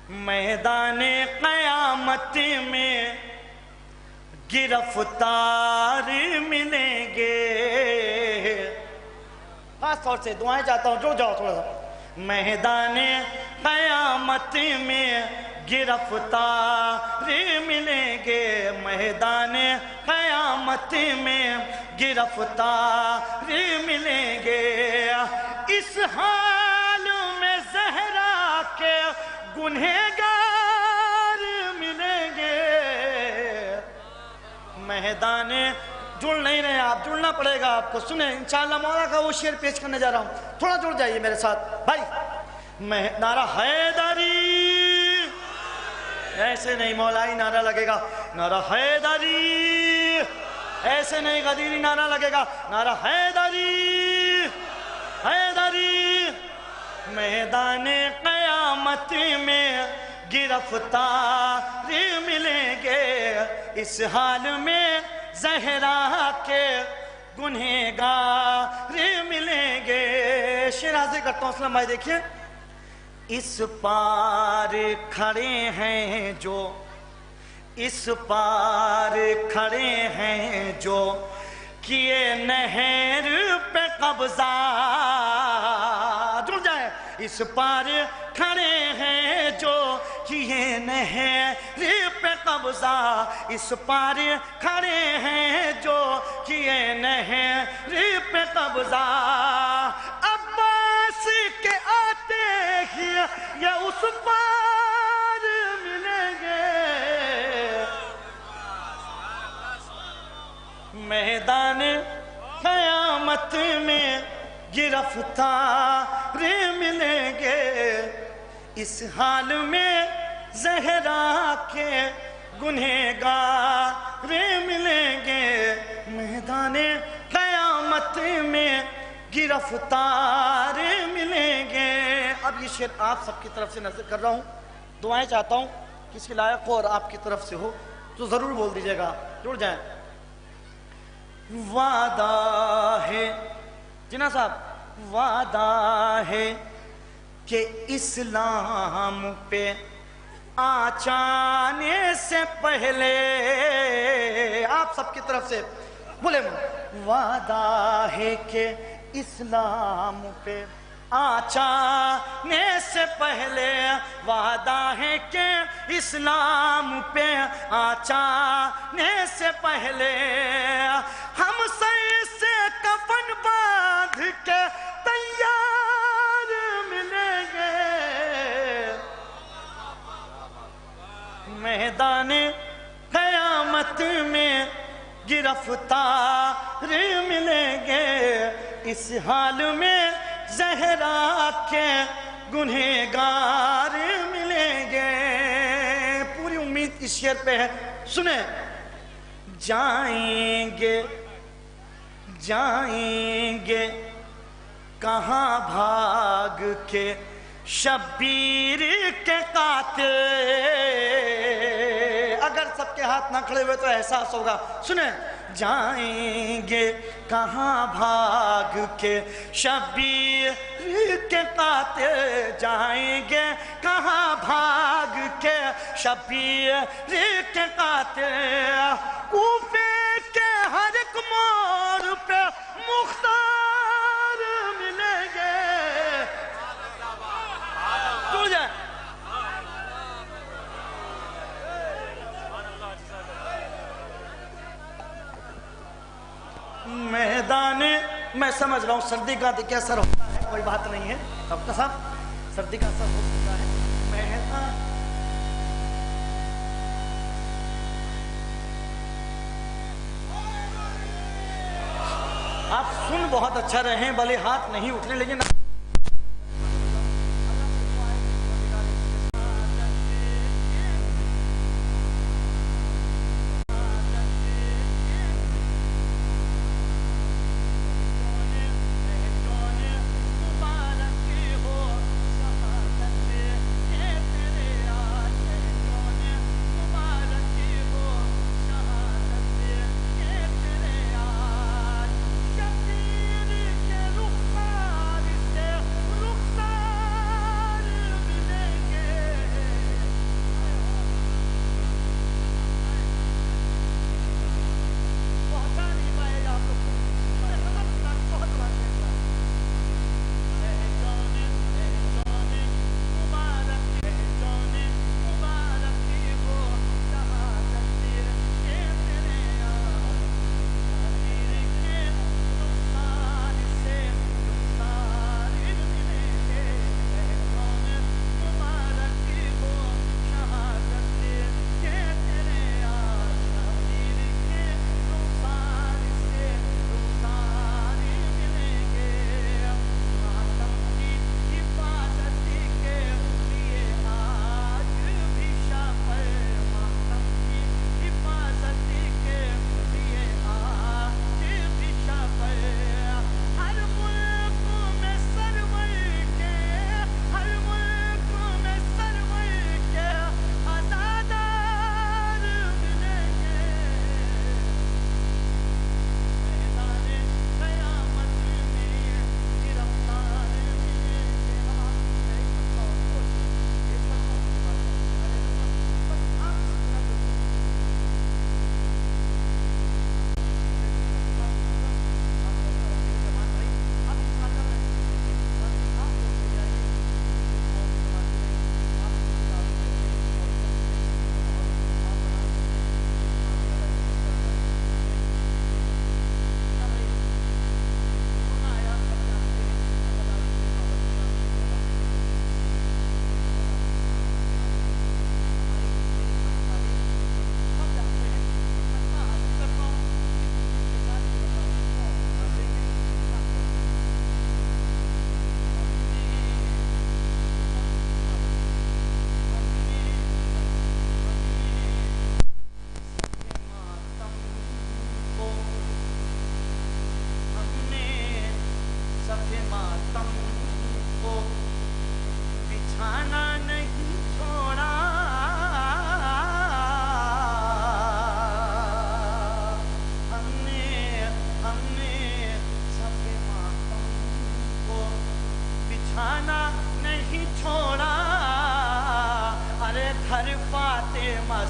میدان قیامت میں گرفتار ملیں گے، خاص طور سے دعائیں چاہتا ہوں، جڑ جاؤ تھوڑا سا، میدان قیامت میں گرفتار ملیں گے، میدان قیامت میں گرفتار ملیں گے، اس حال میں زہرا کے گنہگار ملیں گے، میدان جڑ نہیں رہے آپ، جڑنا پڑے گا آپ کو، سنیں انشاءاللہ مولا کا وہ شعر پیش کرنے جا رہا ہوں، تھوڑا جڑ جائیے میرے ساتھ بھائی، نعرہ حیدری، ایسے نہیں مولائی نعرہ لگے گا، نعرہ حیدری، ایسے نہیں غدیری نعرہ لگے گا، نعرہ حیدری، حیدری، میدان قیامت میں گرفتار ملیں گے، اس حال میں زہرا کے گنہگار ملیں گے، شعر حاضر کرتا ہوں اسلام بھائی، دیکھیں، اس پار کھڑے ہیں جو، اس پار کھڑے ہیں جو کیے نہر پہ قبضہ، جڑ جائے، اس پار کھڑے ہیں جو کیے نہر پہ قبضہ، اس پار کھڑے ہیں جو کیے نہر پہ قبضہ، عباس کے آتے ہی یہ اس پار ملیں گے، میدان قیامت میں گرفتار ملیں گے، اس حال میں زہرا کے گنہگار ملیں گے، میدان قیامت میں گرفتار ملیں گے۔ اب یہ شعر آپ سب کی طرف سے نظر کر رہا ہوں، دعائیں چاہتا ہوں کسی لائق ہو اور آپ کی طرف سے ہو تو ضرور بول دیجئے گا، جڑ جائیں۔ وعدہ ہے جناح صاحب، وعدہ ہے کہ اسلام پہ آچانے سے پہلے، آپ سب کی طرف سے بولے، وعدہ ہے کہ اسلام پہ آچانے سے پہلے، وعدہ ہے کہ اسلام پہ آچانے سے پہلے، ہم سر سے کفن کفن باندھ کے تیار ملیں گے، میدان قیامت میں گرفتار ملیں گے، اس حال میں زہرا کے گنہگار ملیں گے۔ پوری امید اس شعر پہ ہے، سنیں۔ جائیں گے کہاں بھاگ کے شبیر کے قاتل، اگر سب کے ہاتھ نہ کھڑے ہوئے تو احساس ہوگا، سنیں۔ جائیں گے کہاں بھاگ کے شبیر کے قاتل، جائیں گے کہاں بھاگ کے شبیر کے قاتل، کوفے کے ہر ایک موڑ پہ مختار ملیں گے۔ ٹوٹ جائے میدان، میں سمجھ رہا ہوں سردی کا دیکھیں اثر ہوتا ہے، کوئی بات نہیں ہے ڈاکٹر صاحب، سردی کا اثر ہو سکتا ہے۔ میدان آپ سن بہت اچھا رہے ہیں، بھلے ہاتھ نہیں اٹھ رہے لیکن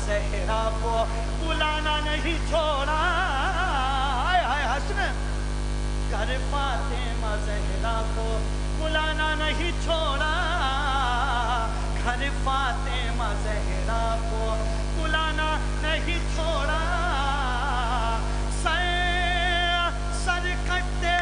زہرا کو بلانا نہیں چھوڑا، گھر فاطمہ زہرا کو بلانا نہیں چھوڑا، گھر فاطمہ زہرا کو بلانا نہیں چھوڑا، سر کٹتے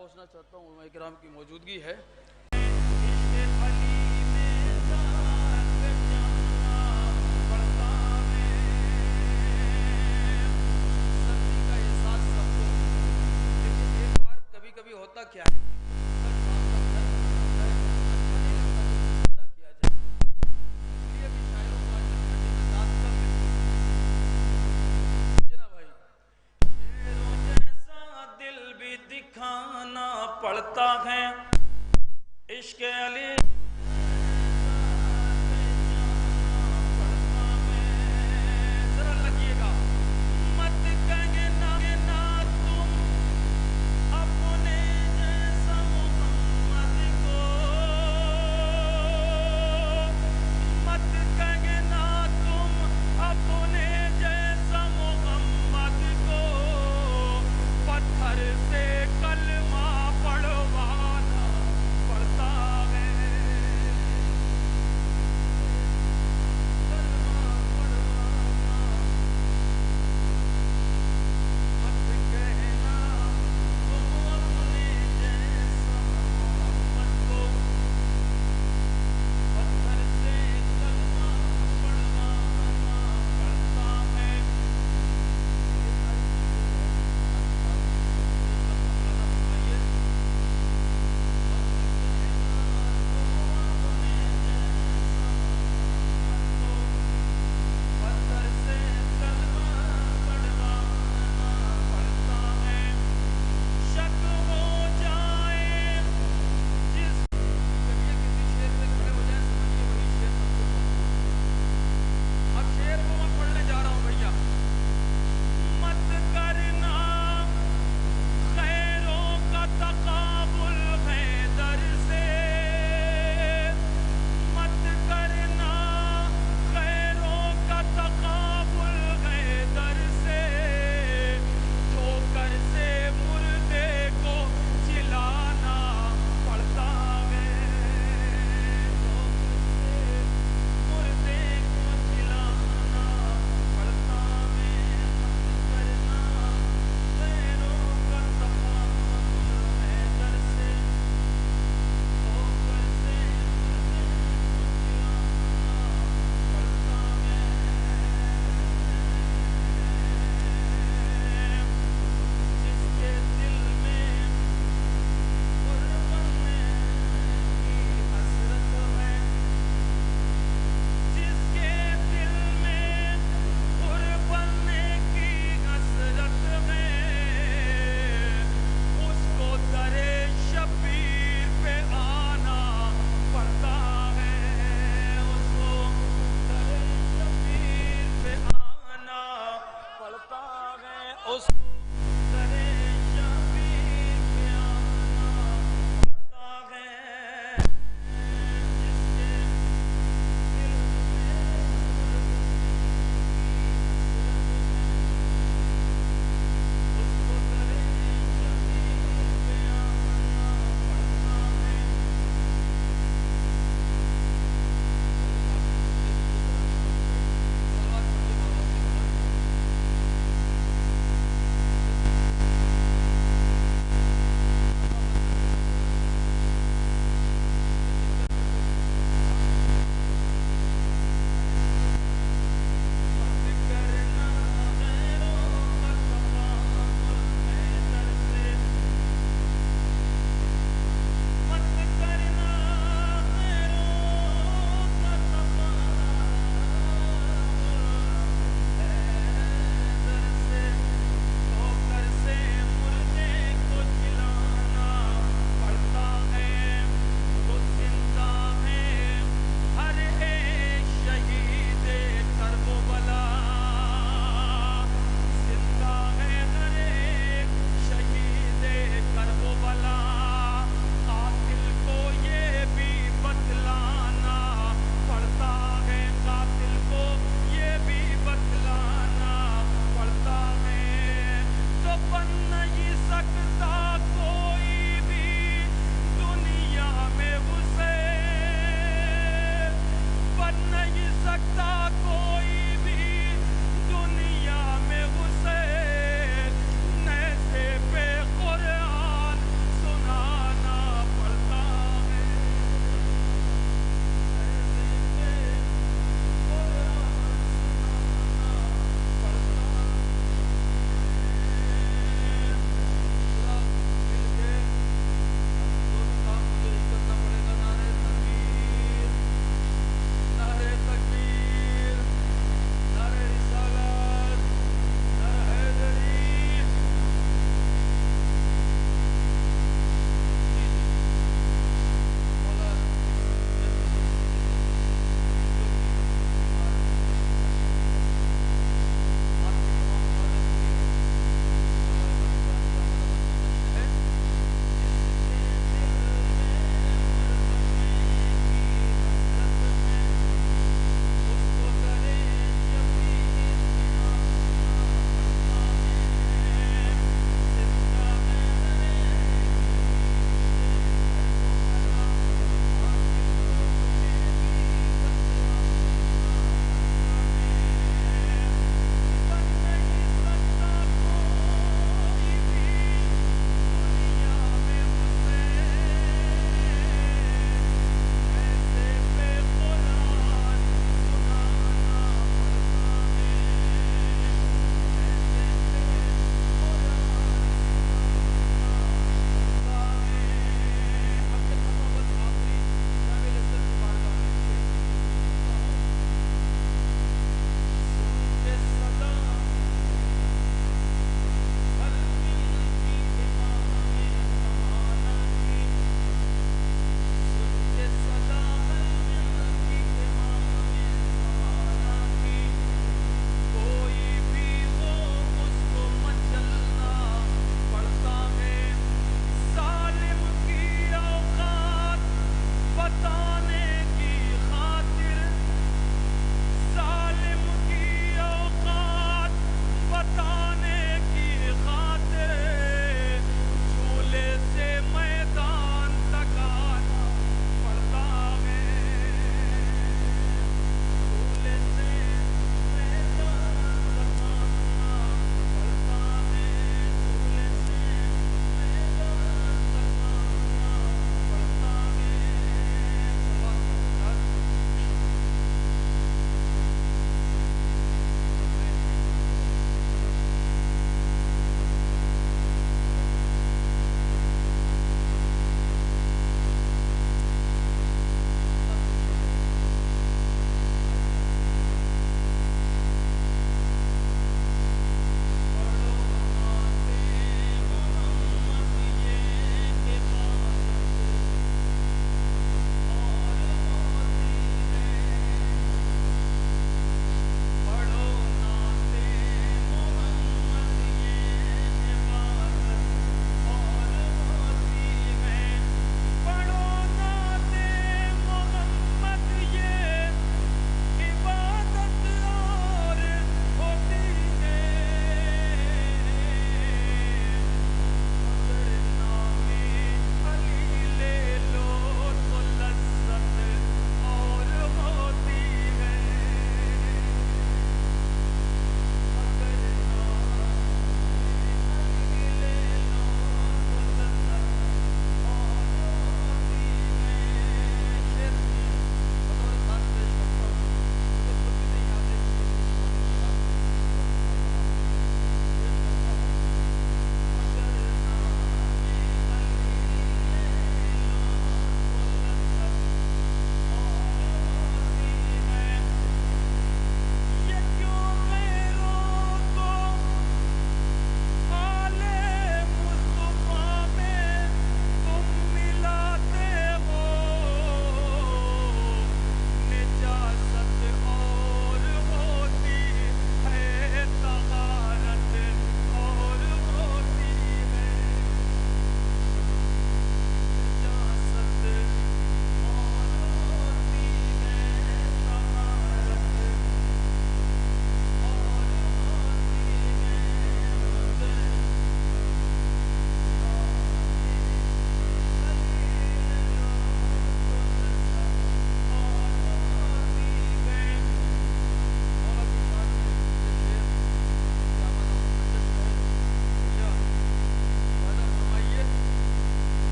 پہنچنا چاہتا ہوں، علماء کرام کی موجودگی ہے. کبھی کبھی ہوتا کیا ہے دکھانا پڑتا ہے عشق علی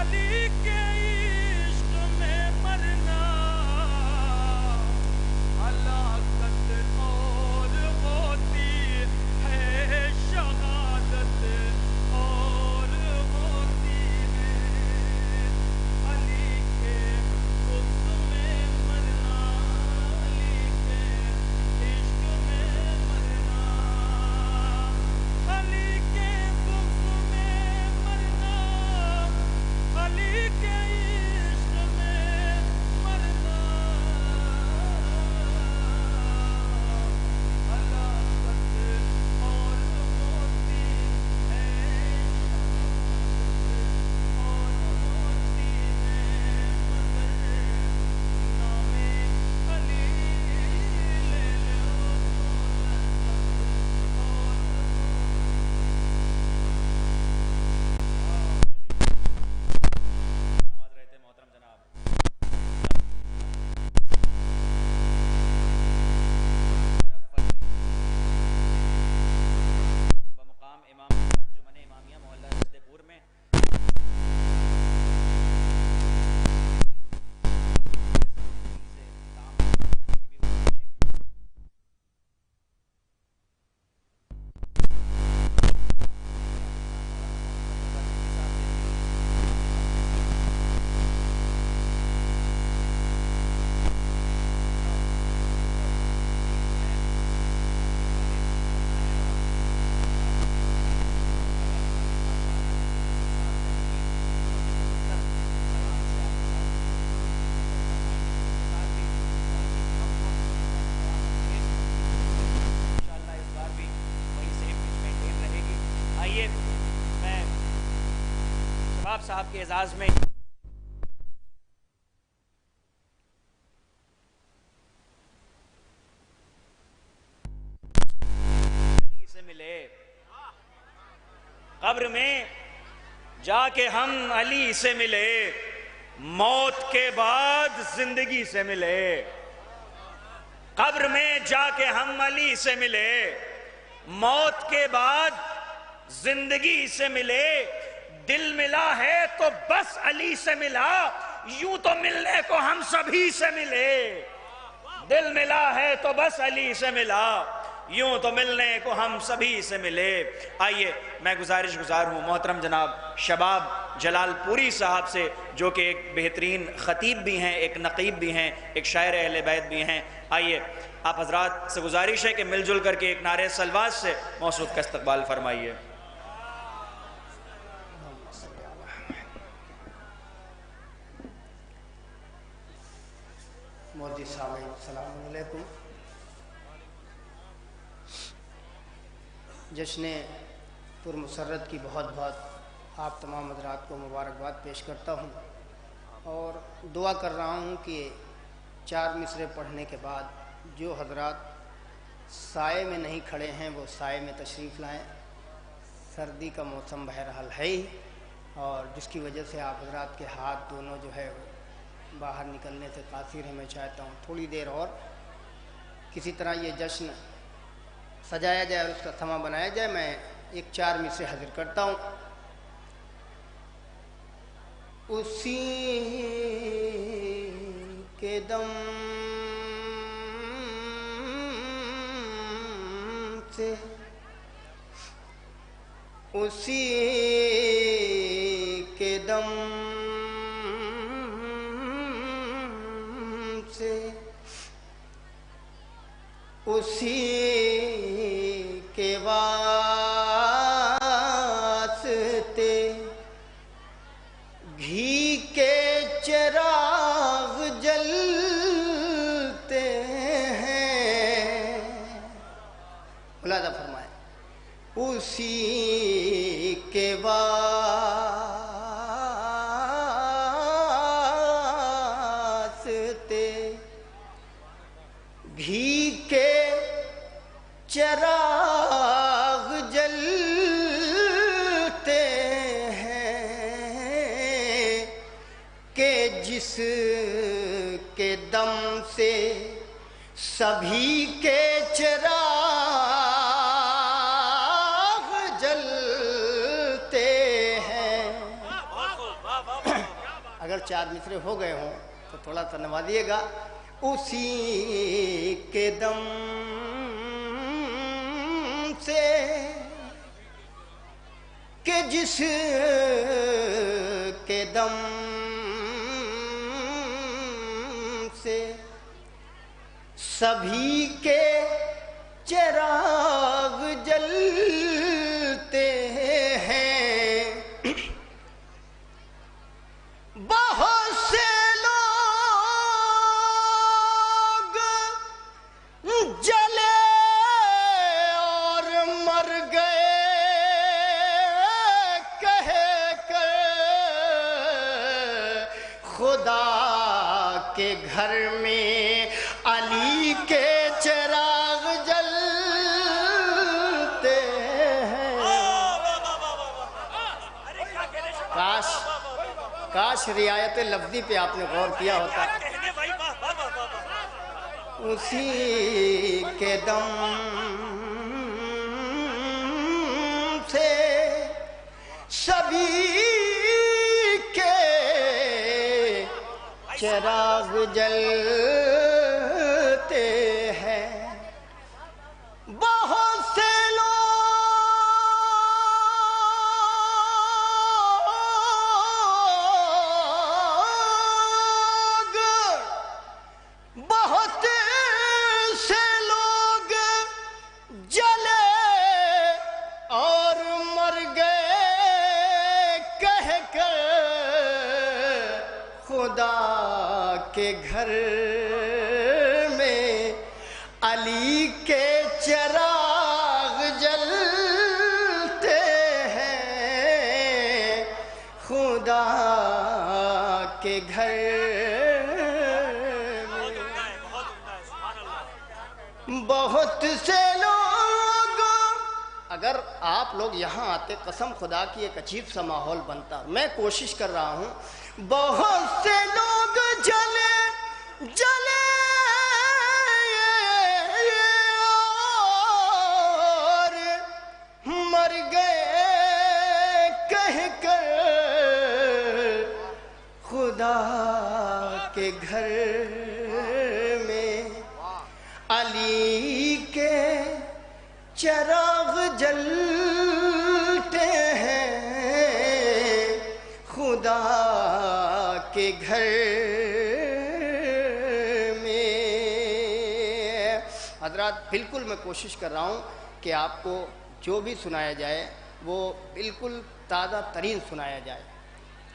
علی کے عشق میں مرنا ہلاکت اور ہوتی ہے شہادت اور ہوتی ہے علی کے بغض میں مرنا علی کے عشق میں مرنا علی کے بغض میں مرنا علی کے عشق میں مرنا ہلاکت اور ہوتی ہے اور ہوتی ہے مگر نام علی لے لو نواز رہے تھے محترم جناب بمقام امام انجمن امامیہ محلہ رشدے پور میں انشاءاللہ اس بار بھی وہی سیم پچ مینٹین رہے گی. آئیے میں شباب صاحب کے اعزاز میں علی سے ملے قبر میں جا کے ہم علی سے ملے موت کے بعد زندگی سے ملے قبر میں جا کے ہم علی سے ملے موت کے بعد زندگی سے ملے دل ملا ہے تو بس علی سے ملا یوں تو ملنے کو ہم سبھی سے ملے دل ملا ہے تو بس علی سے ملا یوں تو ملنے کو ہم سبھی سے ملے. آئیے میں گزارش گزار ہوں محترم جناب شباب جلال پوری صاحب سے جو کہ ایک بہترین خطیب بھی ہیں ایک نقیب بھی ہیں ایک شاعر اہل بیت بھی ہیں. آئیے آپ حضرات سے گزارش ہے کہ مل جل کر کے ایک نعرہ سلوات سے موصوف کا استقبال فرمائیے. مودی صاحب السلام علیکم. جشن پرمسرت کی بہت بہت آپ تمام حضرات کو مبارکباد پیش کرتا ہوں اور دعا کر رہا ہوں کہ 4 مصرے پڑھنے کے بعد جو حضرات سائے میں نہیں کھڑے ہیں وہ سائے میں تشریف لائیں. سردی کا موسم بہرحال ہے ہی اور جس کی وجہ سے آپ حضرات کے ہاتھ دونوں جو ہے باہر نکلنے سے قاصر ہیں. میں چاہتا ہوں تھوڑی دیر اور کسی طرح یہ جشن سجایا جائے اور اس کا سما بنایا جائے. میں ایک 4 مصرے حاضر کرتا ہوں. اسی کے دم سے اسی کے دم سے اسی کے واسطے گھی کے چراغ جلتے ہیں. ملاحظہ فرمائیں اسی کے واسطے گھی کے چراغ جلتے ہیں کہ جس کے دم سے سبھی کے چراغ جلتے ہیں. اگر 4 مصرے ہو گئے ہوں تو تھوڑا سا نوازیے گا. اسی کے دم سے کہ جس کے دم سے سبھی کے چراغ جلتے ہیں. بہت سے لوگ جلے اور مر گئے کہہ کر خدا کے گھر میں علی کے چراغ جلتے ہیں. کاش رعایت لفظی پہ آپ نے غور کیا ہوتا. اسی کے دم سے سبھی کے چراغ جلتے ہیں. بہت سے لوگ جلے اور مر گئے کہہ کر خدا کے گھر میں علی کے چراغ جلتے ہیں. خدا کے گھر بہت سے لوگ. اگر آپ لوگ یہاں آتے قسم خدا کی ایک عجیب سا ماحول بنتا. میں کوشش کر رہا ہوں. بہت سے لوگ جلے اور مر گئے کہہ کر خدا کے گھر میں علی کے چراغ جلتے ہیں. خدا کے گھر میں. حضرات بالکل میں کوشش کر رہا ہوں کہ آپ کو جو بھی سنایا جائے وہ بالکل تازہ ترین سنایا جائے.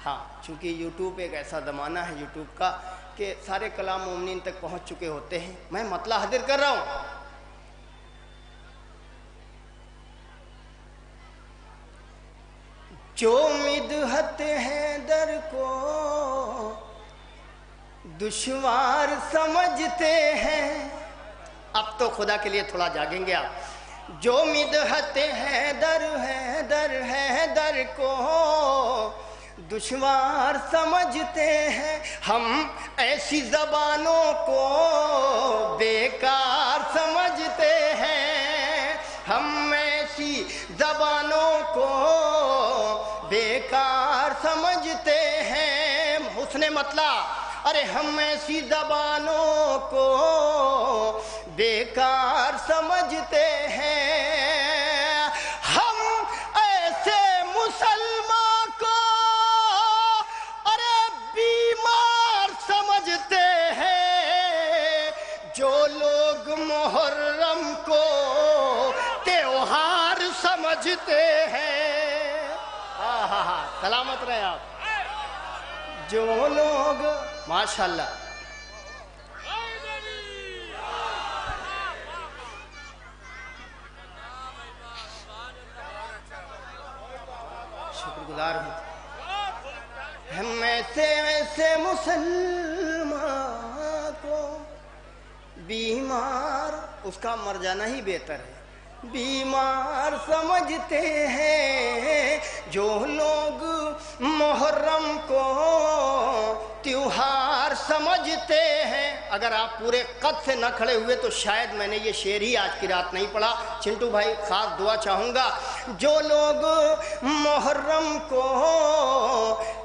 ہاں چونکہ یوٹیوب ایک ایسا زمانہ ہے یوٹیوب کا کہ سارے کلام مومنین تک پہنچ چکے ہوتے ہیں. میں مطلع حاضر کر رہا ہوں. جو مدحت حیدر کو دشوار سمجھتے ہیں. اب تو خدا کے لیے تھوڑا جاگیں گے آپ. جو مدحت حیدر کو دشوار سمجھتے ہیں. ہم ایسی زبانوں کو بیکار سمجھتے ہیں. ہم ایسی زبانوں کو بیکار سمجھتے ہیں. حسن مطلع. ارے ہم ایسی زبانوں کو بیکار سمجھتے ہیں. ہم ایسے مسلمان کو ارے بیمار سمجھتے ہیں. جو لوگ محرم کو تہوار سمجھتے ہیں. سلامت رہے آپ. جو لوگ ماشاءاللہ شکر گزار ہوں. ہم ایسے مسلمان کو بیمار اس کا مر جانا ہی بہتر ہے. بیمار سمجھتے ہیں. جو لوگ محرم کو تیوہار سمجھتے ہیں. اگر آپ پورے قد سے نہ کھڑے ہوئے تو شاید میں نے یہ شعر ہی آج کی رات نہیں پڑھا. چنٹو بھائی خاص دعا چاہوں گا. جو لوگ محرم کو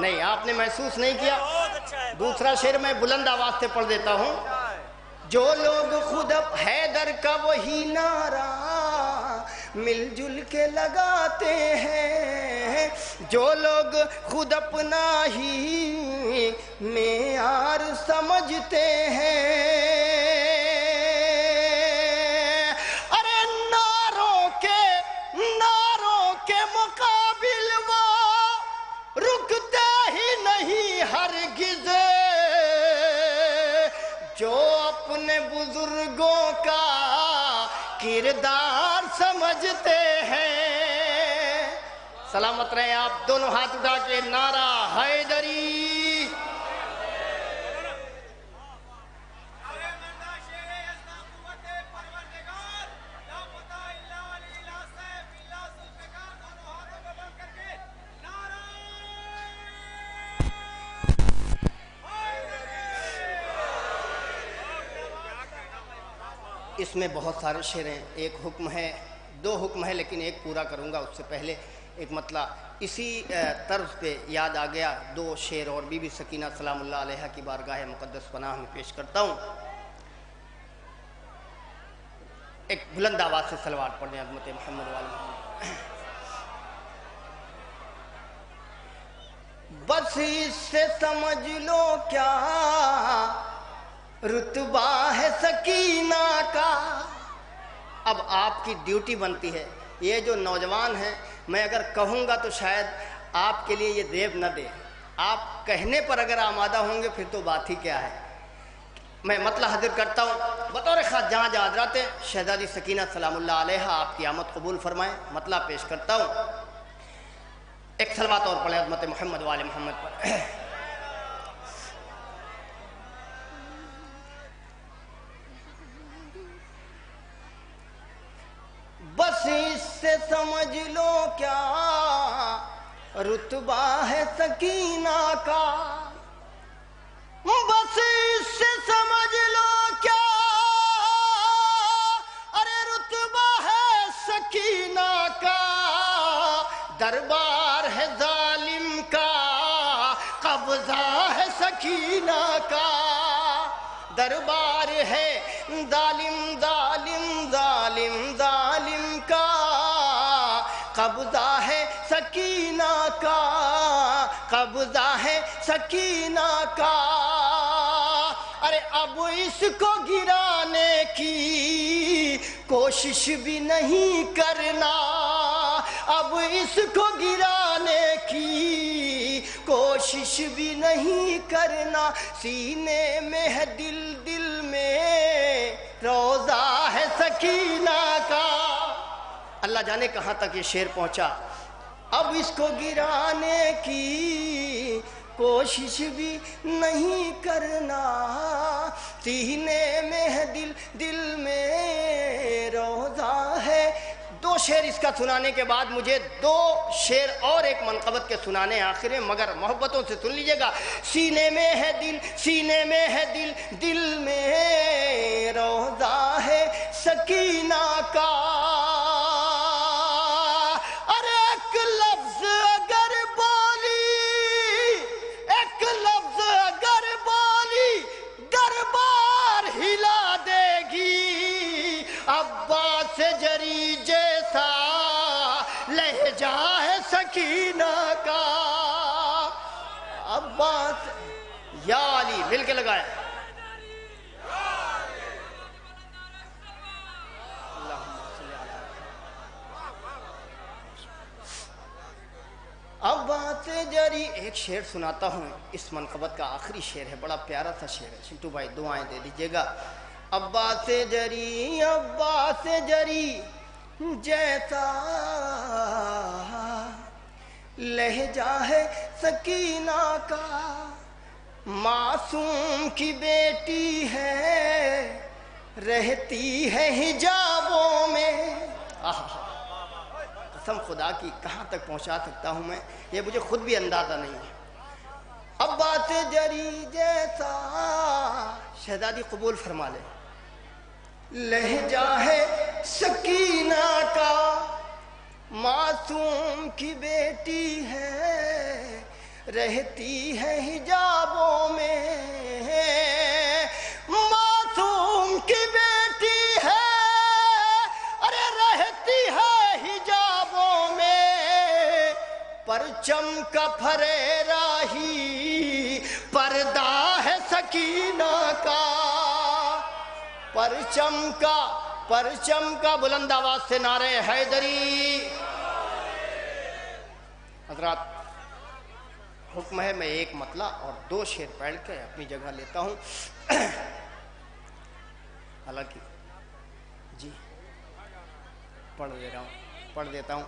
نہیں آپ نے محسوس نہیں کیا. دوسرا شعر میں بلند آواز سے پڑھ دیتا ہوں. جو لوگ خود حیدر کا وہی نعرہ مل جل کے لگاتے ہیں, جو لوگ خود اپنا ہی معیار سمجھتے ہیں, ارے نعروں کے مقابل وہ رکتے ہی نہیں ہرگز, جو اپنے بزرگوں کا کردار سمجھتے ہیں. سلامت رہیں آپ. دونوں ہاتھ اٹھا کے نعرہ حیدری. اس میں بہت سارے شعر ہیں. ایک حکم ہے, دو حکم ہے, لیکن ایک پورا کروں گا. اس سے پہلے ایک مطلع اسی طرز پہ یاد آ گیا. دو شعر اور بی بی سکینہ سلام اللہ علیہا کی بارگاہ مقدس پناہ میں پیش کرتا ہوں. ایک بلند آواز سے صلوات پڑھیں عظمت محمد والی. بس اس سے سمجھ لو کیا رتبہ ہے سکینہ کا. اب آپ کی ڈیوٹی بنتی ہے. یہ جو نوجوان ہیں, میں اگر کہوں گا تو شاید آپ کے لیے یہ دیو نہ دے. آپ کہنے پر اگر آمادہ ہوں گے پھر تو بات ہی کیا ہے. میں مطلع حاضر کرتا ہوں بطور خاص. جہاں جہاں حضرات ہیں, شہزادی سکینہ سلام اللہ علیہا آپ کی آمد قبول فرمائیں. مطلع پیش کرتا ہوں. ایک صلوات اور پڑھیں عظمت محمد والے محمد پر. بس اس سے سمجھ لو کیا رتبہ ہے سکینہ کا. بس اس سے سمجھ لو کیا ارے رتبہ ہے سکینہ کا. دربار ہے ظالم کا, قبضہ ہے سکینہ کا. دربار ہے ظالم کا, قبضہ ہے سکینہ کا, قبضہ ہے سکینہ کا. ارے اب اس کو گرانے کی کوشش بھی نہیں کرنا. اب اس کو گرانے کی کوشش بھی نہیں کرنا. سینے میں ہے دل میں روزہ ہے سکینہ کا. اللہ جانے کہاں تک یہ شعر پہنچا. اب اس کو گرانے کی کوشش بھی نہیں کرنا. سینے میں ہے دل میں روزہ ہے. دو شعر اس کا سنانے کے بعد مجھے دو شعر اور ایک منقبت کے سنانے آخر ہیں, مگر محبتوں سے سن لیجئے گا. سینے میں ہے دل میں روزہ ہے سکینہ کا. ارے ایک لفظ اگر بولی دربار ہلا دے گی. عباس جری جیسا لہجہ ہے سکینہ کا. عباس یا علی مل کے لگائے. عباس جری. ایک شعر سناتا ہوں, اس منقبت کا آخری شعر ہے, بڑا پیارا سا شعر ہے. چنٹو بھائی دعائیں دے دیجئے گا. عباس جری جیسا لہجہ ہے سکینہ کا. معصوم کی بیٹی ہے رہتی ہے حجابوں میں. قسم خدا کی کہاں تک پہنچا سکتا ہوں میں, یہ مجھے خود بھی اندازہ نہیں ہے. عباس جری جیسا شہزادی قبول فرما لے. لہجہ ہے سکینہ کا, معصوم کی بیٹی ہے رہتی ہے حجابوں میں، معصوم کی بیٹی ہے، ارے رہتی ہے حجابوں میں، پرچم کا پھریرا ہی پردہ ہے سکینہ کا، پرچم کا بلند آواز سے نعرہ حیدری۔ حضرات حکم ہے میں ایک مطلع اور 2 شعر پڑھ کے اپنی جگہ لیتا ہوں، حالانکہ جی پڑھ دیتا ہوں۔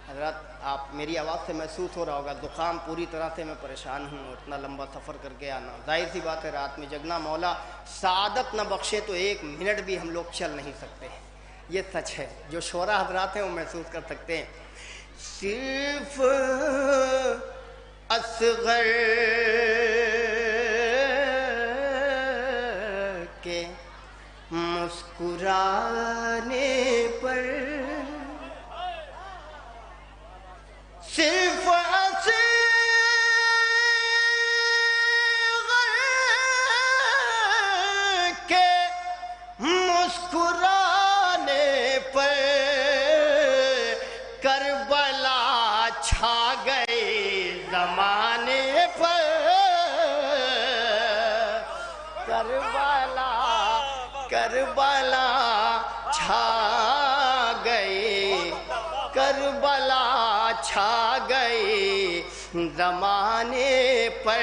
حضرات آپ میری آواز سے محسوس ہو رہا ہوگا زکام پوری طرح سے میں پریشان ہوں، اتنا لمبا سفر کر کے آنا، ظاہر سی بات ہے رات میں جگنا، مولا سعادت نہ بخشے تو 1 منٹ بھی ہم لوگ چل نہیں سکتے، یہ سچ ہے، جو شعراء حضرات ہیں وہ محسوس کر سکتے ہیں۔ صرف اصغر کے مسکرانے پر، صرف اصغر کے مسکرانے پر کربلا چھا گئے زمانے پر، کربلا چھا گئے زمانے پر،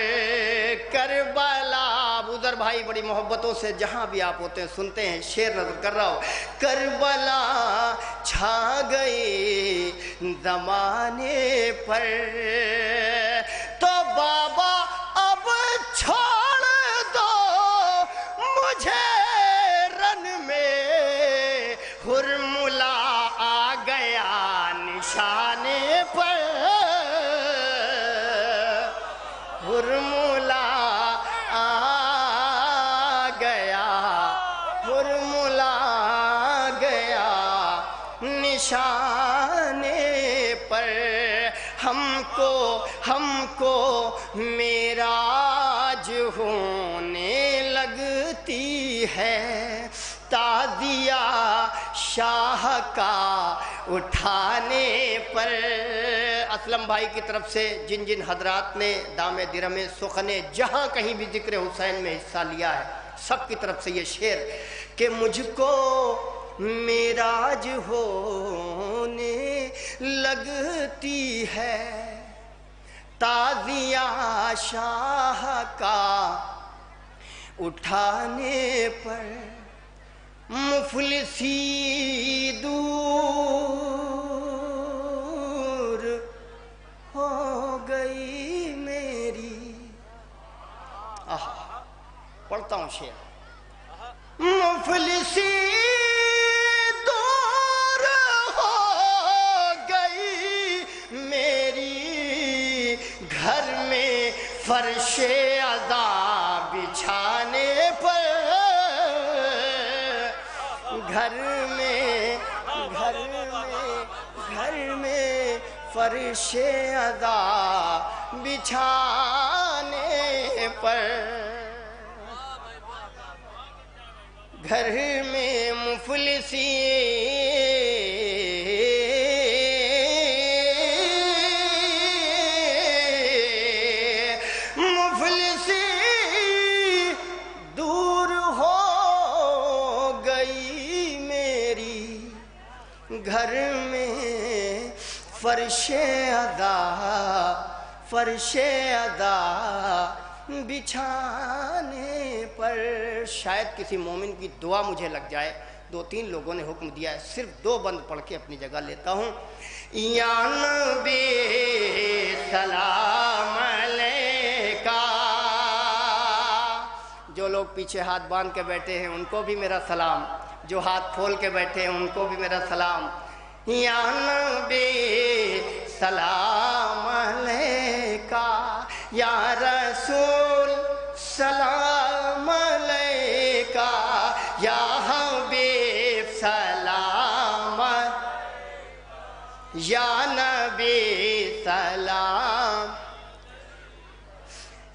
کربلا۔ ابوذر بھائی بڑی محبتوں سے جہاں بھی آپ ہوتے ہیں سنتے ہیں، شعر نظر کر رہا ہو، کربلا چھا گئے زمانے پر، تو بابا اب چھوڑ دو مجھے رن میں، ہرملا آ گیا نشانے پر، ہرملا آ گیا نشانے پر، ہم کو معراج ہونے لگتی ہے، تعزیہ شاہ کا اٹھانے پر۔ اسلم بھائی کی طرف سے جن جن حضرات نے دام درم سخن جہاں کہیں بھی ذکر حسین میں حصہ لیا ہے، سب کی طرف سے یہ شعر کہ مجھ کو معراج ہونے لگتی ہے، تعزیہ شاہ کا اٹھانے پر، مفلسی دور ہو گئی میری۔ پڑھتا ہوں شعر، مفلسی دور ہو گئی میری، گھر میں فرش عزا بچھانے پر، گھر میں فرش عزا بچھانے پر، گھر میں مفلسی دور ہو گئی میری، گھر میں فرش عزا بچھانے پر۔ شاید کسی مومن کی دعا مجھے لگ جائے، 2-3 لوگوں نے حکم دیا ہے، صرف 2 بند پڑھ کے اپنی جگہ لیتا ہوں۔ یا نبی سلام علیکہ، جو لوگ پیچھے ہاتھ باندھ کے بیٹھے ہیں ان کو بھی میرا سلام، جو ہاتھ کھول کے بیٹھے ہیں ان کو بھی میرا سلام۔ یا نبی سلام علیکہ، یا رسول سلام علیکہ، یا حبیب سلام، یا نبی سلام،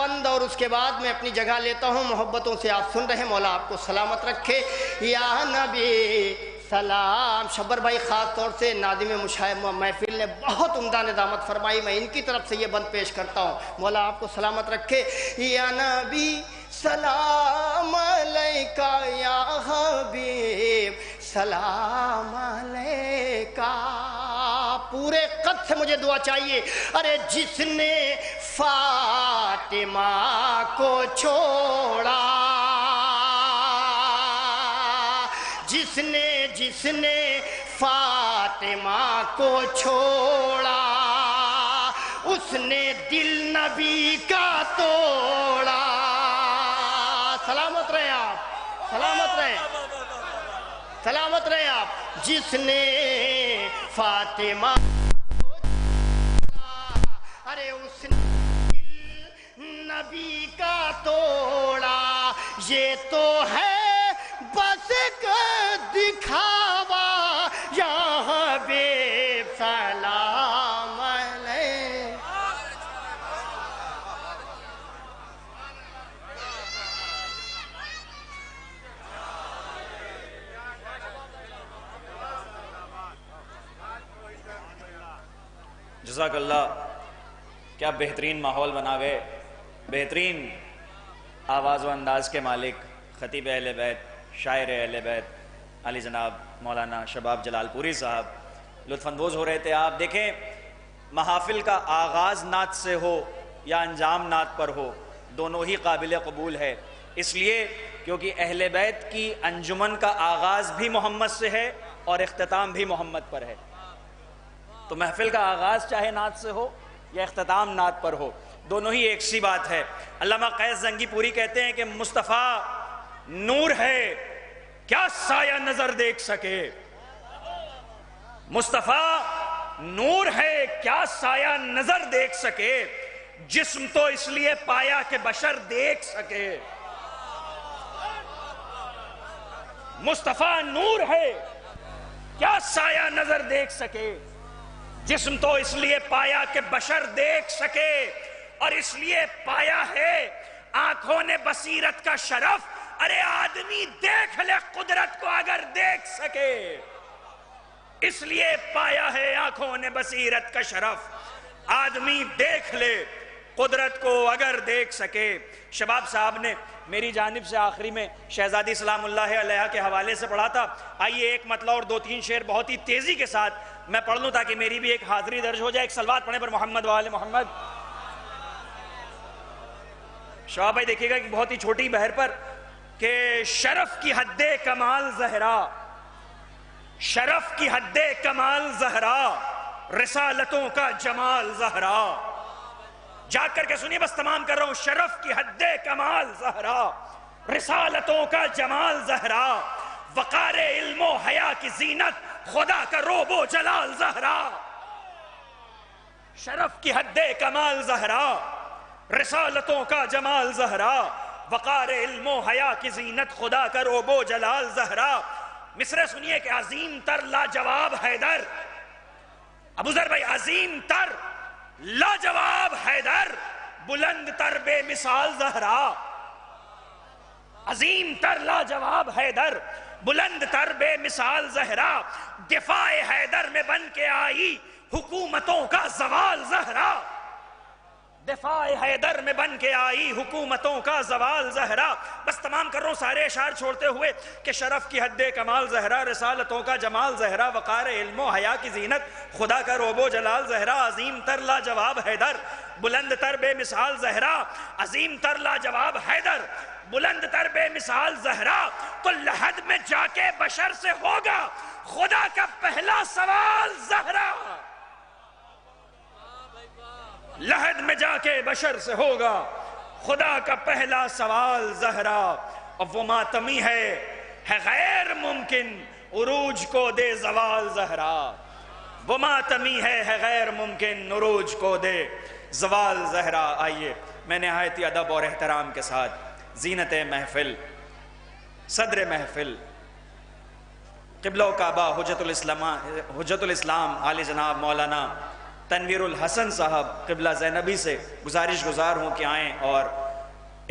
بند اور اس کے بعد میں اپنی جگہ لیتا ہوں. محبتوں سے آپ سن رہے ہیں. مولا آپ کو سلامت رکھے. یا نبی سلام. شبر بھائی خاص طور سے ناظم محفل نے بہت عمدہ نظامت فرمائی. میں ان کی طرف سے یہ بند پیش کرتا ہوں. مولا آپ کو سلامت رکھے. یا نبی سلام علیکہ یا حبیب سلام علیکہ. پورے قد سے مجھے دعا چاہیے. ارے جس نے فاطمہ کو چھوڑا, جس نے فاطمہ کو چھوڑا, اس نے دل نبی کا توڑا. سلامت رہے آپ, سلامت رہے, سلامت رہے آپ. جس نے فاطمہ کو چھوڑا, ارے اس نے دل نبی کا توڑا. یہ تو ہے بس ایک دکھاوا. یا حبیب سلام علیہ. جزاک اللہ. کیا بہترین ماحول بنا گئے. بہترین آواز و انداز کے مالک خطیب اہل بیت, شاعر اہل بیت علی جناب مولانا شباب جلال پوری صاحب لطف اندوز ہو رہے تھے. آپ دیکھیں محافل کا آغاز نعت سے ہو یا انجام نعت پر ہو, دونوں ہی قابل قبول ہے. اس لیے کیونکہ اہل بیت کی انجمن کا آغاز بھی محمد سے ہے اور اختتام بھی محمد پر ہے. تو محفل کا آغاز چاہے نعت سے ہو یا اختتام نعت پر ہو, دونوں ہی ایک سی بات ہے. علامہ قیس زنگی پوری کہتے ہیں کہ مصطفیٰ نور ہے کیا سایہ نظر دیکھ سکے. مصطفیٰ نور ہے کیا سایہ نظر دیکھ سکے, جسم تو اس لیے پایا کہ بشر دیکھ سکے. مصطفیٰ نور ہے کیا سایہ نظر دیکھ سکے, جسم تو اس لیے پایا کہ بشر دیکھ سکے. اور اس لیے پایا ہے آنکھوں نے بصیرت کا شرف. ارے آدمی دیکھ لے قدرت کو اگر دیکھ سکے. اس لیے پایا ہے آنکھوں نے بصیرت کا شرف. آدمی دیکھ لے قدرت کو اگر دیکھ سکے. شباب صاحب نے میری جانب سے آخری میں شہزادی سلام اللہ علیہ کے حوالے سے پڑھا تھا. آئیے ایک مطلع اور 2-3 شعر بہت ہی تیزی کے ساتھ میں پڑھ لوں تاکہ میری بھی ایک حاضری درج ہو جائے. ایک صلوات پڑھیں پر محمد و آل محمد. شباب بھائی دیکھیے گا کہ بہت ہی چھوٹی بہر پر کہ شرف کی حد کمال زہرا, شرف کی حد کمال زہرا, رسالتوں کا جمال زہرا. جا کر کے سنیے, بس تمام کر رہا ہوں. شرف کی حد کمال زہرا, رسالتوں کا جمال زہرا, وقار علم و حیا کی زینت خدا کا روب و جلال زہرا. شرف کی حد کمال زہرا, رسالتوں کا جمال زہرا, وقار علم و حیا کی زینت خدا کا روب و جلال زہرا. مصرع سنیے کہ عظیم تر لاجواب حیدر. ابو ذر بھائی, عظیم تر لاجواب حیدر, بلند تر بے مثال زہرا. عظیم تر لاجواب حیدر, بلند تر بے مثال زہرا. دفاع حیدر میں بن کے آئی حکومتوں کا زوال زہرا. دفاع حیدر میں بن کے آئی حکومتوں کا زوال زہرا. بس تمام کر رہا ہوں سارے اشعار چھوڑتے ہوئے کہ شرف کی حد کمال زہرا, رسالتوں کا جمال زہرا, وقار علم و حیا کی زینت خدا کا روب و جلال زہرا. عظیم تر لاجواب حیدر, بلند تر بے مثال زہرا. عظیم تر لاجواب حیدر, بلند تر بے مثال زہرا. تو لحد میں جا کے بشر سے ہوگا خدا کا پہلا سوال زہرا. لحد میں جا کے بشر سے ہوگا خدا کا پہلا سوال زہرا. اور وہ ماتمی ہے غیر ممکن عروج کو دے زوال زہرا. وہ ماتمی ہے غیر ممکن عروج کو دے زوال زہرا. آئیے میں نہایت ادب اور احترام کے ساتھ زینت محفل, صدر محفل, قبلہ و کعبہ حجت الاسلام عالی جناب مولانا تنویر الحسن صاحب قبلہ زینبی سے گزارش گزار ہوں کہ آئیں اور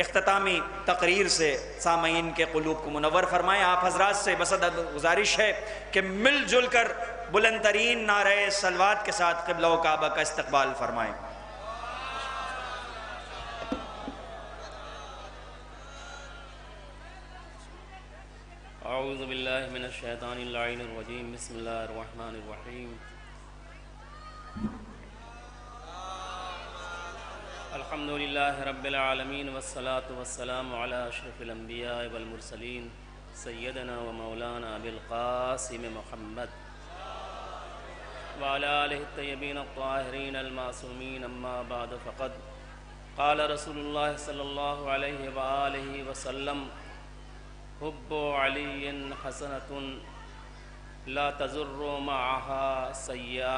اختتامی تقریر سے سامعین کے قلوب کو منور فرمائیں۔ آپ حضرات سے بس گزارش ہے کہ مل جل کر بلند ترین نعرہ صلوات کے ساتھ قبلہ و کعبہ کا استقبال فرمائیں۔ اعوذ باللہ من الشیطان اللعین الرجیم، بسم اللہ الرحمن الرحیم۔ الحمدللہ رب العالمین والصلاة والسلام علی اشرف الانبیاء والمرسلین سیدنا و مولانا بالقاسم محمد وعلی آلہ الطیبین الطاہرین المعصومین، اما بعد فقد قال رسول اللہ صلی اللہ علیہ وآلہ وسلم حب علی حسنۃ لا تضر معها سیئہ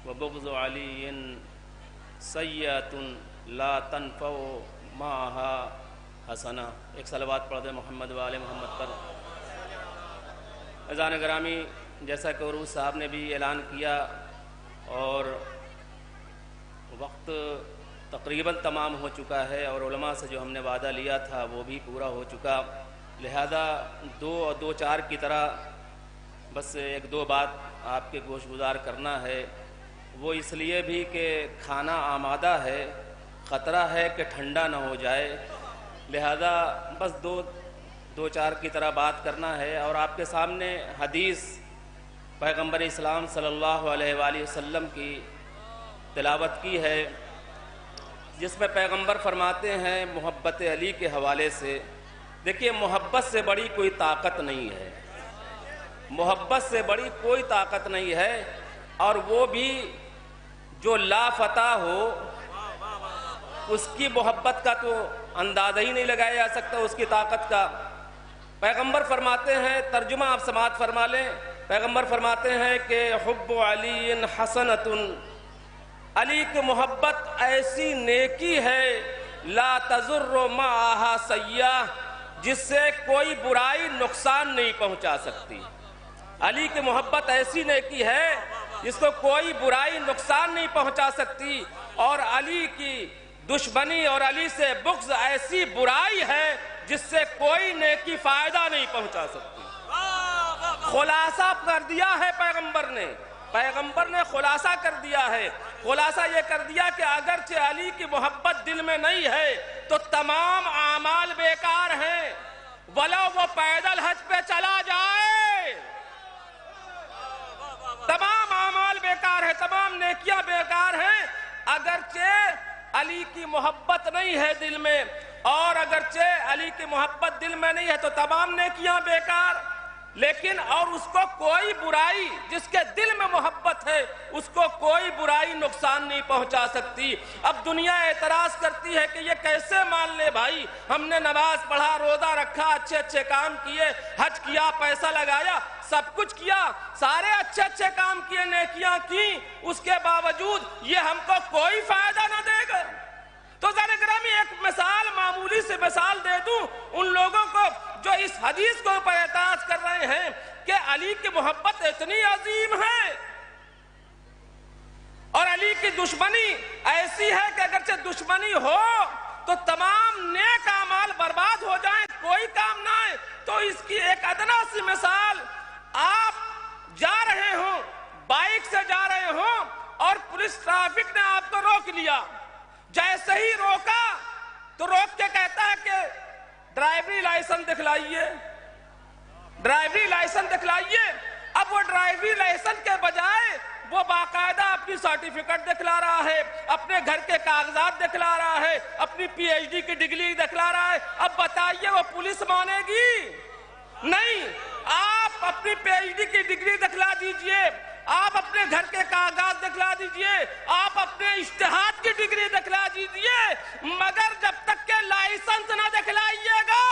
وبغض علی سیئۃ لا تنفع معها حسنہ۔ ایک صلوات پڑھ دیں محمد و آل محمد پر۔ اذان گرامی، جیسا کہ عروج صاحب نے بھی اعلان کیا اور وقت تقریباً تمام ہو چکا ہے اور علماء سے جو ہم نے وعدہ لیا تھا وہ بھی پورا ہو چکا، لہذا دو چار کی طرح بس ایک دو بات آپ کے گوش گزار کرنا ہے۔ وہ اس لیے بھی کہ کھانا آمادہ ہے، خطرہ ہے کہ ٹھنڈا نہ ہو جائے، لہذا بس دو چار کی طرح بات کرنا ہے۔ اور آپ کے سامنے حدیث پیغمبر اسلام صلی اللہ علیہ وآلہ وسلم کی تلاوت کی ہے، جس میں پیغمبر فرماتے ہیں محبت علی کے حوالے سے، دیکھیے محبت سے بڑی کوئی طاقت نہیں ہے، محبت سے بڑی کوئی طاقت نہیں ہے، اور وہ بھی جو لافتہ ہو اس کی محبت کا تو اندازہ ہی نہیں لگایا جا سکتا اس کی طاقت کا۔ پیغمبر فرماتے ہیں، ترجمہ آپ سماعت فرما لیں، پیغمبر فرماتے ہیں کہ حب علی حسنۃ، علی کی محبت ایسی نیکی ہے لا تضر معها سیئہ، جس سے کوئی برائی نقصان نہیں پہنچا سکتی۔ علی کی محبت ایسی نیکی ہے جس کو کوئی برائی نقصان نہیں پہنچا سکتی، اور علی کی دشمنی اور علی سے بغض ایسی برائی ہے جس سے کوئی نیکی فائدہ نہیں پہنچا سکتی۔ خلاصہ کر دیا ہے پیغمبر نے خلاصہ کر دیا ہے، خلاصہ یہ کر دیا کہ اگرچہ علی کی محبت دل میں نہیں ہے تو تمام اعمال بیکار ہیں، ولو وہ پیدل حج پہ چلا جائے، تمام اعمال بیکار ہیں، تمام نیکیاں بیکار ہیں۔ اگرچہ علی کی محبت نہیں ہے دل میں، اور اگرچہ علی کی محبت دل میں نہیں ہے تو تمام نیکیاں بیکار، لیکن اور اس کو کوئی برائی، جس کے دل میں محبت ہے اس کو کوئی برائی نقصان نہیں پہنچا سکتی۔ اب دنیا اعتراض کرتی ہے کہ یہ کیسے مان لے بھائی، ہم نے نماز پڑھا، روزہ رکھا، اچھے کام کیے، حج کیا، پیسہ لگایا، سب کچھ کیا، سارے اچھے کام کیے، نیکیاں کی، اس کے باوجود یہ ہم کو کوئی فائدہ نہ دے گا۔ تو ذرا گرامی ایک مثال، معمولی سے مثال دے دوں ان لوگوں کو جو اس حدیث کو پر اعتراض کر رہے ہیں کہ علی کی محبت اتنی عظیم ہے اور علی کی دشمنی ایسی ہے کہ اگرچہ دشمنی ہو تو تمام نیک اعمال برباد ہو جائیں، کوئی کام نہ آئے۔ تو اس کی ایک ادنا سی مثال، آپ جا رہے ہوں، بائک سے جا رہے ہوں اور پولیس ٹریفک نے آپ کو روک لیا، جیسے ہی روکا تو روک کے کہتا ہے کہ ڈرائیوری لائسنس دکھلائیے، ڈرائیوری لائسنس دکھلائیے۔ اب وہ ڈرائیوری لائسنس کے بجائے وہ باقاعدہ اپنی سرٹیفکیٹ دکھلا رہا ہے، اپنے گھر کے کاغذات دکھلا رہا ہے، اپنی پی ایچ ڈی کی ڈگری دکھلا رہا ہے۔ اب بتائیے وہ پولیس مانے گی؟ نہیں۔ آپ اپنی پی ایچ ڈی کی ڈگری دکھلا دیجئے، آپ اپنے گھر کے کاغذات دکھلا دیجئے، آپ اپنے اشتہاد کی ڈگری دکھلا دیجئے، مگر جب تک کہ لائسنس نہ دکھلائیے گا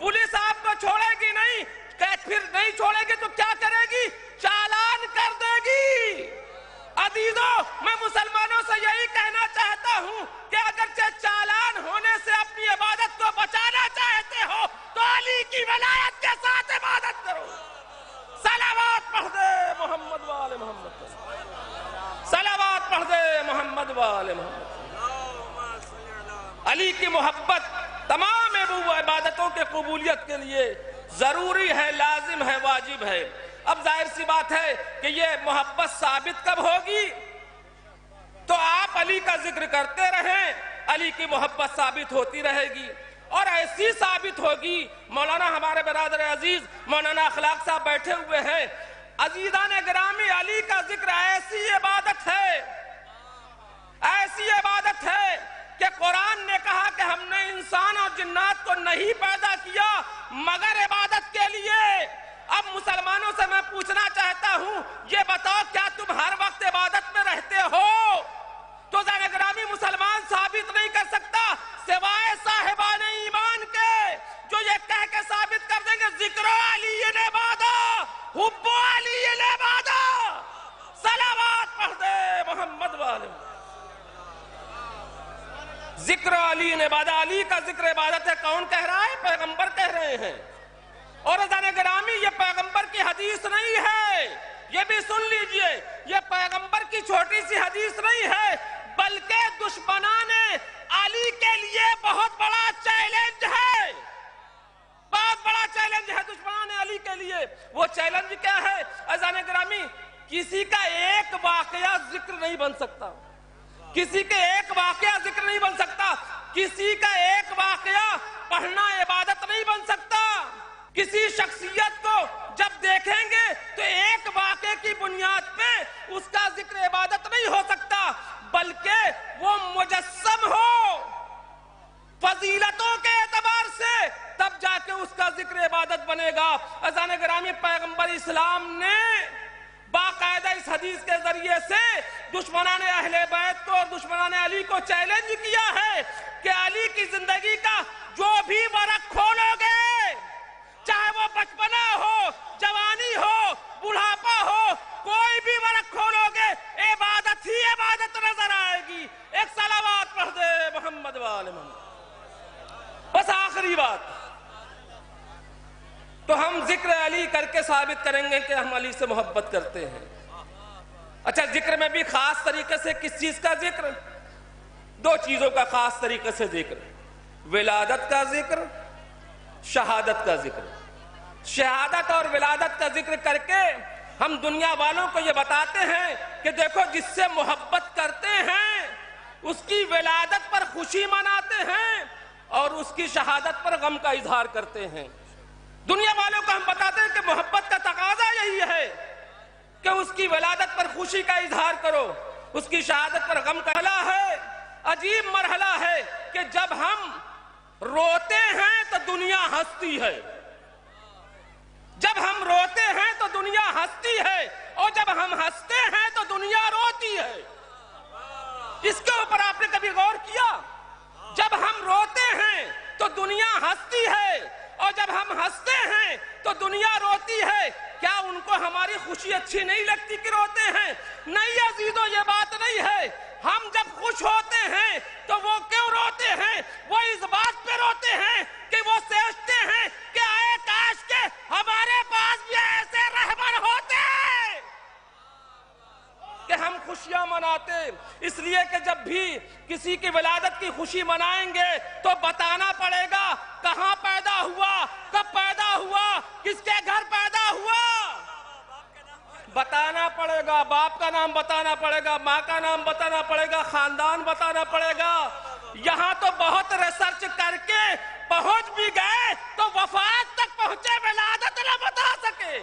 پولیس آپ کو چھوڑے گی نہیں۔ پھر نہیں چھوڑے گی تو کیا کرے گی؟ چالان کر دے گی۔ عزیزو، میں مسلمانوں سے یہی کہنا چاہتا ہوں کہ اگرچہ چالان ہونے سے اپنی عبادت کو بچانا چاہتے ہو تو علی کی ولایت کے ساتھ عبادت کرو۔ صلوات پڑھ دے محمد وآل محمد۔ صلوات پڑھ دے محمد وآل محمد. علی کی محبت تمام عبادتوں کے قبولیت کے لیے ضروری ہے، لازم ہے، واجب ہے. اب ظاہر سی بات ہے کہ یہ محبت ثابت کب ہوگی؟ تو آپ علی کا ذکر کرتے رہیں، علی کی محبت ثابت ہوتی رہے گی. اور ایسی ثابت ہوگی، مولانا ہمارے برادر عزیز مولانا اخلاق صاحب بیٹھے ہوئے ہیں. عزیزان گرامی، علی کا ذکر ایسی عبادت ہے، ایسی عبادت ہے کہ قرآن نے کہا کہ ہم نے انسان اور جنات کو نہیں پیدا کیا مگر عبادت کے لیے. اب مسلمانوں سے میں پوچھنا چاہتا ہوں، یہ بتاؤ کیا تم ہر وقت عبادت میں رہتے ہو؟ تو ذرا گرامی مسلمان ثابت نہیں کر سکتا سوائے صاحبان ایمان کے، جو یہ کہہ کے ثابت کر دیں گے ذکر علی عبادہ، حب علی عبادہ. صلوات پڑھ دے محمد والے. ذکر علی عبادہ، علی کا ذکر عبادت ہے. کون کہہ رہا ہے؟ پیغمبر کہہ رہے ہیں. اور عزیزان گرامی، یہ پیغمبر کی حدیث نہیں ہے، یہ بھی سن لیجئے، یہ پیغمبر کی چھوٹی سی حدیث نہیں ہے، بلکہ دشمنان علی کے لیے بہت بڑا چیلنج ہے، بہت بڑا چیلنج ہے دشمنان علی کے لیے. وہ چیلنج کیا ہے عزیزان گرامی؟ کسی کا ایک واقعہ ذکر نہیں بن سکتا، کسی کے ایک واقعہ ذکر نہیں بن سکتا، کسی کا ایک واقعہ پڑھنا عبادت نہیں بن سکتا. کسی شخصیت کو جب دیکھیں گے تو ایک واقعے کی بنیاد پہ اس کا ذکر عبادت نہیں ہو سکتا، بلکہ وہ مجسم ہو فضیلتوں کے اعتبار سے، تب جا کے اس کا ذکر عبادت بنے گا. عزیزان گرامی، پیغمبر اسلام نے باقاعدہ اس حدیث کے ذریعے سے دشمنان اہل بیت کو اور دشمنان علی کو چیلنج کیا ہے کہ علی کی زندگی کا جو بھی ورق کھولو گے، چاہے وہ بچپنا ہو، جوانی ہو، بڑھاپا ہو، کوئی بھی ورق کھولو گے عبادت ہی عبادت نظر آئے گی. ایک صلوات پڑھ دے محمد والے محمد. بس آخری بات، تو ہم ذکر علی کر کے ثابت کریں گے کہ ہم علی سے محبت کرتے ہیں. اچھا، ذکر میں بھی خاص طریقے سے کس چیز کا ذکر؟ دو چیزوں کا خاص طریقے سے ذکر، ولادت کا ذکر، شہادت کا ذکر. شہادت اور ولادت کا ذکر کر کے ہم دنیا والوں کو یہ بتاتے ہیں کہ دیکھو، جس سے محبت کرتے ہیں اس کی ولادت پر خوشی مناتے ہیں اور اس کی شہادت پر غم کا اظہار کرتے ہیں. دنیا والوں کو ہم بتاتے ہیں کہ محبت کا تقاضا یہی ہے کہ اس کی ولادت پر خوشی کا اظہار کرو، اس کی شہادت پر غم کا مرحلہ ہے. عجیب مرحلہ ہے کہ جب ہم روتے ہیں تو دنیا ہنستی ہے، جب ہم روتے ہیں تو دنیا ہنستی ہے، اور جب ہم ہنستے ہیں تو دنیا روتی ہے. اس کے اوپر آپ نے کبھی غور کیا؟ جب ہم روتے ہیں تو دنیا ہنستی ہے، اور جب ہم ہنستے ہیں تو دنیا روتی ہے. کیا ان کو ہماری خوشی اچھی نہیں لگتی کہ روتے ہیں؟ نہیں عزیزو، یہ بات نہیں ہے. ہم جب خوش ہوتے ہیں تو وہ کیوں روتے ہیں؟ وہ اس بات پہ روتے ہیں کہ وہ سوچتے ہیں کہ اے کاش کے ہمارے پاس بھی ایسے رہبر ہوتے کہ ہم خوشیاں مناتے. اس لیے کہ جب بھی کسی کی ولادت کی خوشی منائیں گے تو بتانا پڑے گا کہاں پیدا ہوا، کب پیدا ہوا، کس کے گھر پیدا ہوا، بتانا پڑے گا. باپ کا نام بتانا پڑے گا، ماں کا نام بتانا پڑے گا، خاندان بتانا پڑے گا. یہاں تو بہت ریسرچ کر کے پہنچ بھی گئے تو وفات تک پہنچے، ولادت نہ بتا سکے.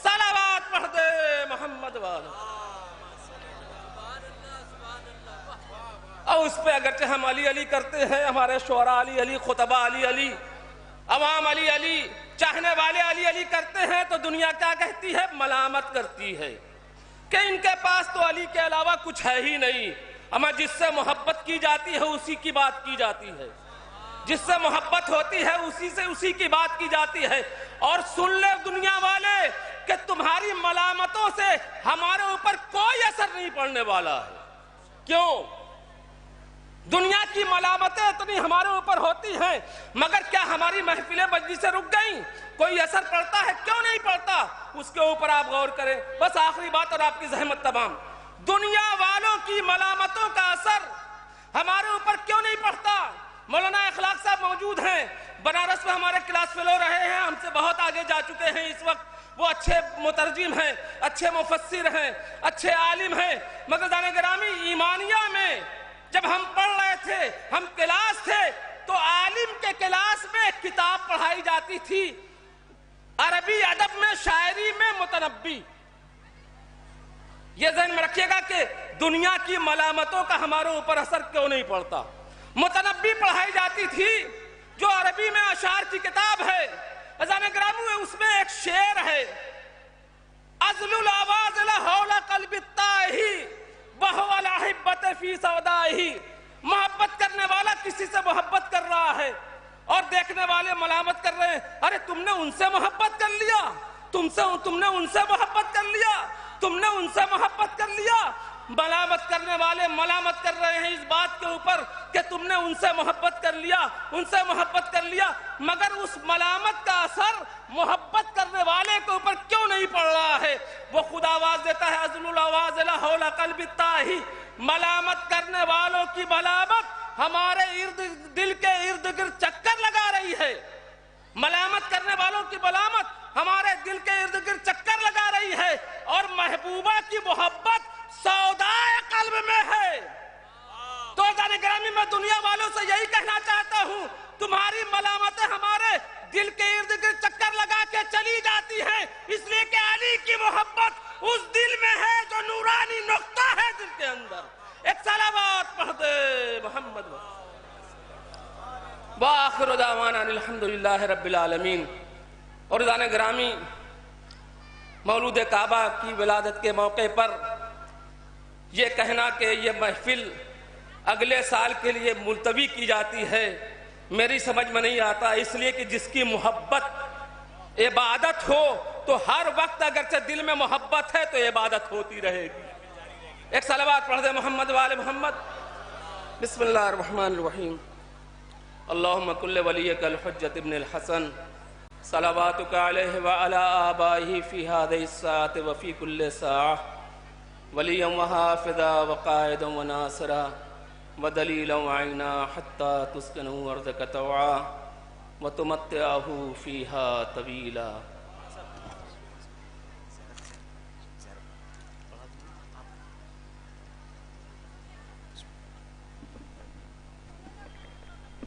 صلوات پڑھ دے محمد والے. اور اس پہ اگرچہ ہم علی علی کرتے ہیں، ہمارے شعراء علی علی، خطبہ علی علی، عوام علی علی، چاہنے والے علی علی کرتے ہیں، تو دنیا کیا کہتی ہے؟ ملامت کرتی ہے کہ ان کے پاس تو علی کے علاوہ کچھ ہے ہی نہیں. اما جس سے محبت کی جاتی ہے اسی کی بات کی جاتی ہے، جس سے محبت ہوتی ہے اسی کی بات کی جاتی ہے. اور سن لے دنیا والے کہ تمہاری ملامتوں سے ہمارے اوپر کوئی اثر نہیں پڑنے والا ہے. کیوں؟ دنیا کی ملامتیں اتنی ہمارے اوپر ہوتی ہیں، مگر کیا ہماری محفلیں مجلس سے رک گئیں؟ کوئی اثر پڑتا ہے؟ کیوں نہیں پڑتا؟ اس کے اوپر آپ غور کریں. بس آخری بات اور آپ کی زحمت تمام. دنیا والوں کی ملامتوں کا اثر ہمارے اوپر کیوں نہیں پڑتا؟ مولانا اخلاق صاحب موجود ہیں، بنارس میں ہمارے کلاس فیلو رہے ہیں، ہم سے بہت آگے جا چکے ہیں اس وقت، وہ اچھے مترجم ہیں، اچھے مفسر ہیں، اچھے عالم ہیں، مگر جانے گرامی ایمانیہ میں جب ہم پڑھ رہے تھے، ہم کلاس تھے، تو عالم کے کلاس میں ایک کتاب پڑھائی جاتی تھی عربی ادب میں، شاعری میں، متنبی۔ یہ ذہن میں رکھیے گا کہ دنیا کی ملامتوں کا ہمارے اوپر اثر کیوں نہیں پڑتا۔ متنبی پڑھائی جاتی تھی جو عربی میں اشعار کی کتاب ہے، اذان گرامی اس میں ایک شعر ہے، ازل الاواز لحول قلب الطاہی وہو الاحبت فی سودائی۔ محبت کرنے والا کسی سے محبت کر رہا ہے اور دیکھنے والے ملامت کر رہے ہیں، ارے تم نے ان سے محبت کر لیا، تم نے ان سے محبت کر لیا، تم نے ان سے محبت کر لیا۔ ملامت کرنے والے ملامت کر رہے ہیں اس بات کے اوپر کہ تم نے ان سے محبت کر لیا، ان سے محبت کر لیا، مگر اس ملامت کا اثر محبت کرنے والے کے اوپر کیوں نہیں پڑ رہا ہے؟ وہ خود آواز دیتا ہے، ازل الاواز لحول قلب الطاہی۔ ملامت کرنے والوں کی ملامت ہمارے دل کے ارد گرد چکر لگا رہی ہے، ملامت کرنے والوں کی ملامت ہمارے دل کے ارد گرد چکر لگا رہی ہے، اور محبوبہ کی محبت سودائے قلب میں ہے۔ تو جان گرامی میں دنیا والوں سے یہی کہنا چاہتا ہوں، تمہاری ملامتیں ہمارے دل کے ارد گرد چکر لگا کے چلی جاتی ہیں، اس لیے کہ علی کی محبت اس دل میں ہے جو نورانی نقطہ ہے دل کے اندر۔ ایک صلوات پڑھ دے محمد وآخر دعوانا الحمدللہ رب العالمین۔ اور جان گرامی، مولود کعبہ کی ولادت کے موقع پر یہ کہنا کہ یہ محفل اگلے سال کے لیے ملتوی کی جاتی ہے، میری سمجھ میں نہیں آتا، اس لیے کہ جس کی محبت عبادت ہو تو ہر وقت اگرچہ دل میں محبت ہے تو عبادت ہوتی رہے گی۔ ایک صلوات پڑھ دے محمد وآل محمد۔ بسم اللہ الرحمن الرحیم۔ اللہم کل ولیک الحجت ابن الحسن صلواتک علیہ وعلی آبائہ فی هذه الساعة وفی کل ساعة ولیا وحافظا وقائدا وناصرا ودلیلا وعینا حتی تسکنوا ارضک طوعا وتمتعہ فیہا طویلا۔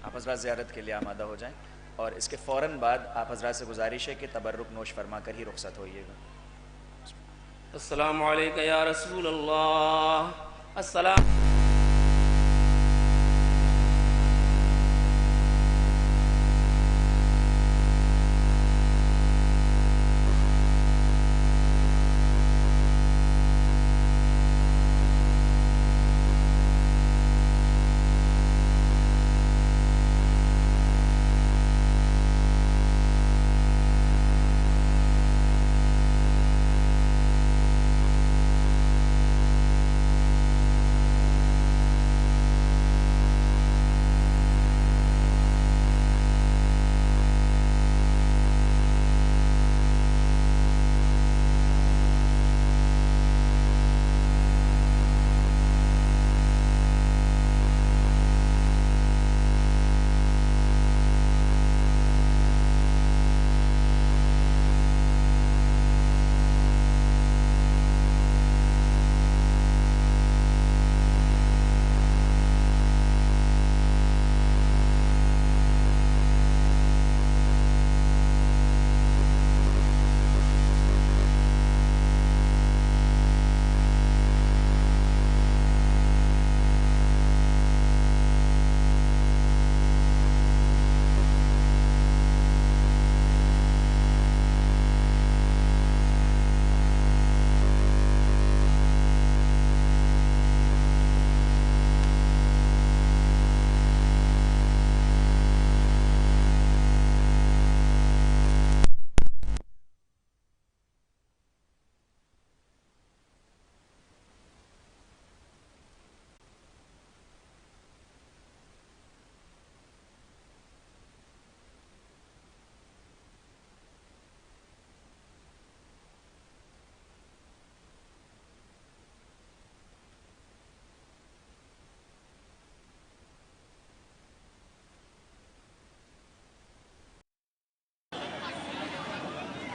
آپ حضرات زیارت کے لیے آمادہ ہو جائیں، اور اس کے فوراً بعد آپ حضرات سے گزارش ہے کہ تبرک نوش فرما کر ہی رخصت ہوئیے گا۔ السلام علیکم یا رسول اللہ، السلام